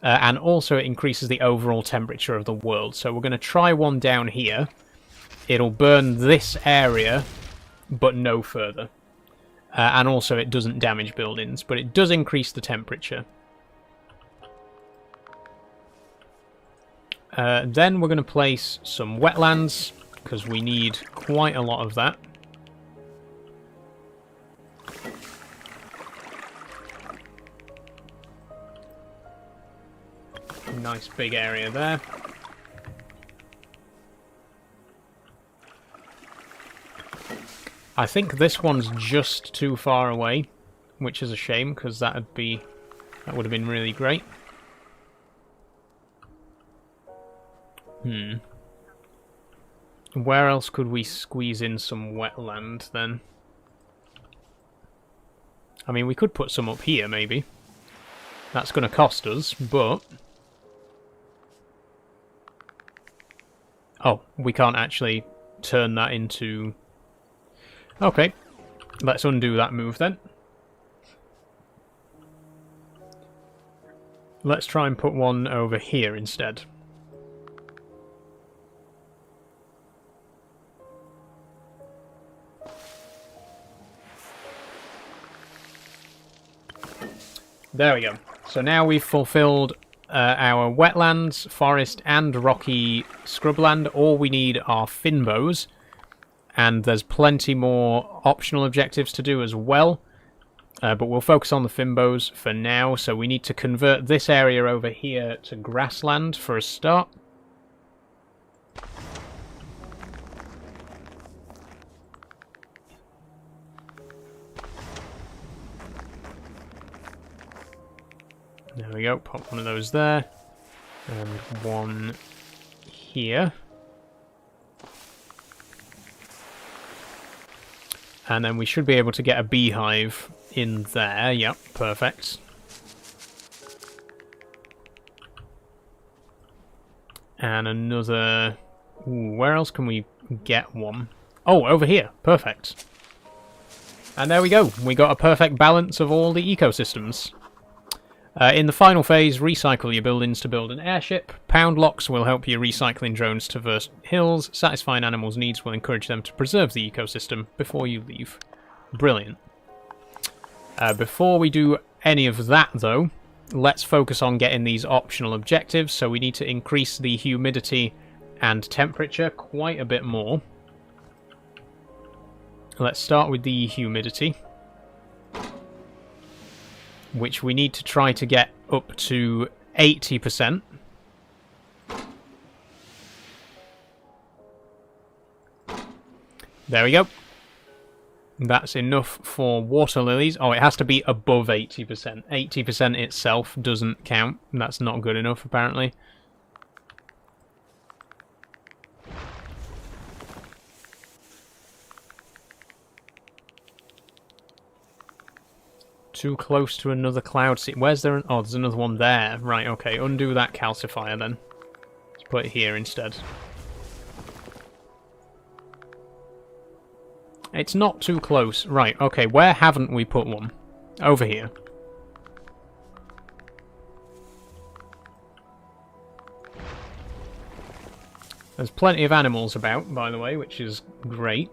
And also it increases the overall temperature of the world. So we're going to try one down here. It'll burn this area, but no further. And also it doesn't damage buildings, but it does increase the temperature. Then we're going to place some wetlands, because we need quite a lot of that. Nice big area there. I think this one's just too far away, which is a shame, because that would have been really great. Where else could we squeeze in some wetland then? I mean, we could put some up here maybe. That's going to cost us, but... Oh, we can't actually turn that into... Okay, let's undo that move then. Let's try and put one over here instead. There we go. So now we've fulfilled our wetlands, forest, and rocky scrubland. All we need are finbows, and there's plenty more optional objectives to do as well. But we'll focus on the finbows for now. So we need to convert this area over here to grassland for a start. There we go, pop one of those there, and one here. And then we should be able to get a beehive in there, yep, perfect. And another... Ooh, where else can we get one? Oh, over here, perfect. And there we go, we got a perfect balance of all the ecosystems. In the final phase, recycle your buildings to build an airship. Pound locks will help you recycling drones to traverse hills. Satisfying animals' needs will encourage them to preserve the ecosystem before you leave. Brilliant. Before we do any of that, though, let's focus on getting these optional objectives. So we need to increase the humidity and temperature quite a bit more. let's start with the humidity, which we need to try to get up to 80%. There we go. That's enough for water lilies. Oh, it has to be above 80%. 80% itself doesn't count. That's not good enough, apparently. Too close to another cloud seed. Where's there? Oh, there's another one there. Right, okay. Undo that calcifier then. Let's put it here instead. It's not too close. Right, okay. Where haven't we put one? Over here. There's plenty of animals about, by the way, which is great.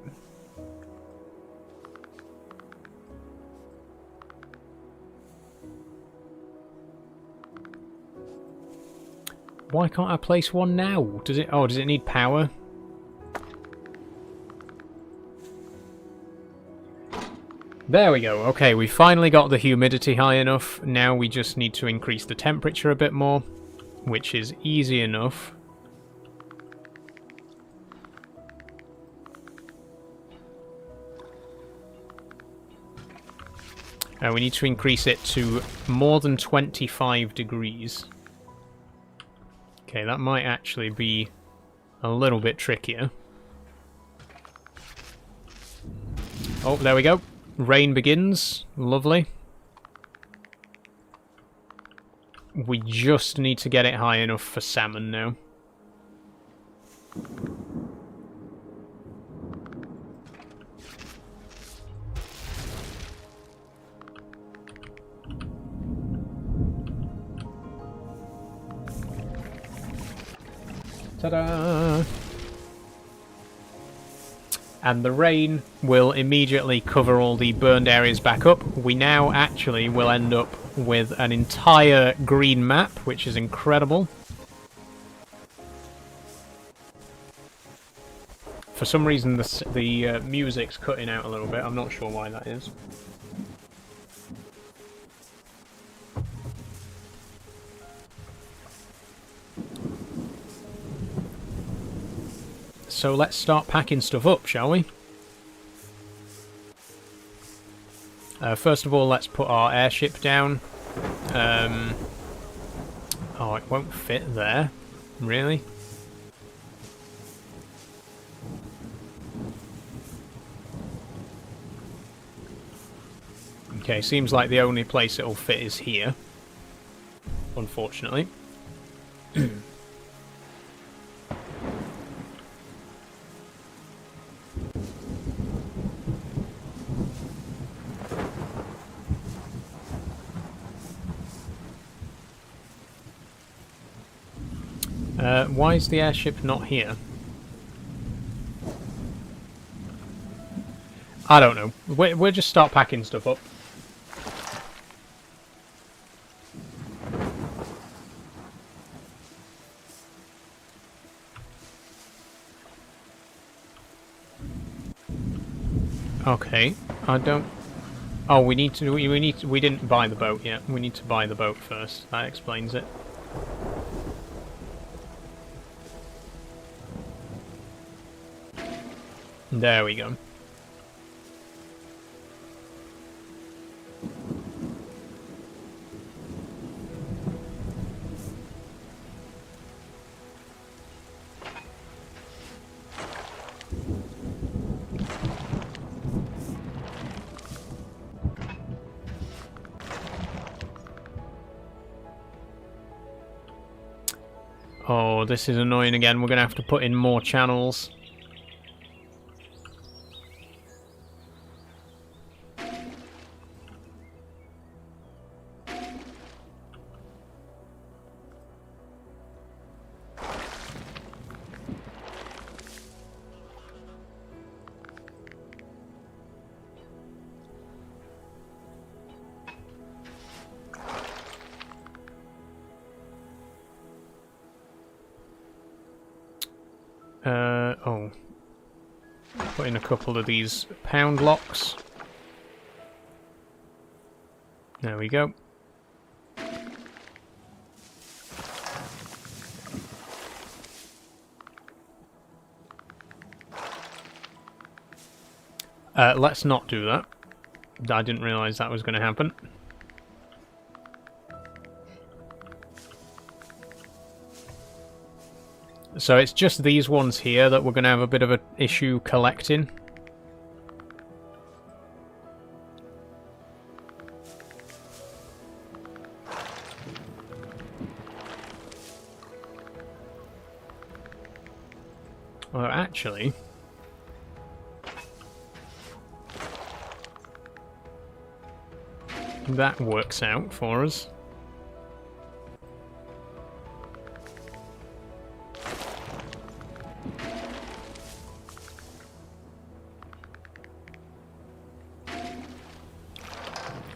Why can't I place one now? Does it? Oh, does it need power? There we go. Okay, we finally got the humidity high enough. Now we just need to increase the temperature a bit more, which is easy enough. We need to increase it to more than 25 degrees. Okay, that might actually be a little bit trickier. Oh, there we go. Rain begins. Lovely. We just need to get it high enough for salmon now. Ta-da! And the rain will immediately cover all the burned areas back up. We now actually will end up with an entire green map, which is incredible. For some reason the music's cutting out a little bit. I'm not sure why that is. So let's start packing stuff up, shall we? First of all, let's put our airship down. Oh, it won't fit there. Really? Okay, seems like the only place it'll fit is here. Unfortunately. Why is the airship not here? I don't know. We'll just start packing stuff up. Okay, I don't... Oh, we didn't buy the boat yet. We need to buy the boat first. That explains it. There we go. Oh, this is annoying again. We're going to have to put in more channels. Oh. put in a couple of these pound locks. There we go. Let's not do that. I didn't realise that was going to happen. So it's just these ones here that we're going to have a bit of an issue collecting. Well, actually... that works out for us.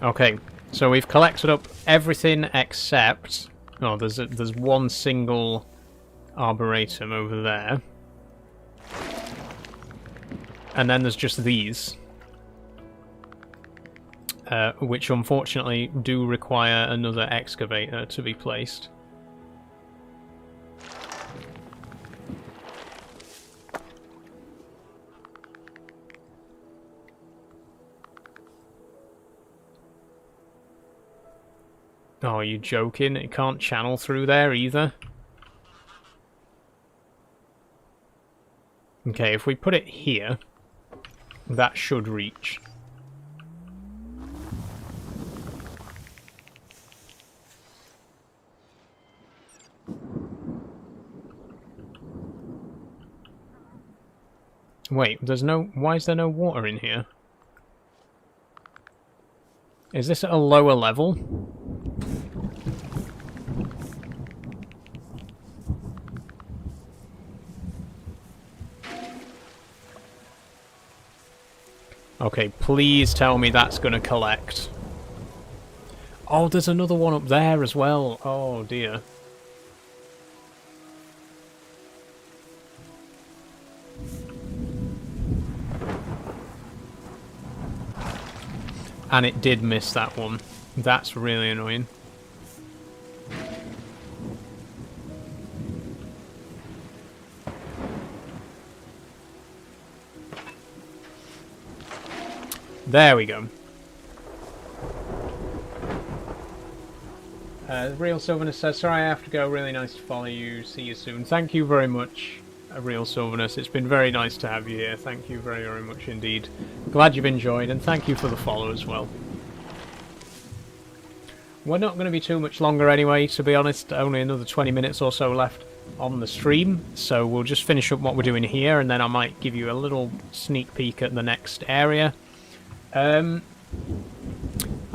Okay, so we've collected up everything except... oh, there's one single arboretum over there. And then there's just these. Which unfortunately do require another excavator to be placed. Oh, are you joking? It can't channel through there either? Okay, if we put it here, that should reach. Wait, there's no... why is there no water in here? Is this at a lower level? Okay, please tell me that's going to collect. Oh, there's another one up there as well. Oh, dear. And it did miss that one. That's really annoying. There we go. Real Sylvanus says, sorry I have to go, really nice to follow you, see you soon. Thank you very much, Real Sylvanus. It's been very nice to have you here. Thank you very, very much indeed. Glad you've enjoyed, and thank you for the follow as well. We're not going to be too much longer anyway, to be honest. Only another 20 minutes or so left on the stream, so we'll just finish up what we're doing here, and then I might give you a little sneak peek at the next area. I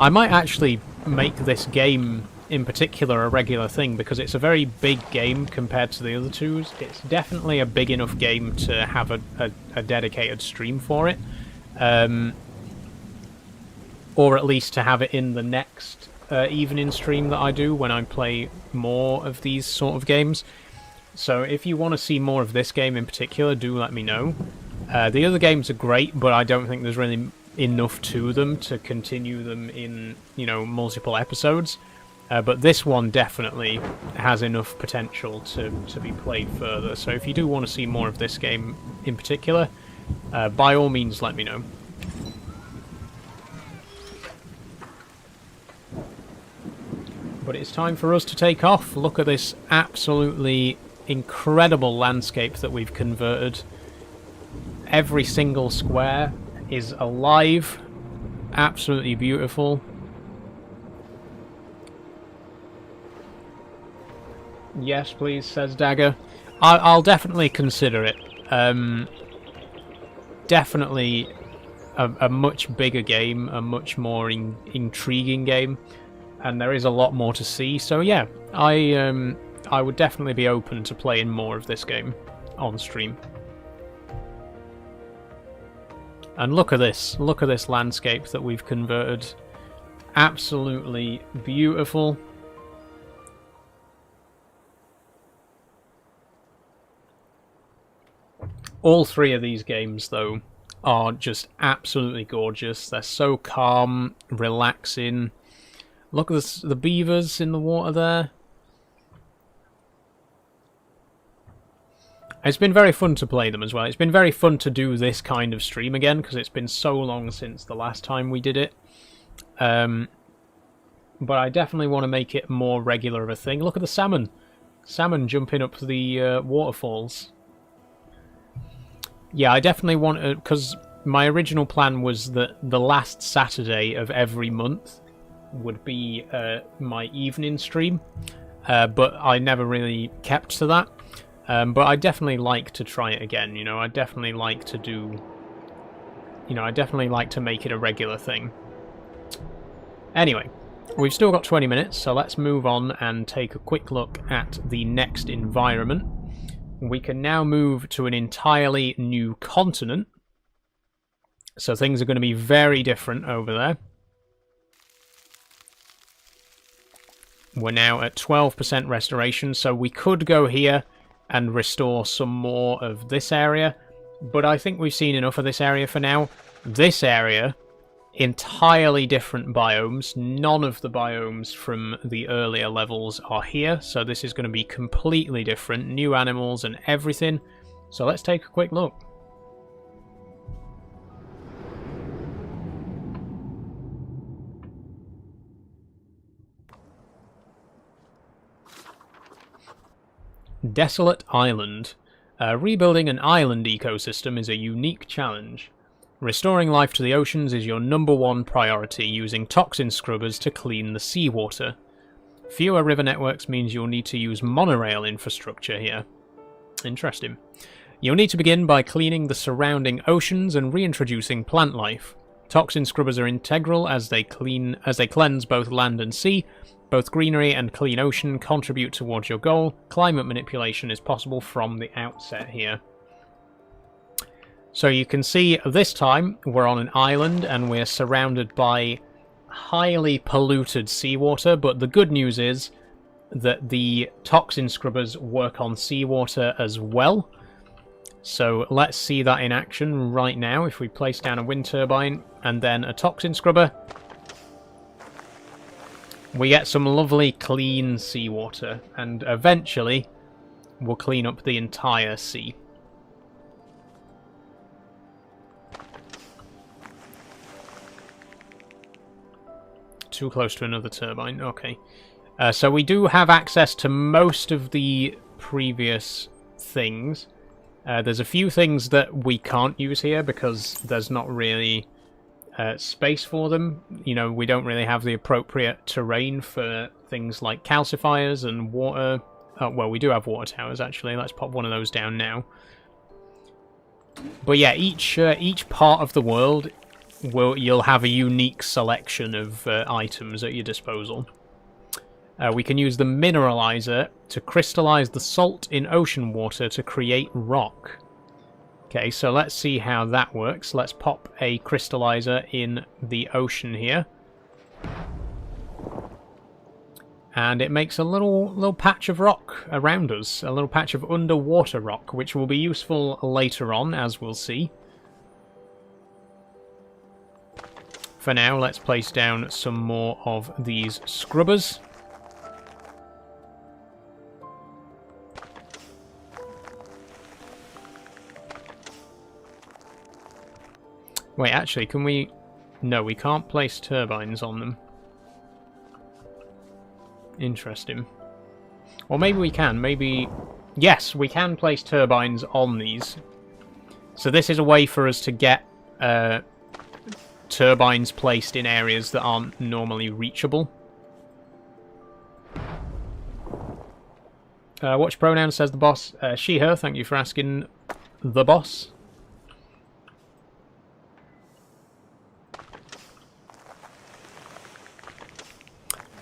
might actually make this game in particular a regular thing, because it's a very big game compared to the other twos. It's definitely a big enough game to have a dedicated stream for it, or at least to have it in the next evening stream that I do when I play more of these sort of games. So if you want to see more of this game in particular, do let me know. The other games are great, but I don't think there's really enough to them to continue them in, you know, multiple episodes. But this one definitely has enough potential to be played further. So if you do want to see more of this game in particular, by all means let me know. But it's time for us to take off. Look at this absolutely incredible landscape that we've converted. Every single square is alive. Absolutely beautiful. Yes, please, says Dagger. I'll definitely consider it. Definitely a much bigger game, a much more intriguing game, and there is a lot more to see. So yeah, I would definitely be open to playing more of this game on stream. And look at this landscape that we've converted. Absolutely beautiful. All three of these games, though, are just absolutely gorgeous. They're so calm, relaxing. Look at the beavers in the water there. It's been very fun to play them as well. It's been very fun to do this kind of stream again, because it's been so long since the last time we did it. But I definitely want to make it more regular of a thing. Look at the salmon. Salmon jumping up the waterfalls. Yeah, I definitely want to, because my original plan was that the last Saturday of every month would be my evening stream, but I never really kept to that. But I definitely like to try it again, you know. I definitely like to do... You know, I definitely like to make it a regular thing. Anyway, we've still got 20 minutes, so let's move on and take a quick look at the next environment. We can now move to an entirely new continent. So things are going to be very different over there. We're now at 12% restoration, so we could go here and restore some more of this area, but I think we've seen enough of this area for now. This area, entirely different biomes. None of the biomes from the earlier levels are here, so this is going to be completely different. New animals and everything. So let's take a quick look. Desolate Island. Rebuilding an island ecosystem is a unique challenge. Restoring life to the oceans is your #1 priority, using toxin scrubbers to clean the seawater. Fewer river networks means you'll need to use monorail infrastructure here. Interesting. You'll need to begin by cleaning the surrounding oceans and reintroducing plant life. Toxin scrubbers are integral as they cleanse both land and sea. Both greenery and clean ocean contribute towards your goal. Climate manipulation is possible from the outset here. So you can see this time we're on an island and we're surrounded by highly polluted seawater, but the good news is that the toxin scrubbers work on seawater as well. So let's see that in action right now. If we place down a wind turbine and then a toxin scrubber, we get some lovely clean seawater, and eventually we'll clean up the entire sea. Too close to another turbine, okay. So we do have access to most of the previous things. There's a few things that we can't use here because there's not really space for them. You know, we don't really have the appropriate terrain for things like calcifiers and water. Oh, well, we do have water towers, actually. Let's pop one of those down now. But yeah, each part of the world, you'll have a unique selection of items at your disposal. We can use the mineralizer to crystallize the salt in ocean water to create rock. Okay, so let's see how that works. Let's pop a crystallizer in the ocean here. And it makes a little patch of rock around us, a little patch of underwater rock, which will be useful later on, as we'll see. For now, let's place down some more of these scrubbers. Wait, actually, can we... No, we can't place turbines on them. Interesting. Or maybe we can. Maybe... Yes, we can place turbines on these. So this is a way for us to get turbines placed in areas that aren't normally reachable. Which pronoun says the boss? She, her. Thank you for asking, the boss.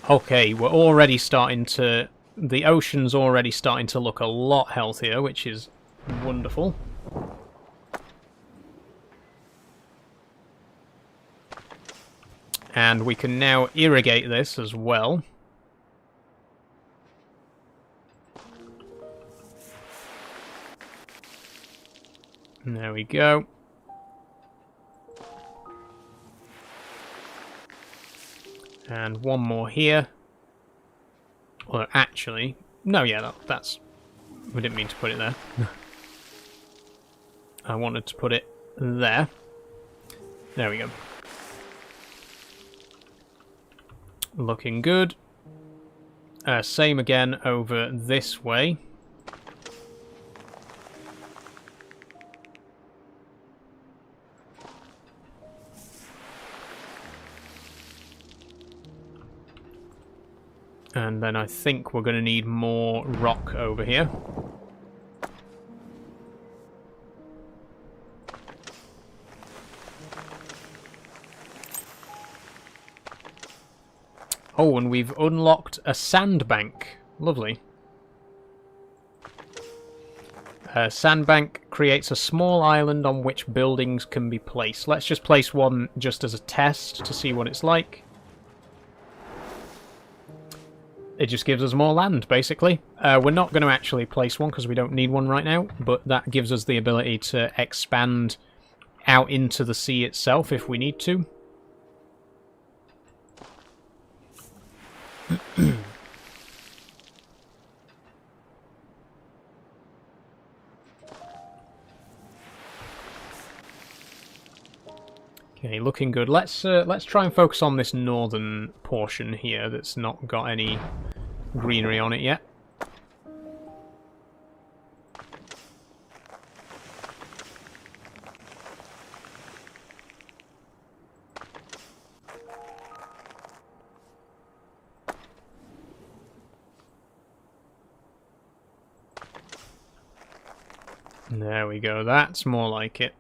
Okay, we're already starting to... The ocean's already starting to look a lot healthier, which is wonderful. And we can now irrigate this as well. There we go. And one more here. Or actually, no, yeah, that's... We didn't mean to put it there. I wanted to put it there. There we go. Looking good. Same again over this way. And then I think we're going to need more rock over here. Oh, and we've unlocked a sandbank. Lovely. A sandbank creates a small island on which buildings can be placed. Let's just place one just as a test to see what it's like. It just gives us more land, basically. We're not going to actually place one because we don't need one right now, but that gives us the ability to expand out into the sea itself if we need to. Okay, looking good. Let's try and focus on this northern portion here that's not got any greenery on it yet. There we go. That's more like it.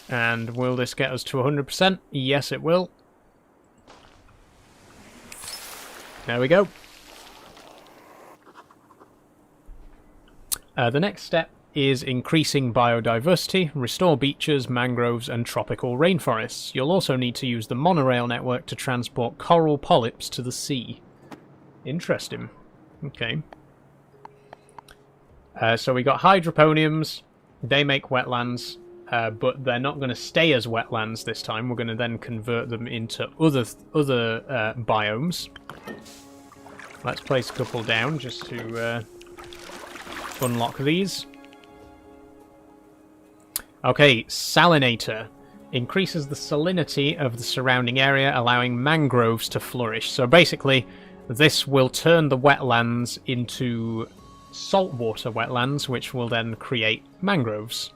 And will this get us to 100%? Yes, it will. There we go. The next step is increasing biodiversity, restore beaches, mangroves, and tropical rainforests. You'll also need to use the monorail network to transport coral polyps to the sea. Interesting. Okay. So we got hydroponiums. They make wetlands. But they're not going to stay as wetlands this time. We're going to then convert them into other biomes. Let's place a couple down just to unlock these. Okay, salinator. Increases the salinity of the surrounding area, allowing mangroves to flourish. So basically, this will turn the wetlands into saltwater wetlands, which will then create mangroves.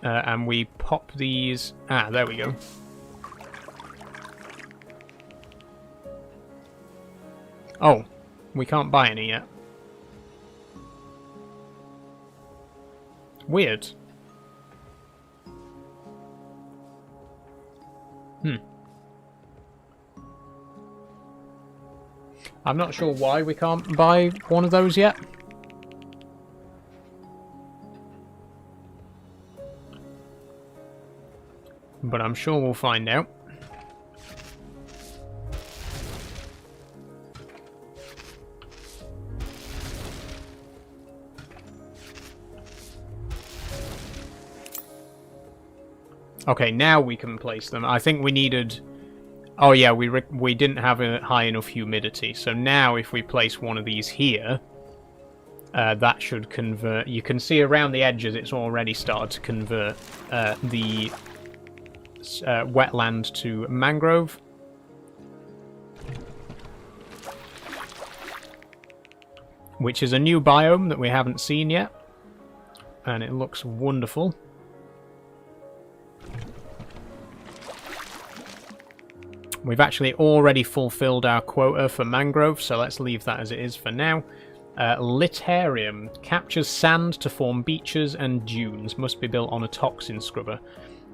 And we pop these... Ah, there we go. Oh, we can't buy any yet. Weird. I'm not sure why we can't buy one of those yet. But I'm sure we'll find out. Okay, now we can place them. I think we needed... Oh yeah, we didn't have a high enough humidity. So now if we place one of these here, that should convert... You can see around the edges it's already started to convert the wetland to mangrove. Which is a new biome that we haven't seen yet. And it looks wonderful. We've actually already fulfilled our quota for mangrove, so let's leave that as it is for now. Litarium. Captures sand to form beaches and dunes. Must be built on a toxin scrubber.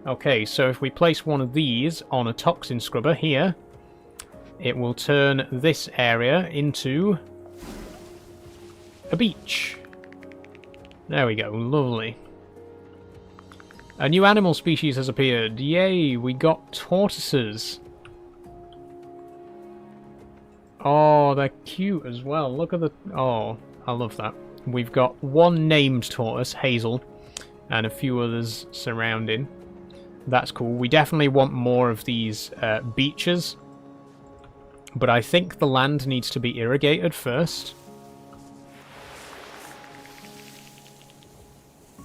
Okay, so if we place one of these on a toxin scrubber here, it will turn this area into a beach. There we go, lovely. A new animal species has appeared. Yay, we got tortoises. Oh, they're cute as well. Look at the... Oh, I love that. We've got one named tortoise, Hazel, and a few others surrounding. That's cool. We definitely want more of these beaches. But I think the land needs to be irrigated first.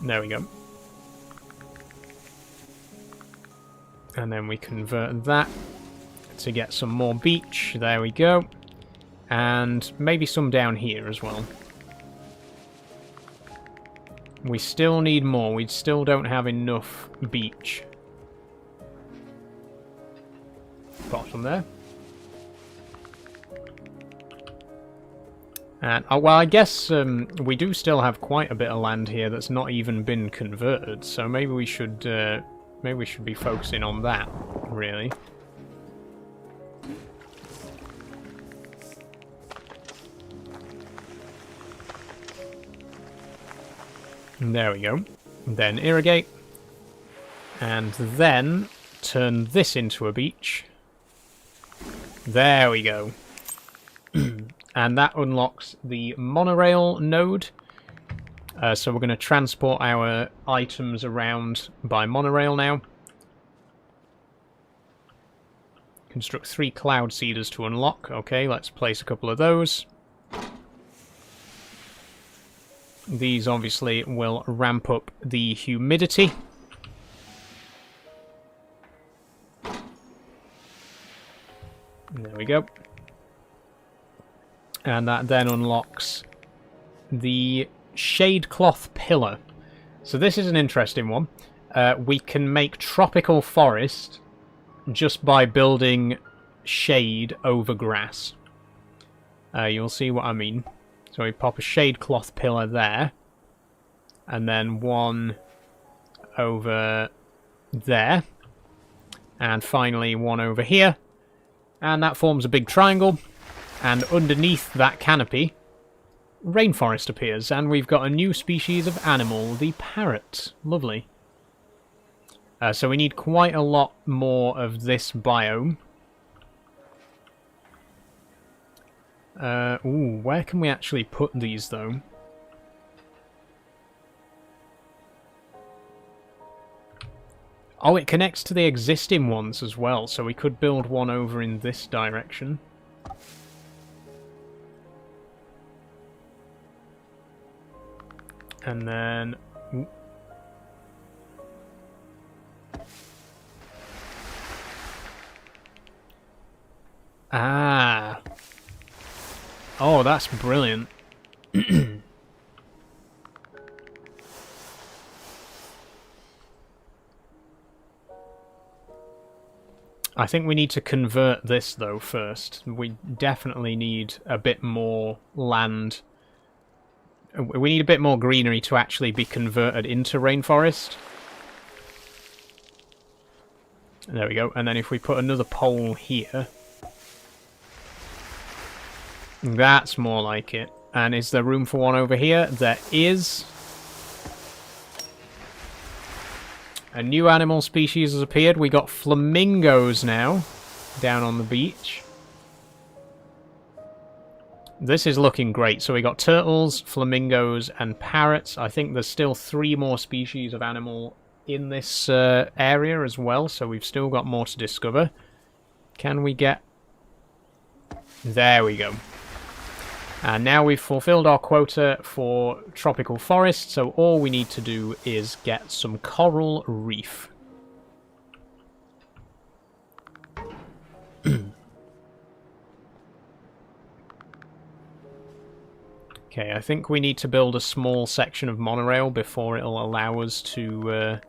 There we go. And then we convert that to get some more beach. There we go. And maybe some down here as well. We still need more. We still don't have enough beach. Bottom there. And, well, I guess we do still have quite a bit of land here that's not even been converted. So maybe we should be focusing on that, really. There we go. Then irrigate. And then turn this into a beach. There we go. And that unlocks the monorail node. So we're going to transport our items around by monorail now. Construct 3 cloud seeders to unlock. Okay, let's place a couple of those. These obviously will ramp up the humidity. There we go. And that then unlocks the shade cloth pillar. So this is an interesting one. We can make tropical forest just by building shade over grass. You'll see what I mean. So we pop a shade cloth pillar there. And then one over there. And finally one over here. And that forms a big triangle. And underneath that canopy, rainforest appears. And we've got a new species of animal, the parrot. Lovely. So we need quite a lot more of this biome. Ooh, where can we actually put these, though? Oh, it connects to the existing ones as well, so we could build one over in this direction. And then... Ooh. Ah. Oh, that's brilliant. I think we need to convert this, though, first. We definitely need a bit more land. We need a bit more greenery to actually be converted into rainforest. There we go. And then if we put another pole here... That's more like it. And is there room for one over here? There is. A new animal species has appeared. We got flamingos now down on the beach. This is looking great. So we got turtles, flamingos, and parrots. I think there's still 3 more species of animal in this area as well. So we've still got more to discover. Can we get... There we go. And now we've fulfilled our quota for tropical forest, so all we need to do is get some coral reef. Okay, I think we need to build a small section of monorail before it'll allow us to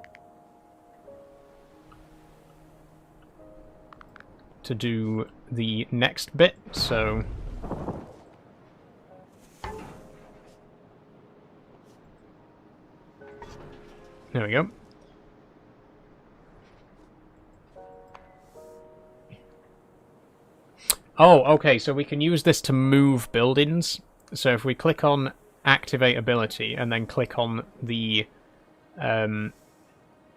do the next bit, so... There we go. Oh, okay, so we can use this to move buildings. So if we click on activate ability and then click on the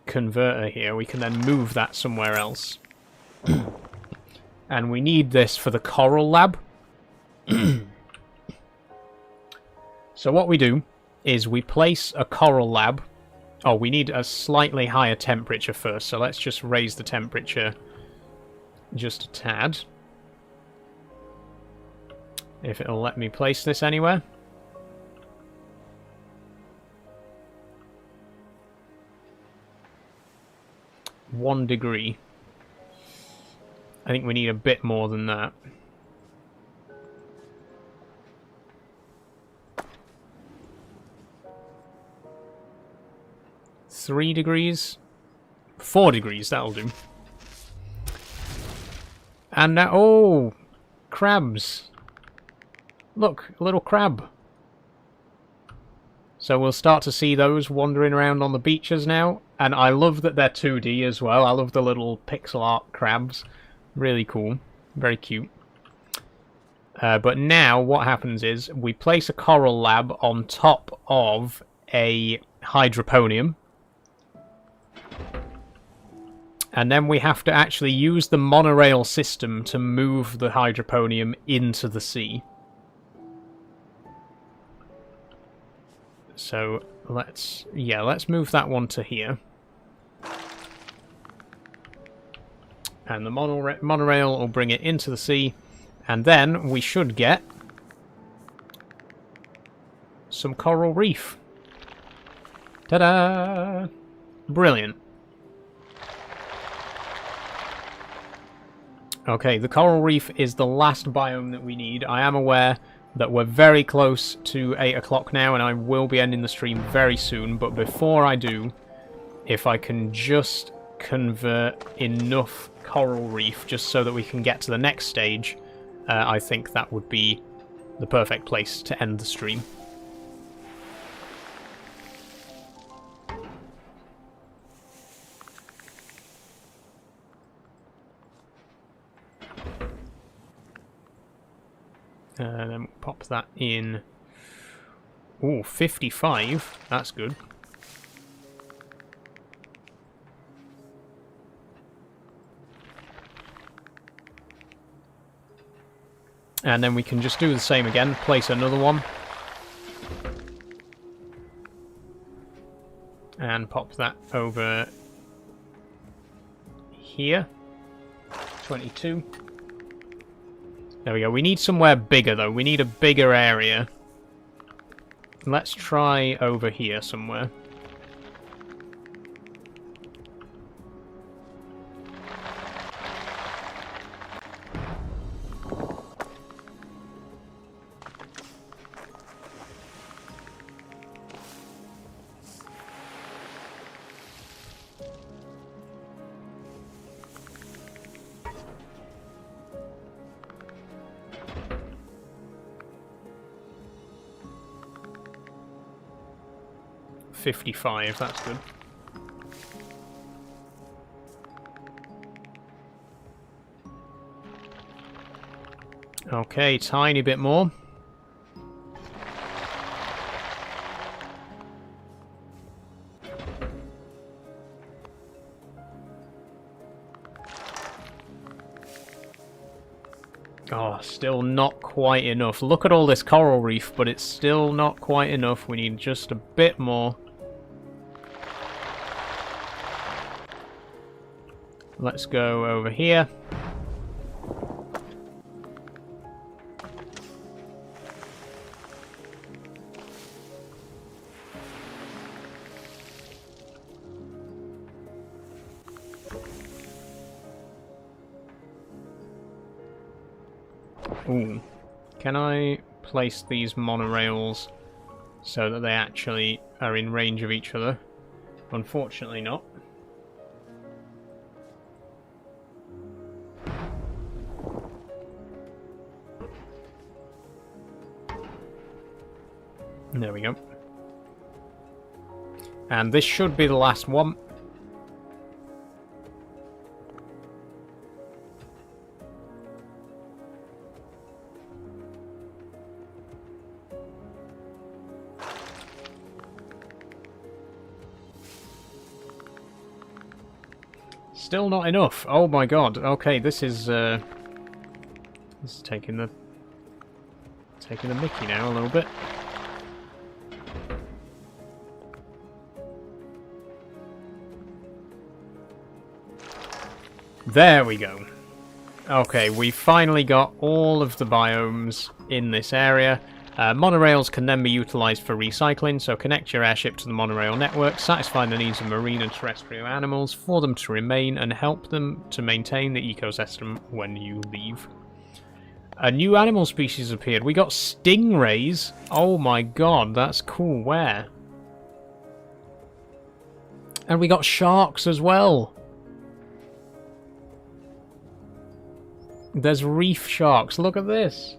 converter here, we can then move that somewhere else. And we need this for the coral lab. So what we do is we place a coral lab. Oh, we need a slightly higher temperature first, so let's just raise the temperature just a tad. If it'll let me place this anywhere. One degree. I think we need a bit more than that. Three degrees? 4 degrees, that'll do. And now, oh, crabs. Look, a little crab. So we'll start to see those wandering around on the beaches now. And I love that they're 2D as well. I love the little pixel art crabs. Really cool. Very cute. But now what happens is we place a coral lab on top of a hydroponium. And then we have to actually use the monorail system to move the hydroponium into the sea. So let's move that one to here. And the monorail will bring it into the sea. And then we should get some coral reef. Ta-da! Brilliant. Okay, the coral reef is the last biome that we need. I am aware that we're very close to 8 o'clock now, and I will be ending the stream very soon. But before I do, if I can just convert enough coral reef just so that we can get to the next stage, I think that would be the perfect place to end the stream. And then pop that in. Ooh, 55. That's good. And then we can just do the same again. Place another one. And pop that over here. 22. There we go. We need somewhere bigger, though. We need a bigger area. Let's try over here somewhere. .55, that's good. Okay, tiny bit more. Oh, still not quite enough. Look at all this coral reef, but it's still not quite enough. We need just a bit more. Let's go over here. Ooh. Can I place these monorails so that they actually are in range of each other? Unfortunately not. There we go. And this should be the last one. Still not enough. Oh my god. Okay, this is taking the Taking the mickey now a little bit. There we go. Okay, we finally got all of the biomes in this area. Monorails can then be utilised for recycling, so connect your airship to the monorail network, satisfy the needs of marine and terrestrial animals for them to remain, and help them to maintain the ecosystem when you leave. A new animal species appeared. We got stingrays. Oh my god, that's cool. Where? And we got sharks as well. There's reef sharks. Look at this.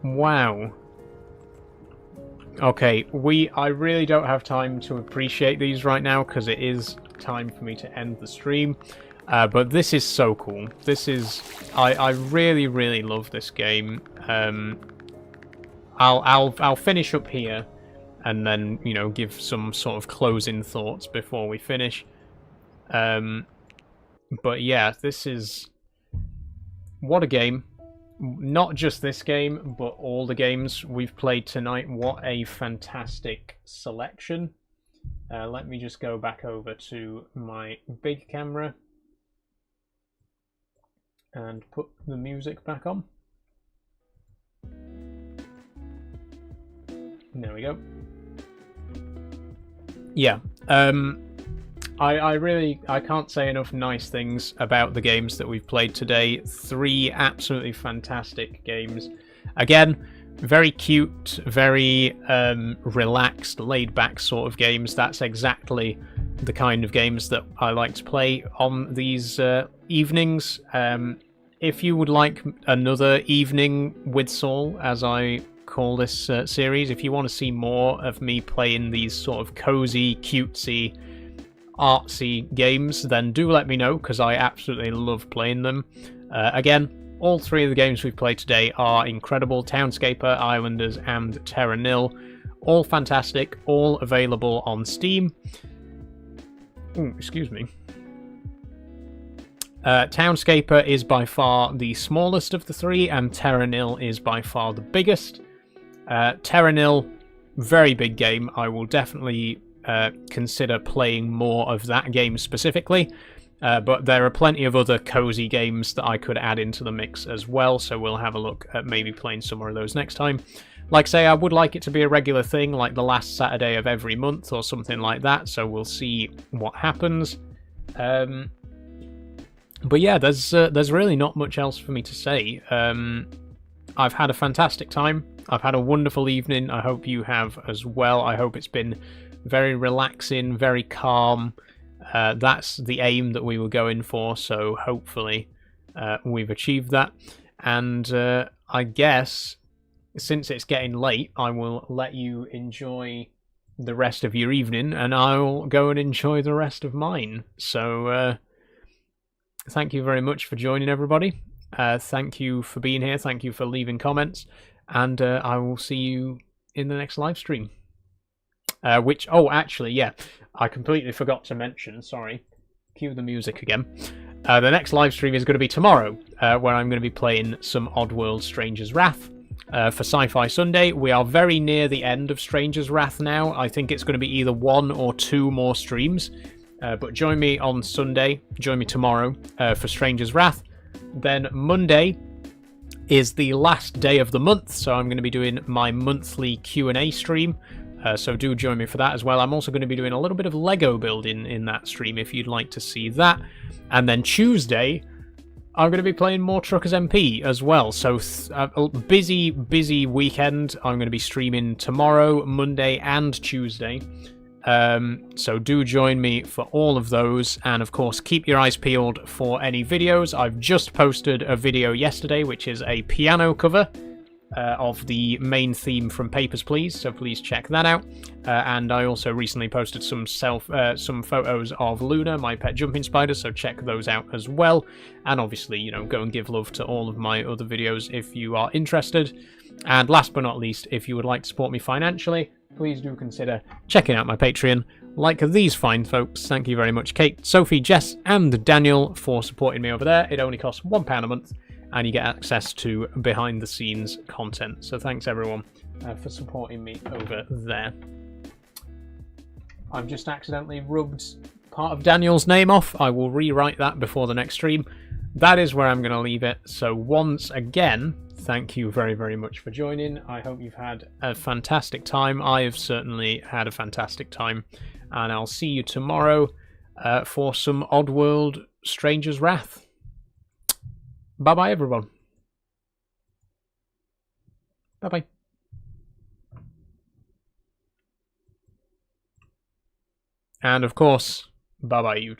Wow. Okay, I really don't have time to appreciate these right now because it is time for me to end the stream. But this is so cool. This is... I really, really love this game. I'll finish up here and then, you know, give some sort of closing thoughts before we finish. But yeah, this is... What a game. Not just this game, but all the games we've played tonight. What a fantastic selection. Let me just go back over to my big camera and put the music back on. There we go. Yeah, I can't say enough nice things about the games that we've played today. 3 absolutely fantastic games. Again, very cute, very relaxed, laid-back sort of games. That's exactly the kind of games that I like to play on these evenings. If you would like another evening with Saul, as I call this series, if you want to see more of me playing these sort of cozy, cutesy, artsy games, then do let me know, because I absolutely love playing them. Again, all 3 of the games we've played today are incredible. Townscaper, Islanders, and Terra Nil. All fantastic, all available on Steam. Ooh, excuse me. Townscaper is by far the smallest of the 3, and Terra Nil is by far the biggest. Terra Nil, very big game. I will definitely consider playing more of that game specifically. But there are plenty of other cozy games that I could add into the mix as well, so we'll have a look at maybe playing some more of those next time. Like I say, I would like it to be a regular thing, like the last Saturday of every month or something like that, so we'll see what happens. But yeah, there's really not much else for me to say. I've had a fantastic time. I've had a wonderful evening. I hope you have as well. I hope it's been very relaxing, very calm. That's the aim that we were going for, so hopefully we've achieved that. And I guess, since it's getting late, I will let you enjoy the rest of your evening, and I'll go and enjoy the rest of mine. So thank you very much for joining, everybody. Thank you for being here. Thank you for leaving comments. And I will see you in the next live stream. Oh, actually, yeah, I completely forgot to mention, sorry. Cue the music again. The next live stream is going to be tomorrow, where I'm going to be playing some Oddworld Stranger's Wrath. For Sci-Fi Sunday, we are very near the end of Stranger's Wrath now. I think it's going to be either 1 or 2 more streams. But join me on Sunday, join me tomorrow for Stranger's Wrath. Then Monday is the last day of the month, so I'm going to be doing my monthly Q&A stream. So do join me for that as well. I'm also going to be doing a little bit of Lego building in that stream if you'd like to see that. And then Tuesday, I'm going to be playing more Truckers MP as well. So a busy weekend. I'm going to be streaming tomorrow, Monday and Tuesday. So do join me for all of those, and of course keep your eyes peeled for any videos. I've just posted a video yesterday which is a piano cover of the main theme from Papers, Please, so please check that out. And I also recently posted some photos of Luna, my pet jumping spider, so check those out as well. And obviously, you know, go and give love to all of my other videos if you are interested. And last but not least, if you would like to support me financially, please do consider checking out my Patreon, like these fine folks. Thank you very much, Kate, Sophie, Jess, and Daniel for supporting me over there. It only costs £1 a month, and you get access to behind the scenes content. So thanks everyone for supporting me over there. I've just accidentally rubbed part of Daniel's name off. I will rewrite that before the next stream. That is where I'm going to leave it. So once again, thank you very, very much for joining. I hope you've had a fantastic time. I have certainly had a fantastic time. And I'll see you tomorrow for some Oddworld Stranger's Wrath. Bye-bye, everyone. Bye-bye. And of course, bye-bye, YouTube.